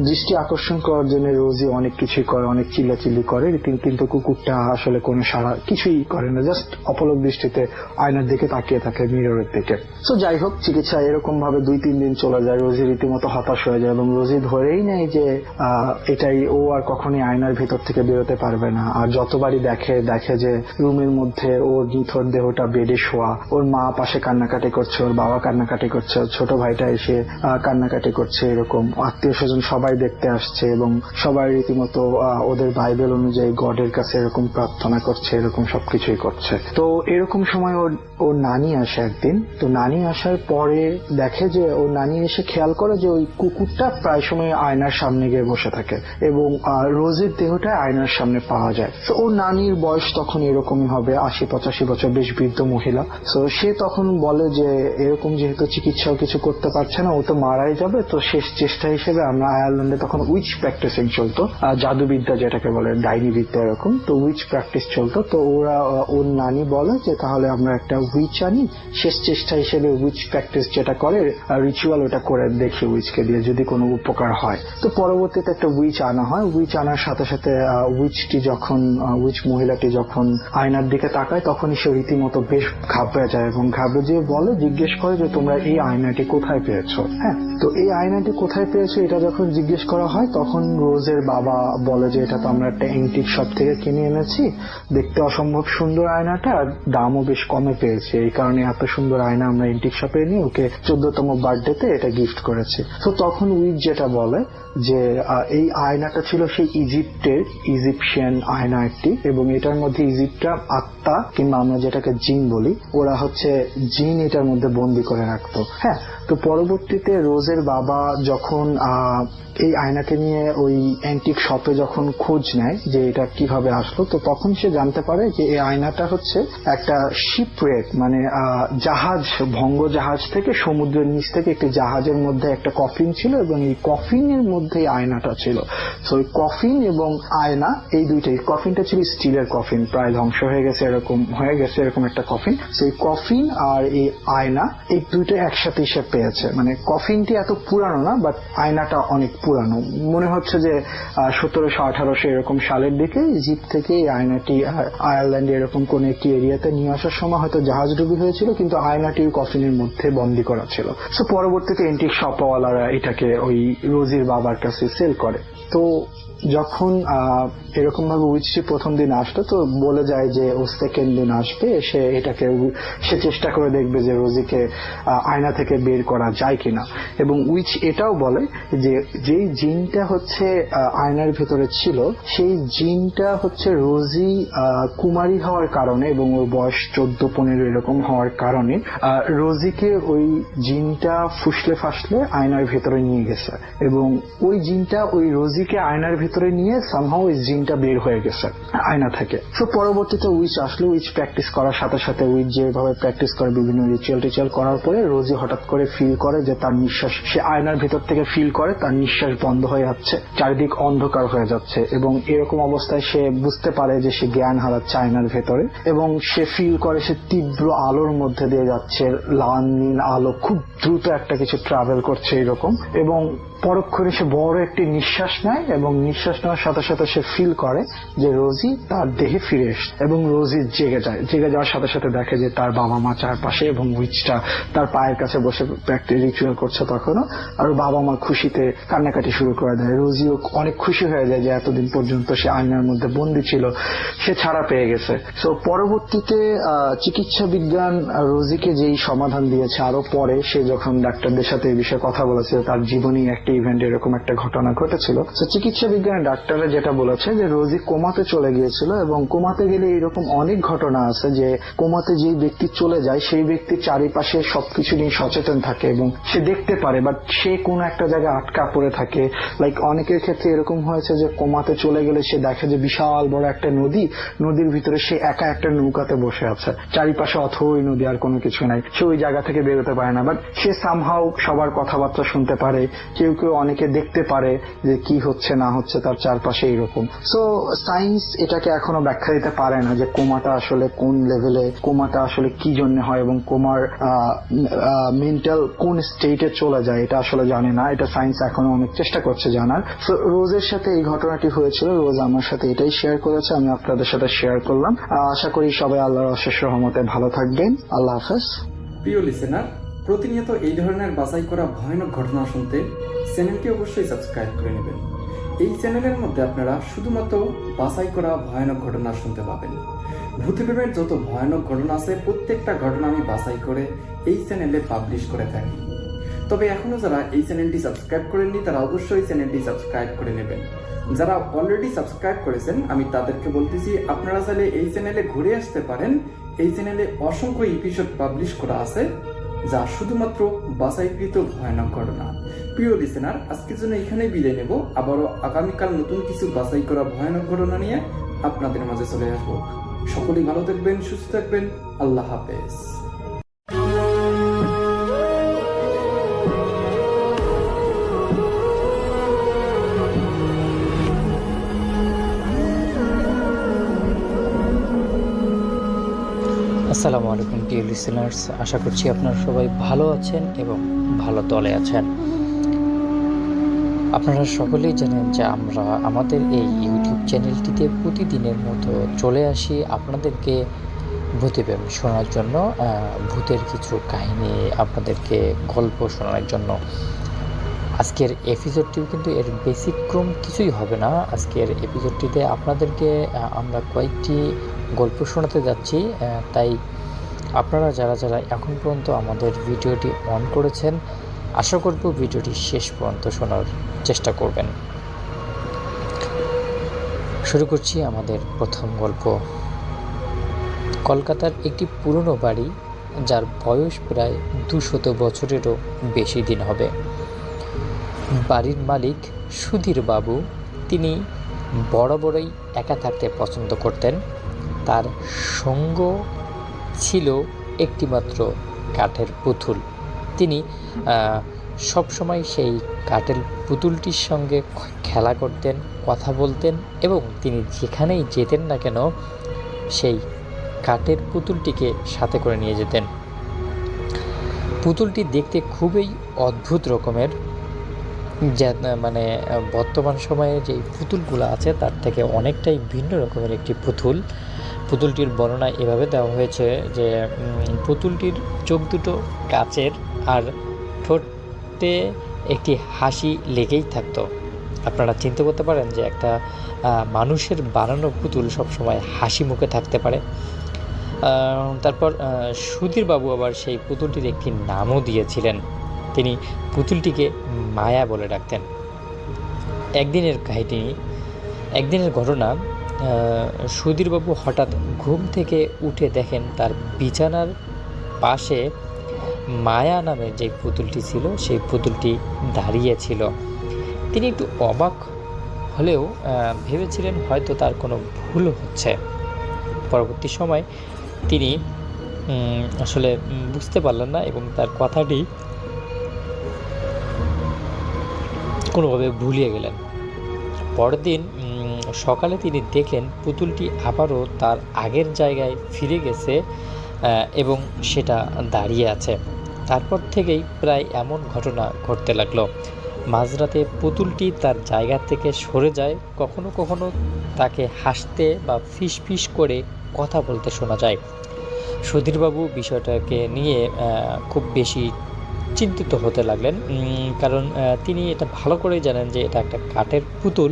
Speaker 6: দৃষ্টি আকর্ষণ করার জন্য রোজি অনেক কিছুই করে, অনেক চিল্লাচিল্লি করে, কিন্তু কুকুরটা আসলে কোনো সাড়া কিছুই করে না, জাস্ট অপলক দৃষ্টিতে আয়নার দিকে তাকিয়ে থাকে, মিররের দিকে। তো যাই হোক, চিকিৎসা এরকম ভাবে 2-3 দিন চলে যায়। রোজি রীতিমতো হতাশ হয়ে যায় এবং রোজি ধরেই নেয় যে এটাই, ও আর কখনোই আয়নার ভিতর থেকে বেরোতে পারবে না। আর যতবারই দেখে যে রুমের মধ্যে ওর নিথর দেহটা বেডে শোয়া, ওর মা পাশে কান্নাকাটি করছে, ওর বাবা কান্নাকাটি করছে, ওর ছোট ভাইটা এসে কান্নাকাটি করছে, এরকম আত্মীয় স্বজন সবাই দেখতে আসছে এবং সবাই রীতিমতো ওদের বাইবেল অনুযায়ী গডের কাছে এরকম প্রার্থনা করছে, এরকম সবকিছুই করছে। তো এরকম সময় ওর নানি আসে একদিন। তো নানি আসার পরে দেখে যে ওর নানি এসে খেয়াল করে যে ওই কুকুরটা প্রায় সময় আয়নার সামনে গিয়ে বসে থাকে এবং রোজের দেহটা আয়নার সামনে পাওয়া যায়। তো ওর নানির বয়স তখন এরকমই হবে 80-85 বছর, বেশ বৃদ্ধ মহিলা। তো সে তখন বলে যে এরকম যেহেতু চিকিৎসাও কিছু করতে পারছে না, ও তো মারাই যাবে, তো শেষ চেষ্টা হিসেবে আমরা আয়ারল্যান্ডে তখন উইচ প্র্যাকটিসিং চলতো, জাদুবিদ্যা যেটাকে বলে, ডাইনি বিদ্যা এরকম, তো উইচ প্র্যাকটিস চলতো। তো ওর নানি বলে যে তাহলে আমরা একটা উইচ আনি, শেষ চেষ্টা হিসেবে উইচ প্র্যাকটিস যেটা করে রিচুয়াল, ওটা করে দেখি উইচকে দিয়ে যদি কোনো উপকার হয়। তো পরবর্তীতে একটা উইচ আনা হয়। উইচ আনার সাথে সাথে উইচ মহিলাটি যখন আয়নার দিকে তাকায়, তখনই সে রীতিমতো বেশ ঘাবড়ে যায় এবং ঘাবড়ে যেয়ে জিজ্ঞেস করে যে তোমরা এই আয়নাটি কোথায় পেয়েছো। হ্যাঁ, তো এই আয়নাটি কোথায় পেয়েছো এটা যখন জিজ্ঞেস করা হয়, তখন রোজের বাবা বলে যে এটা তো আমরা একটা এন্টিক শপ থেকে কিনে এনেছি, দেখতে অসম্ভব সুন্দর আয়নাটা, আর দামও বেশ কমে পেয়েছি, এই কারণে এত সুন্দর আয়না আমরা এন্টিক শপে নিয়ে ওকে 14তম বার্থডেতে এটা গিফট করেছি। তো তখন উইচ যেটা বলে যে এই আয়নাটা ছিল সেই ইজিপশিয়ান আয়না একটি, এবং এটার মধ্যে ইজিপ্টটা আত্মা কিংবা আমরা যেটাকে জিন বলি, ওরা হচ্ছে জিন এটার মধ্যে বন্দি করে রাখতো। হ্যাঁ, তো পরবর্তীতে রোজের বাবা যখন এই আয়নাকে নিয়ে ওই অ্যান্টিক শপে যখন খোঁজ নেয় যে এটা কিভাবে আসলো, তো তখন সে জানতে পারে যে এই আয়নাটা হচ্ছে একটা শিপরেক, মানে ভঙ্গ জাহাজ থেকে সমুদ্রের নিচ থেকে একটি জাহাজের মধ্যে একটা কফিন ছিল এবং এই কফিনের মধ্যে আয়নাটা ছিল। তো ওই কফিন এবং আয়না এই দুইটাই, কফিনটা ছিল স্টিলের কফিন, প্রায় ধ্বংস হয়ে গেছে এরকম একটা কফিন। সেই কফিন আর এই আয়না এই দুইটা একসাথে এসে পেয়েছে। মানে কফিনটি এত পুরানো না, বাট আয়নাটা অনেক পুরানো। মনে হচ্ছে যে 1700-1800 এরকম সালের দিকে ইজিপ্ট থেকে এই আয়নাটি আয়ারল্যান্ডে এরকম কোন একটি এরিয়াতে নিয়ে আসার সময় হয়তো জাহাজ ডুবি হয়েছিল, কিন্তু আয়নাটি কফিনের মধ্যে বন্দী করা ছিল। তো পরবর্তীতে এন্টিক শপওয়ালারা এটাকে ওই রোজির বাবার কাছে সেল করে। তো যখন এরকম ভাবে উইচটি প্রথম দিন আসতো, তো বলে যায় যে ও সেকেন্ড দিন আসবে, সে চেষ্টা করে দেখবে যে রোজিকে আয়না থেকে বের করা যায় কিনা। এবং উইচ এটাও বলে যে যেই জিনটা হচ্ছে আয়নার ভেতরে ছিল, সেই জিনটা হচ্ছে রোজি কুমারী হওয়ার কারণে এবং ওর বয়স 14-15 এরকম হওয়ার কারণে রোজিকে ওই জিনটা ফুসলে ফাসলে আয়নার ভেতরে নিয়ে গেছে, এবং ওই জিনটা ওই রোজিকে আয়নার ভেতরে নিয়ে সামহাও ওই জিনটা বের হয়ে গেছে আয়না থেকে। তো পরবর্তীতে উইচ আসলে, উইচ প্র্যাকটিস করার সাথে সাথে উইচ যেভাবে প্র্যাকটিস করে বিভিন্ন রিচুয়াল করার পরে রোজি হঠাৎ করে ফিল করে যে তার নিঃশ্বাস, সে আয়নার ভেতর থেকে ফিল করে তার নিঃশ্বাস বন্ধ হয়ে যাচ্ছে, চারিদিক অন্ধকার হয়ে যাচ্ছে, এবং এরকম অবস্থায় সে বুঝতে পারে যে সে জ্ঞান হারাচ্ছে আয়নার ভেতরে, এবং সে ফিল করে সে তীব্র আলোর মধ্যে দিয়ে যাচ্ছে, লাল নীল আলো খুব দ্রুত একটা কিছু ট্রাভেল করছে এরকম, এবং পরক্ষণে সে বড় একটি নিঃশ্বাস নেয়, এবং নিঃশ্বাস নেওয়ার সাথে সাথে সে ফিল করে যে রোজি তার দেহে ফিরে এসছে, এবং রোজি জেগে যায়। জেগে যাওয়ার সাথে সাথে দেখে যে তার বাবা মা চারপাশে, এবং উইচটা তার পায়ের কাছে বসে রিচুয়াল করছে তখনও, আর বাবা মা খুশিতে কান্নাকাটি শুরু করে দেয়। রোজিও অনেক খুশি হয়ে যায় যে এতদিন পর্যন্ত সে আয়নার মধ্যে বন্দী ছিল, সে ছাড়া পেয়ে গেছে। তো পরবর্তীতে চিকিৎসা বিজ্ঞান রোজিকে যেই সমাধান দিয়েছে, আরো পরে সে যখন ডাক্তারদের সাথে এই বিষয়ে কথা বলেছে, তার জীবনী একটা ইভেন্ট এরকম একটা ঘটনা ঘটেছিল। তো চিকিৎসা বিজ্ঞানের ডাক্তাররা যেটা বলেছে যে রোজি কোমাতে চলে গিয়েছিল, এবং কোমাতে গেলে এরকম অনেক ঘটনা আছে যে কোমাতে যেই ব্যক্তি চলে যায় সেই ব্যক্তির চারিপাশে সবকিছু নিয়ে সচেতন থাকে এবং সে দেখতে পারে, বাট সে কোনো একটা জায়গায় আটকা পড়ে থাকে। লাইক অনেকের ক্ষেত্রে এরকম হয়েছে যে কোমাতে চলে গেলে সে দেখে যে বিশাল বড় একটা নদী, নদীর ভিতরে সে একা একটা নৌকাতে বসে আছে, চারিপাশে অথই নদী, আর কোনো কিছু নাই, সে ওই জায়গা থেকে বেরোতে পারে না, বাট সে সামহাও সবার কথাবার্তা শুনতে পারে, কেউ কেউ অনেকে দেখতে পারে যে কি হচ্ছে না হচ্ছে তার চারপাশে এইরকম। সো সায়েন্স এটাকে এখনো ব্যাখ্যা দিতে পারে না যে কোমাটা আসলে কোন লেভেলে, কোমাটা আসলে কি জন্য হয়, এবং কোমার মেন্টাল কোন স্টেটে চলে যায় এটা আসলে জানে না। এটা সায়েন্স এখনো অনেক চেষ্টা করছে জানার। সো রোজের সাথে এই ঘটনাটি হয়েছিল, রোজ আমার সাথে এটাই শেয়ার করেছে, আমি আপনাদের সাথে শেয়ার করলাম। আশা করি সবাই আল্লাহর অশেষ রহমতে ভালো থাকবেন। আল্লাহ হাফেজ।
Speaker 10: প্রিয় লিসেনার, প্রতিনিয়ত এই ধরনের বাছাই করা ভয়ানক ঘটনা শুনতে চ্যানেলটি অবশ্যই সাবস্ক্রাইব করে নেবেন। এই চ্যানেলের মধ্যে আপনারা শুধুমাত্র বাছাই করা ভয়ানক ঘটনা শুনতে পাবেন। ভূতে প্রেমের যত ভয়ানক ঘটনা আছে প্রত্যেকটা ঘটনা আমি বাছাই করে এই চ্যানেলে পাবলিশ করে থাকি। তবে এখনো যারা এই চ্যানেলটি সাবস্ক্রাইব করেননি তারা অবশ্যই চ্যানেলটি সাবস্ক্রাইব করে নেবেন। যারা অলরেডি সাবস্ক্রাইব করেছেন আমি তাদেরকে বলতেছি আপনারা চাইলে এই চ্যানেলে ঘুরে আসতে পারেন। এই চ্যানেলে অসংখ্য এপিসোড পাবলিশ করা আছে যা শুধুমাত্র বাছাইকৃত ভয়ানক ঘটনা। প্রিয় লিসেনার, আজকের জন্য এখানেই বিদায় নেব। আবারও আগামীকাল নতুন কিছু বাছাই করা ভয়ানক ঘটনা নিয়ে আপনাদের মাঝে চলে আসবো। সকলেই ভালো থাকবেন, সুস্থ থাকবেন। আল্লাহ হাফেজ।
Speaker 11: আসসালামু আলাইকুম ডিয়ার লিসেনার্স, আশা করছি আপনারা সবাই ভালো আছেন এবং ভালো দলে আছেন। আপনারা সকলেই জানেন যে আমরা আমাদের এই ইউটিউব চ্যানেলটিতে প্রতিদিনের মতো চলে আসি আপনাদেরকে ভূতিপ্রেম শোনার জন্য, ভূতের কিছু কাহিনী আপনাদেরকে গল্প শোনানোর জন্য। আজকের এপিসোডটিও কিন্তু এর ব্যতিক্রম কিছুই হবে না। আজকের এপিসোডটিতে আপনাদেরকে আমরা কয়েকটি গল্প শোনাতে যাচ্ছি, তাই আপনারা যারা যারা এখন পর্যন্ত আমাদের ভিডিওটি অন করেছেন আশা করব ভিডিওটি শেষ পর্যন্ত শোনার চেষ্টা করবেন। শুরু করছি আমাদের প্রথম গল্প। কলকাতার একটি পুরনো বাড়ি যার বয়স প্রায় 200 বছরেরও বেশি দিন হবে। বাড়ির মালিক সুধীর বাবু, তিনি বরাবরই একা থাকতে পছন্দ করতেন। তার সঙ্গ ছিল একটিমাত্র কাঠের পুতুল। তিনি সবসময় সেই কাঠের পুতুলটির সঙ্গে খেলা করতেন, কথা বলতেন এবং তিনি যেখানেই যেতেন না কেন সেই কাঠের পুতুলটিকে সাথে করে নিয়ে যেতেন। পুতুলটি দেখতে খুবই অদ্ভুত রকমের, যা মানে বর্তমান সময়ে যে পুতুলগুলো আছে তার থেকে অনেকটাই ভিন্ন রকমের একটি পুতুল। পুতুলটির বর্ণনা এভাবে দেওয়া হয়েছে যে পুতুলটির চোখ দুটো কাচের আর ঠোঁটে একটি হাসি লেগেই থাকতো। আপনারা চিন্তা করতে পারেন যে একটা মানুষের বানানো পুতুল সবসময় হাসি মুখে থাকতে পারে। তারপর সুধীরবাবু আবার সেই পুতুলটির একটি নামও দিয়েছিলেন। তিনি পুতুলটিকে মায়া বলে ডাকতেন। একদিনের ঘটনা। সুধীরবাবু হঠাৎ ঘুম থেকে উঠে দেখেন তার বিছানার পাশে মায়া নামের যে পুতুলটি ছিল সেই পুতুলটি দাঁড়িয়ে ছিল। তিনি একটু অবাক হলেও ভেবেছিলেন হয়তো তার কোনো ভুল হচ্ছে। পরবর্তী সময় তিনি আসলে বুঝতে পারলেন না এবং তার কথাটি কোনোভাবে ভুলিয়ে গেলেন। পরের দিন সকালে তিনি দেখলেন পুতুলটি আবারও তার আগের জায়গায় ফিরে গেছে এবং সেটা দাঁড়িয়ে আছে। তারপর থেকেই প্রায় এমন ঘটনা ঘটতে লাগলো। মাঝরাতে পুতুলটি তার জায়গা থেকে সরে যায়, কখনো কখনো তাকে হাসতে বা ফিসফিস করে কথা বলতে শোনা যায়। সুধীরবাবু বিষয়টাকে নিয়ে খুব বেশি চিন্তিত হতে লাগলেন, কারণ তিনি এটা ভালো করেই জানেন যে এটা একটা কাঠের পুতুল,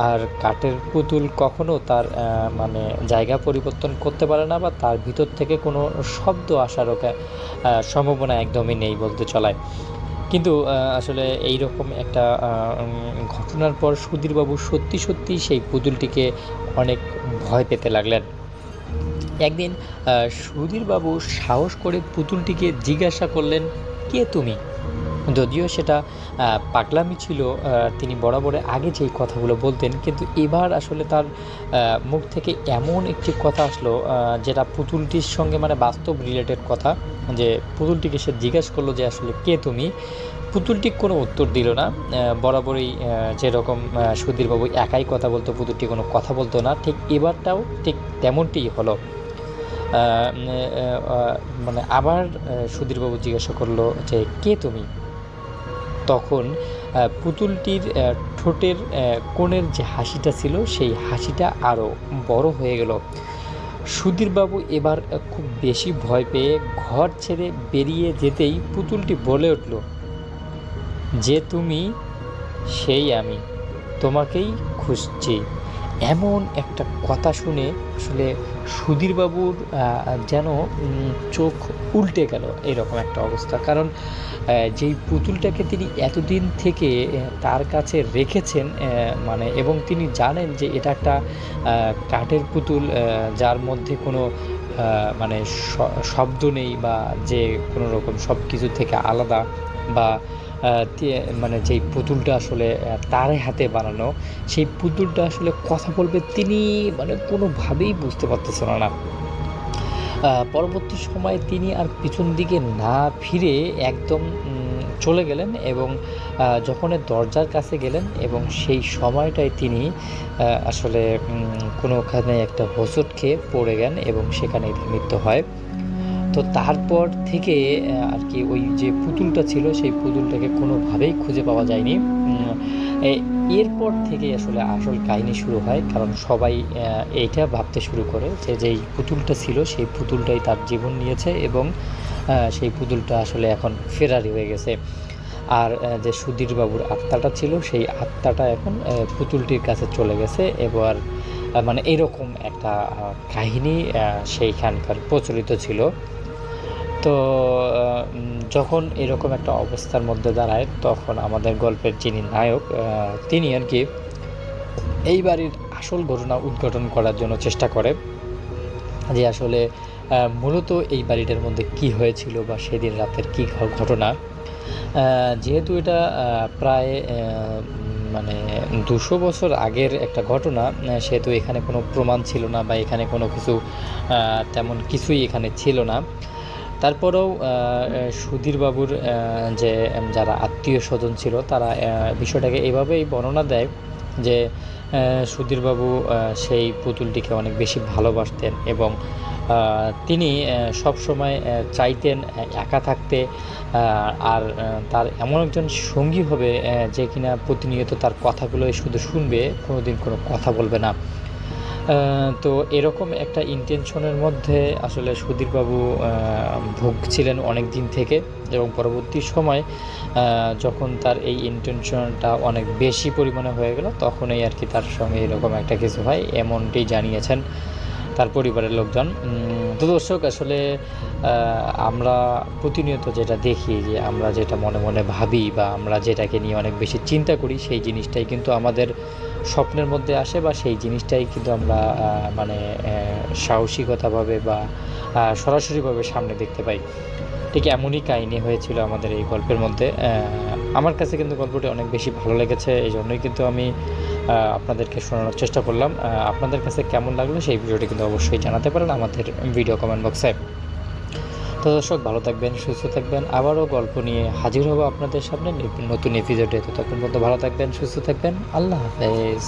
Speaker 11: আর কাঠের পুতুল কখনো তার মানে জায়গা পরিবর্তন করতে পারে না বা তার ভিতর থেকে কোনো শব্দ আসারও সম্ভাবনা একদমই নেই বলতে চলায়। কিন্তু আসলে এই রকম একটা ঘটনার পর সুধীরবাবু সত্যি সত্যি সেই পুতুলটিকে অনেক ভয় পেতে লাগলেন। একদিন সুধীরবাবু সাহস করে পুতুলটিকে জিজ্ঞাসা করলেন, কে তুমি? যদিও সেটা পাগলামি ছিল, তিনি বরাবর আগে যেই কথাগুলো বলতেন, কিন্তু এবার আসলে তার মুখ থেকে এমন একটি কথা আসলো যেটা পুতুলটির সঙ্গে মানে বাস্তব রিলেটেড কথা, যে পুতুলটিকে সে জিজ্ঞাসা করলো যে আসলে কে তুমি। পুতুলটি কোনো উত্তর দিল না। বরাবরই যেরকম সুধীরবাবু একাই কথা বলতো, পুতুলটি কোনো কথা বলতো না, ঠিক এবারটাও ঠিক তেমনটিই হলো। মানে আবার সুধীরবাবু জিজ্ঞাসা করলো যে কে তুমি? তখন পুতুলটির ঠোঁটের কোণের যে হাসিটা ছিল সেই হাসিটা আরও বড় হয়ে গেল। সুধীরবাবু এবার খুব বেশি ভয় পেয়ে ঘর ছেড়ে বেরিয়ে যেতেই পুতুলটি বলে উঠল, যে তুমি সেই আমি, তোমাকেই খুঁজছি। এমন একটা কথা শুনে আসলে সুধীরবাবুর যেন চোখ উল্টে গেল, এরকম একটা অবস্থা। কারণ যেই পুতুলটাকে তিনি এতদিন থেকে তার কাছে রেখেছেন, মানে এবং তিনি জানেন যে এটা একটা কাঠের পুতুল, যার মধ্যে কোনো মানে শব্দ নেই বা যে কোনো রকম সব কিছু থেকে আলাদা, বা মানে যেই পুতুলটা আসলে তার হাতে বানানো, সেই পুতুলটা আসলে কথা বলবে তিনি মানে কোনোভাবেই বুঝতে পারতেছেন না। পরবর্তী সময়ে তিনি আর পিছন দিকে না ফিরে একদম চলে গেলেন এবং যখন দরজার কাছে গেলেন এবং সেই সময়টায় তিনি আসলে কোনোখানে একটা হোঁচট খেয়ে পড়ে গেলেন এবং সেখানে মৃত্যু হয়। তো তারপর থেকে আর কি ওই যে পুতুলটা ছিল সেই পুতুলটাকে কোনোভাবেই খুঁজে পাওয়া যায়নি। এরপর থেকে আসলে আসল কাহিনী শুরু হয়, কারণ সবাই এইটা ভাবতে শুরু করে যে যেই পুতুলটা ছিল সেই পুতুলটাই তার জীবন নিয়েছে এবং সেই পুতুলটা আসলে এখন ফেরারি হয়ে গেছে। আর যে সুধীরবাবুর আত্মাটা ছিল সেই আত্মাটা এখন পুতুলটির কাছে চলে গেছে। এবার মানে এরকম একটা কাহিনী সেইখানকার প্রচলিত ছিল। তো যখন এরকম একটা অবস্থার মধ্যে দাঁড়ায় তখন আমাদের গল্পের যিনি নায়ক তিনি আর কি এই বাড়ির আসল ঘটনা উদ্ঘাটন করার জন্য চেষ্টা করে, যে আসলে মূলত এই বাড়িটার মধ্যে কি হয়েছিল বা সেদিন রাতের কি ঘটনা। যেহেতু এটা প্রায় মানে 200 বছর আগের একটা ঘটনা, সেহেতু এখানে কোনো প্রমাণ ছিল না বা এখানে কোনো কিছু তেমন কিছুই এখানে ছিল না। তারপরেও সুধীরবাবুর যে যারা আত্মীয় স্বজন ছিল তারা বিষয়টাকে এভাবেই বর্ণনা দেয় যে সুধীরবাবু সেই পুতুলটিকে অনেক বেশি ভালোবাসতেন এবং তিনি সবসময় চাইতেন একা থাকতে, আর তার এমন একজন সঙ্গী হবে যে কিনা প্রতিনিয়ত তার কথাগুলোই শুধু শুনবে, কোনোদিন কোনো কথা বলবে না। তো এরকম একটা ইন্টেনশনের মধ্যে আসলে সুধীরবাবু ভুগছিলেন অনেক দিন থেকে, এবং পরবর্তী সময় যখন তার এই ইন্টেনশনটা অনেক বেশি পরিমাণে হয়ে গেল তখনই আর কি তার সঙ্গে এরকম একটা কিছু হয়, এমনটি জানিয়েছেন। তার পরিবারের লোকজন। তো দর্শক, আসলে আমরা প্রতিনিয়ত যেটা দেখি, যে আমরা যেটা মনে মনে ভাবি বা আমরা যেটাকে নিয়ে অনেক বেশি চিন্তা করি, সেই জিনিসটাই কিন্তু আমাদের স্বপ্নের মধ্যে আসে, বা সেই জিনিসটাই কিন্তু আমরা মানে সাহসিকতাভাবে বা সরাসরিভাবে সামনে দেখতে পাই। ঠিক এমনই কাহিনী হয়েছিল আমাদের এই গল্পের মধ্যে। আমার কাছে কিন্তু গল্পটি অনেক বেশি ভালো লেগেছে, এই জন্যই কিন্তু আমি আপনাদেরকে শোনানোর চেষ্টা করলাম। আপনাদের কাছে কেমন লাগলো সেই ভিডিওটি কিন্তু অবশ্যই জানাতে পারেন আমাদের ভিডিও কমেন্ট বক্সে। তো দর্শক, ভালো থাকবেন, সুস্থ থাকবেন। আবারও গল্প নিয়ে হাজির হব আপনাদের সামনে নতুন এপিসোডে। ততক্ষণ পর্যন্ত ভালো থাকবেন, সুস্থ থাকবেন। আল্লাহ হাফেজ।